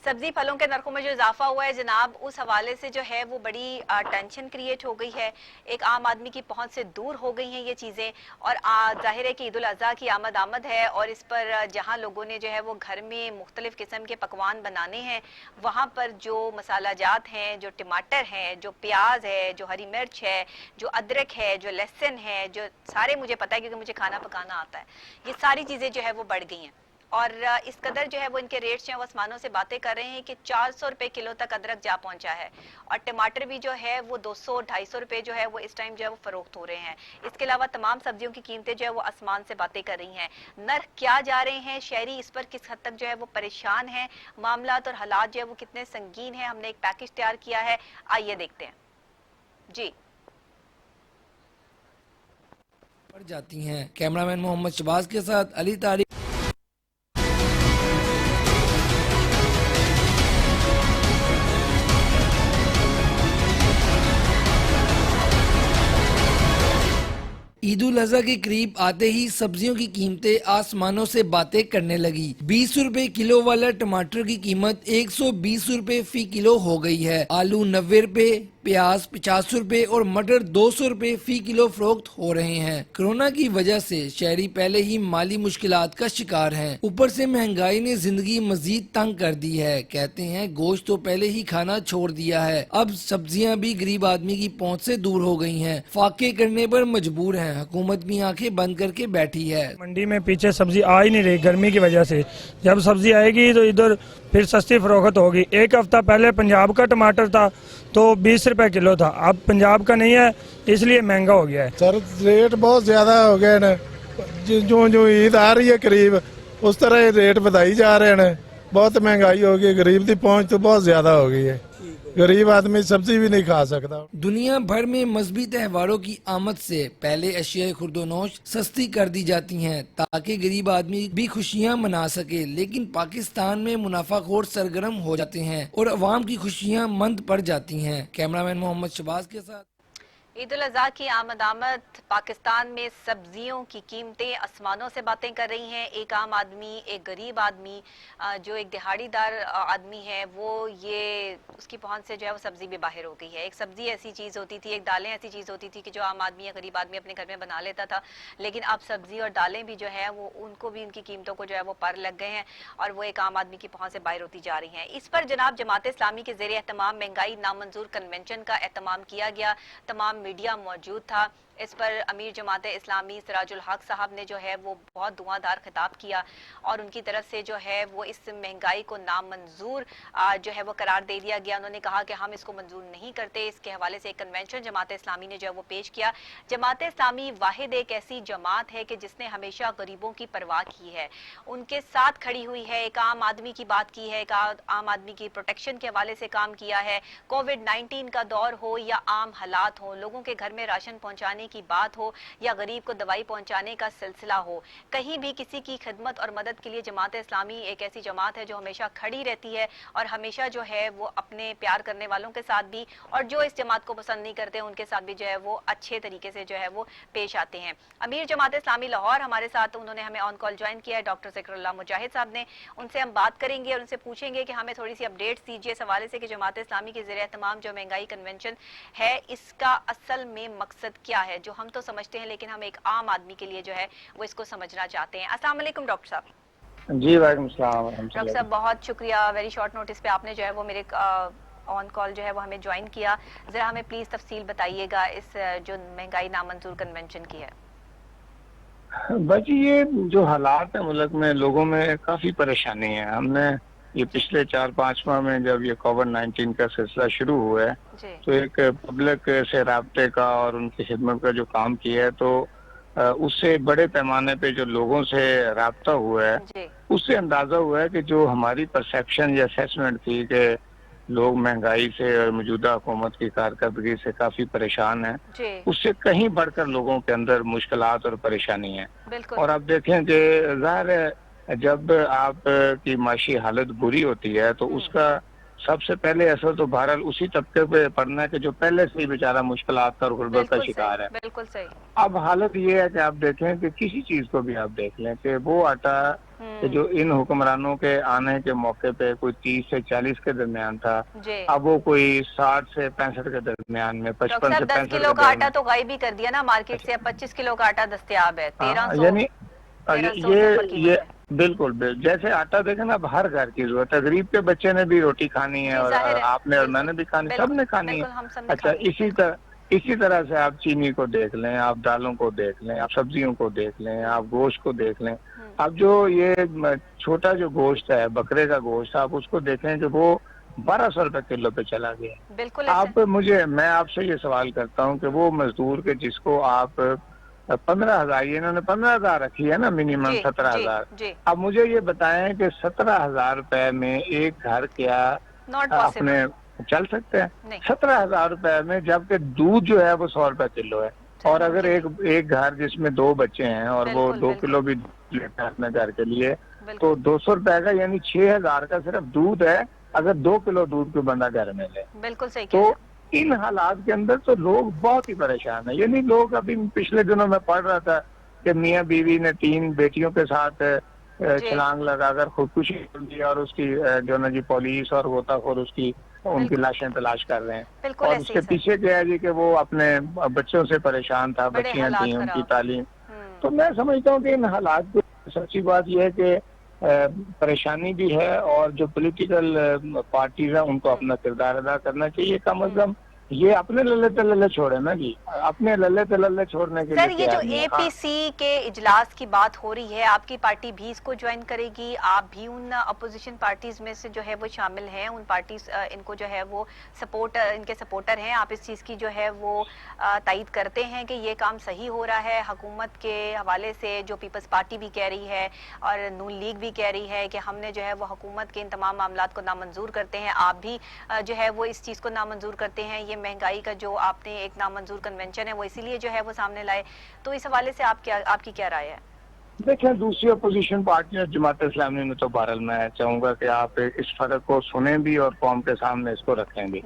सब्जी फलों के नरखों में जो इजाफा हुआ है जनाब, उस हवाले से जो है वो बड़ी टेंशन क्रिएट हो गई है। एक आम आदमी की पहुंच से दूर हो गई हैं ये चीज़ें। और जाहिर है कि ईद उल अज़हा की आमद है और इस पर जहां लोगों ने जो है वो घर में मुख्तलिफ किस्म के पकवान बनाने हैं, वहां पर जो मसाला जात हैं, जो टमाटर हैं, जो प्याज है, जो हरी मिर्च है, जो अदरक है, जो लहसुन है, जो सारे मुझे पता है क्योंकि मुझे खाना पकाना आता है, ये सारी चीज़ें जो है वो बढ़ गई हैं। और इस कदर जो है वो इनके रेट्स हैं वो आसमानों से बातें कर रहे हैं कि 400 रुपए किलो तक अदरक जा पहुंचा है। और टमाटर भी जो है वो 200-250 रुपए जो है वो इस टाइम जो है वो फरोख्त हो रहे हैं। इसके अलावा तमाम सब्जियों की कीमतें जो है वो आसमान से बातें कर रही हैं। नर्ख क्या जा रहे हैं, शहरी इस पर किस हद तक जो है वो परेशान है, मामलात और हालात जो है वो कितने संगीन है। हमने एक पैकेज तैयार किया है, आइए देखते हैं जी। बढ़ जाती हैं। कैमरामैन मोहम्मद शबाज के साथ अली तारिक। ईद उल अज़हा के करीब आते ही सब्जियों की कीमतें आसमानों से बातें करने लगी। 20 रुपए किलो वाला टमाटर की कीमत 120 रुपए फी किलो हो गई है। आलू 90 रुपए, प्याज 50 रुपए और मटर 200 रुपए फी किलो फरोख्त हो रहे हैं। कोरोना की वजह से शहरी पहले ही माली मुश्किलात का शिकार हैं। ऊपर से महंगाई ने जिंदगी मजीद तंग कर दी है। कहते हैं गोश्त तो पहले ही खाना छोड़ दिया है, अब सब्जियां भी गरीब आदमी की पहुंच से दूर हो गई हैं। फाके करने पर मजबूर हैं। हुकूमत भी आंखें बंद करके बैठी है। मंडी में पीछे सब्जी आ ही नहीं रही गर्मी की वजह से। जब सब्जी आएगी तो इधर फिर सस्ती फरोख्त होगी। एक हफ्ता पहले पंजाब का टमाटर था तो 20 रुपए किलो था, अब पंजाब का नहीं है इसलिए महंगा हो गया है। सर रेट बहुत ज्यादा हो गए हैं। जो जो ईद आ रही है करीब उस तरह रेट बढ़ाई जा रहे हैं। बहुत महंगाई हो गई, गरीब की पहुंच तो बहुत ज्यादा हो गई है। गरीब आदमी सब्जी भी नहीं खा सकता। दुनिया भर में मजहबी त्योहारों की आमद से पहले अशिया खुर्दोनोश सस्ती कर दी जाती हैं ताकि गरीब आदमी भी खुशियां मना सके, लेकिन पाकिस्तान में मुनाफाखोर सरगर्म हो जाते हैं और अवाम की खुशियां मंद पड़ जाती हैं। कैमरामैन मोहम्मद शबाज के साथ। ईद उल अज़हा की आमद पाकिस्तान में सब्जियों की कीमतें आसमानों से बातें कर रही हैं। एक आम आदमी, एक गरीब आदमी, जो एक दिहाड़ीदार आदमी है, वो ये उसकी पहुंच से जो है वो सब्जी भी बाहर हो गई है। एक सब्जी ऐसी चीज़ होती थी, एक दालें ऐसी चीज़ होती थी कि जो आम आदमी या गरीब आदमी अपने घर में बना लेता था, लेकिन अब सब्जी और दालें भी जो है वो उनको भी उनकी कीमतों को जो है वो पर लग गए हैं और वो एक आम आदमी की पहुंच से बाहर होती जा रही हैं। इस पर जनाब जमात इस्लामी के ज़ेरे एहतमाम महंगाई नामंजूर कन्वेंशन का एहतमाम किया गया। तमाम मीडिया मौजूद था। इस पर अमीर जमात इस्लामी सिराजुल हक साहब ने जो है वो बहुत धुआंधार खिताब किया और उनकी तरफ से जो है वो इस महंगाई को नामंजूर जो है वो करार दे दिया गया। उन्होंने कहा कि हम इसको मंजूर नहीं करते। इसके हवाले से एक कन्वेंशन जमात इस्लामी ने जो है वो पेश किया। जमात इस्लामी वाहिद एक ऐसी जमात है कि जिसने हमेशा गरीबों की परवाह की है, उनके साथ खड़ी हुई है, एक आम आदमी की बात की है, एक आम आदमी की प्रोटेक्शन के हवाले से काम किया है। कोविड-19 का दौर हो या आम हालात हो, लोगों के घर में राशन पहुंचाने की बात हो या गरीब को दवाई पहुंचाने का सिलसिला हो, कहीं भी किसी की खिदमत और मदद के लिए जमात इस्लामी एक ऐसी जमात है जो हमेशा खड़ी रहती है और हमेशा जो है वो अपने प्यार करने वालों के साथ भी और जो इस जमात को पसंद नहीं करते उनके साथ भी जो है वो अच्छे तरीके से जो है वो पेश आते हैं। अमीर जमात इस्लामी लाहौर हमारे साथ, उन्होंने हमें ऑन कॉल ज्वाइन किया है, डॉक्टर ज़िक्रुल्लाह मुजाहिद साहब ने। उनसे हम बात करेंगे और उनसे पूछेंगे कि हमें थोड़ी सी अपडेट्स दीजिए इस हवाले से कि जमात इस्लामी के ज़रिए तमाम जो महंगाई कन्वेंशन है इसका असल में मकसद क्या है, जो हम तो समझते हैं लेकिन हम एक आम आदमी के लिए जो है वो इसको समझना चाहते हैं। अस्सलाम वालेकुम डॉक्टर साहब। जी वालेकुम सलाम। डॉक्टर साहब बहुत शुक्रिया, वेरी शॉर्ट नोटिस पे आपने जो है वो मेरे ऑन कॉल जो है वो हमें ज्वाइन किया। जरा हमें प्लीज तफसील बताइएगा इस जो महंगाई नामंजूर कन्वेंशन की है। बाकी ये जो हालात है मुल्क में, लोगों में काफी परेशानी है। हमने ये पिछले 4-5 माह में जब ये कोविड-19 का सिलसिला शुरू हुआ है तो एक पब्लिक से राब्ते का और उनकी खिदमत का जो काम किया है, तो उससे बड़े पैमाने पे जो लोगों से राब्ता हुआ है उससे अंदाजा हुआ है कि जो हमारी परसेप्शन या असेसमेंट थी कि लोग महंगाई से और मौजूदा हुकूमत की कारकर्दगी से काफी परेशान हैं, उससे कहीं बढ़कर लोगों के अंदर मुश्किलात और परेशानी है। और आप देखें कि ज़ाहिर है जब आप की माशी हालत बुरी होती है तो उसका सबसे पहले असर तो बहरहाल उसी तबके पे पड़ना है कि जो पहले से ही बेचारा मुश्किलात और गुर्बत का शिकार है। बिल्कुल सही। अब हालत ये है कि आप देखें कि किसी चीज को भी आप देख लें कि वो आटा कि जो इन हुक्मरानों के आने के मौके पे कोई 30 से 40 के दरमियान था, अब वो कोई 60 से 65 के दरमियान में, 55 से 65 किलो का आटा तो गायब ही कर दिया ना मार्केट से। 25 किलो का आटा दस्तयाब है। 1300 यानी ये बिल्कुल जैसे आटा देखे ना, अब हर घर की जरूरत है। गरीब के बच्चे ने भी रोटी खानी है और आपने और मैंने भी खानी, सबने खानी है। अच्छा, इसी तरह से आप चीनी को देख लें, आप दालों को देख लें, आप सब्जियों को देख लें, आप गोश्त को देख लें। अब जो ये छोटा जो गोश्त है, बकरे का गोश्त, आप उसको देखें कि वो 1200 रुपए किलो पे चला गया। बिल्कुल। मैं आपसे ये सवाल करता हूँ कि वो मजदूर के जिसको आप 15,000, इन्होंने 15,000 रखी है ना मिनिमम 17,000। अब मुझे ये बताएं कि 17,000 रुपए में एक घर क्या अपने चल सकते हैं? 17,000 रुपए में, जबकि दूध जो है वो 100 रुपए किलो है। और अगर एक घर जिसमें 2 बच्चे हैं और वो 2 किलो भी लेता है अपने घर के लिए, तो 200 रुपए का यानी 6,000 का सिर्फ दूध है अगर 2 किलो दूध को बंदा घर में ले। बिल्कुल सही। तो इन हालात के अंदर तो लोग बहुत ही परेशान है। यानी लोग, अभी पिछले दिनों में पढ़ रहा था कि मियाँ बीवी ने 3 बेटियों के साथ छलांग लगाकर खुदकुशी कर दी और उसकी जो ना जी पुलिस और गोताखोर उनकी लाशें तलाश कर रहे हैं। और उसके पीछे क्या है जी कि वो अपने बच्चों से परेशान था, बच्चियां थी, उनकी तालीम। तो मैं समझता हूँ कि इन हालात को सच्ची बात यह है कि परेशानी भी है और जो पॉलिटिकल पार्टीज है उनको अपना किरदार अदा करना चाहिए। कम अज कम ये अपने लल्ले तल्ले छोड़े ना जी, अपने लल्ले तल्ले छोड़ने के लिए। सर, ये जो एपीसी के इजलास की बात हो रही है, आपकी पार्टी भी इसको ज्वाइन करेगी? आप भी उन अपोजिशन पार्टीज में से जो है वो शामिल हैं, उन पार्टीज इनको जो है वो इनके सपोर्टर हैं? आप इस चीज की जो है वो तायीद करते हैं कि ये काम सही हो रहा है हुकूमत के हवाले से? जो पीपल्स पार्टी भी कह रही है और नून लीग भी कह रही है कि हमने जो है वो हुकूमत के इन तमाम मामलात को नामंजूर करते हैं। आप भी जो है वो इस चीज को नामंजूर करते हैं? ये महंगाई का जो आपने एक नामंजूर कन्वेंशन है वो इसीलिए जो है वो सामने लाए, तो इस हवाले से आपकी क्या राय है? देखिए, दूसरी अपोजिशन पार्टी जमात इस्लामी में तो बहरहाल मैं चाहूंगा कि आप इस फर्क को सुने भी और कौम के सामने इसको रखें भी।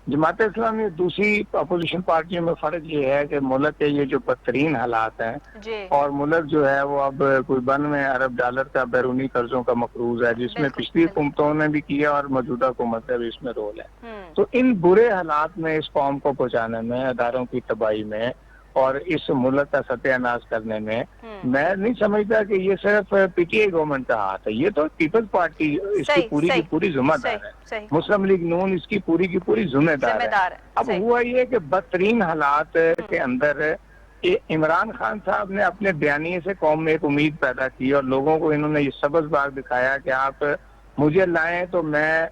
जमात इस्लामी दूसरी अपोजिशन पार्टियों में फर्क ये है कि मुल्क के ये जो बदतरीन हालात हैं और मुल्क जो है वो अब कोई 92 अरब डॉलर का बैरूनी कर्जों का मकरूज है, जिसमें पिछली हुकूमतों ने भी किया और मौजूदा हुकूमत का भी इसमें रोल है। तो इन बुरे हालात में इस कौम को पहुंचाने में, अदारों की तबाही में और इस मुल्क का सत्यानाश करने में मैं नहीं समझता कि ये सिर्फ पीटीआई गवर्नमेंट का हाथ है। ये तो पीपल्स पार्टी इसकी पूरी की पूरी जिम्मेदार है। मुस्लिम लीग नून इसकी पूरी की पूरी जिम्मेदार है। अब हुआ ये कि बदतरीन हालात के अंदर इमरान खान साहब ने अपने बयानिए से कौम में एक उम्मीद पैदा की और लोगों को इन्होंने ये सबज बाग दिखाया कि आप मुझे लाएं तो मैं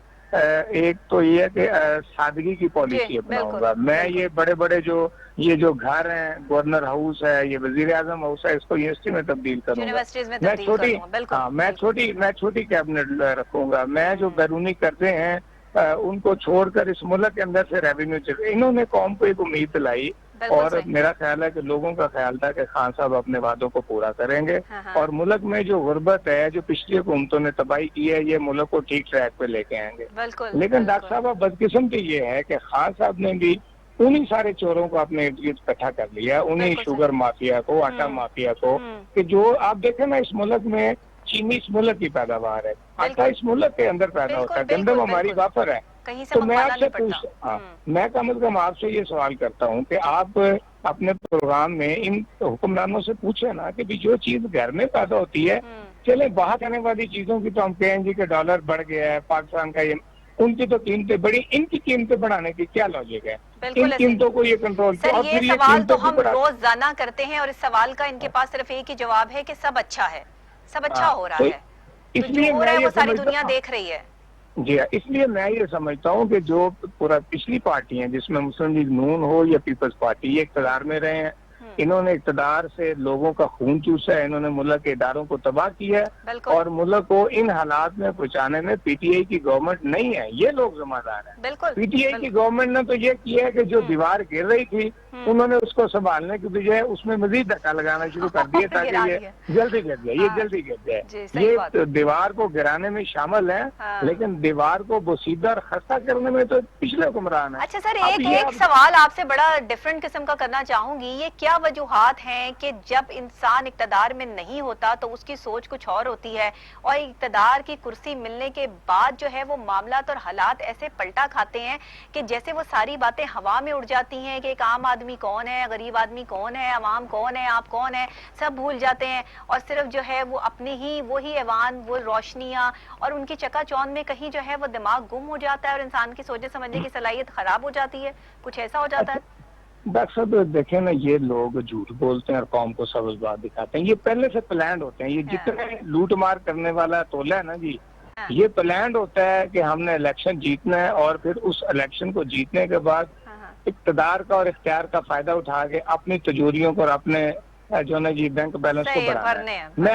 एक तो ये कि सादगी की पॉलिसी अपनाऊंगा। मैं ये बड़े बड़े जो घर हैं, गवर्नर हाउस है, ये वजीर आजम हाउस है, इसको यूनिवर्सिटी में तब्दील करूंगा। मैं छोटी कैबिनेट रखूंगा। मैं जो बैरूनी कर्जे हैं उनको छोड़कर इस मुल्क के अंदर से रेवेन्यू इन्होंने कौम को एक उम्मीद दिलाई और मेरा ख्याल है कि लोगों का ख्याल था कि खान साहब अपने वादों को पूरा करेंगे और मुल्क में जो गुर्बत है, जो पिछली हुकूमतों ने तबाही की है, ये मुल्क को ठीक ट्रैक पे लेके आएंगे। लेकिन डॉक्टर साहब अब बदकिस्मती ये है कि खान साहब ने भी उन्हीं सारे चोरों को अपने इर्द गिर्द इकट्ठा कर लिया, उन्हीं शुगर माफिया को, आटा माफिया को, कि जो आप देखें ना, इस मुल्क में चीनी इस मुल्क की पैदावार है, आटा इस मुल्क के अंदर पैदा होता है, गंदम हमारी वाफर है। तो मैं आपसे मैं कम अज कम आपसे ये सवाल करता हूँ कि आप अपने प्रोग्राम में इन हुक्मरानों से पूछे ना कि जो चीज घर में पैदा होती है, चले बाहर आने वाली चीजों की तो हम कहें जी कि डॉलर बढ़ गया है, पाकिस्तान का ये उनकी तो कीमतें बढ़ी, इनकी कीमतें बढ़ाने की क्या लॉजिक है? बिल्कुल इन कीमतों को ये कंट्रोल सर, ये सवाल तो हम रोजाना करते हैं और इस सवाल का इनके पास सिर्फ एक ही जवाब है कि सब अच्छा है, सब अच्छा हो रहा है, इसलिए हो रहा है वो सारी दुनिया देख रही है। जी हाँ, इसलिए मैं ये समझता हूँ कि जो पूरा पिछली पार्टी है जिसमें मुस्लिम लीग नून हो या पीपल्स पार्टी, ये इक़्तिदार में रहे हैं, इन्होंने इक़्तिदार से लोगों का खून चूसा है, इन्होंने मुल्क के इदारों को तबाह किया है और मुल्क को इन हालात में पहुंचाने में पीटीआई की गवर्नमेंट नहीं है, ये लोग जिम्मेदार हैं। पीटीआई की गवर्नमेंट ने तो ये किया है कि जो दीवार गिर रही थी उन्होंने उसको संभालने की बजाय उसमें मजीद धक्का लगाना शुरू कर दिया ताकि ये जल्दी गिर जाए, ये जल्दी गिर जाए। ये दीवार को गिराने में शामिल है, लेकिन दीवार को बोसीदा और खस्ता करने में तो पिछले हुक्मरान है। अच्छा सर, एक सवाल आपसे बड़ा डिफरेंट किस्म का करना चाहूंगी, ये क्या वजूहात हैं कि जब इंसान इक़्तिदार में नहीं होता तो उसकी सोच कुछ और होती है और इक़्तिदार की कुर्सी मिलने के बाद जो है वो मामलात और हालात ऐसे पलटा खाते हैं कि जैसे वो सारी बातें हवा में उड़ जाती हैं कि एक आम आदमी कौन है, गरीब आदमी कौन है, अवाम कौन है, आप कौन है, सब भूल जाते हैं और सिर्फ जो है वो अपने ही वही ऐवान, वो रोशनियां और उनकी चकाचौंध में कहीं जो है वो दिमाग गुम हो जाता है और इंसान की सोचने समझने की सलाहियत खराब हो जाती है, कुछ ऐसा हो जाता है। डॉक्टर साहब देखें ना, ये लोग झूठ बोलते हैं और कौम को सबज बात दिखाते हैं, ये पहले से प्लान होते हैं। ये जितने लूट मार करने वाला तोला है ना जी, ये प्लान होता है कि हमने इलेक्शन जीतना है और फिर उस इलेक्शन को जीतने के बाद इक़्तिदार का और इख्तियार का फायदा उठा के अपनी तिजोरियों को और अपने जो ना जी बैंक बैलेंस को बढ़ाना है। मैं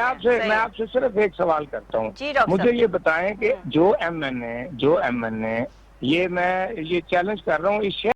आपसे सिर्फ एक सवाल करता हूँ, मुझे ये बताएं कि जो एमएनए ये मैं ये चैलेंज कर रहा हूँ, इस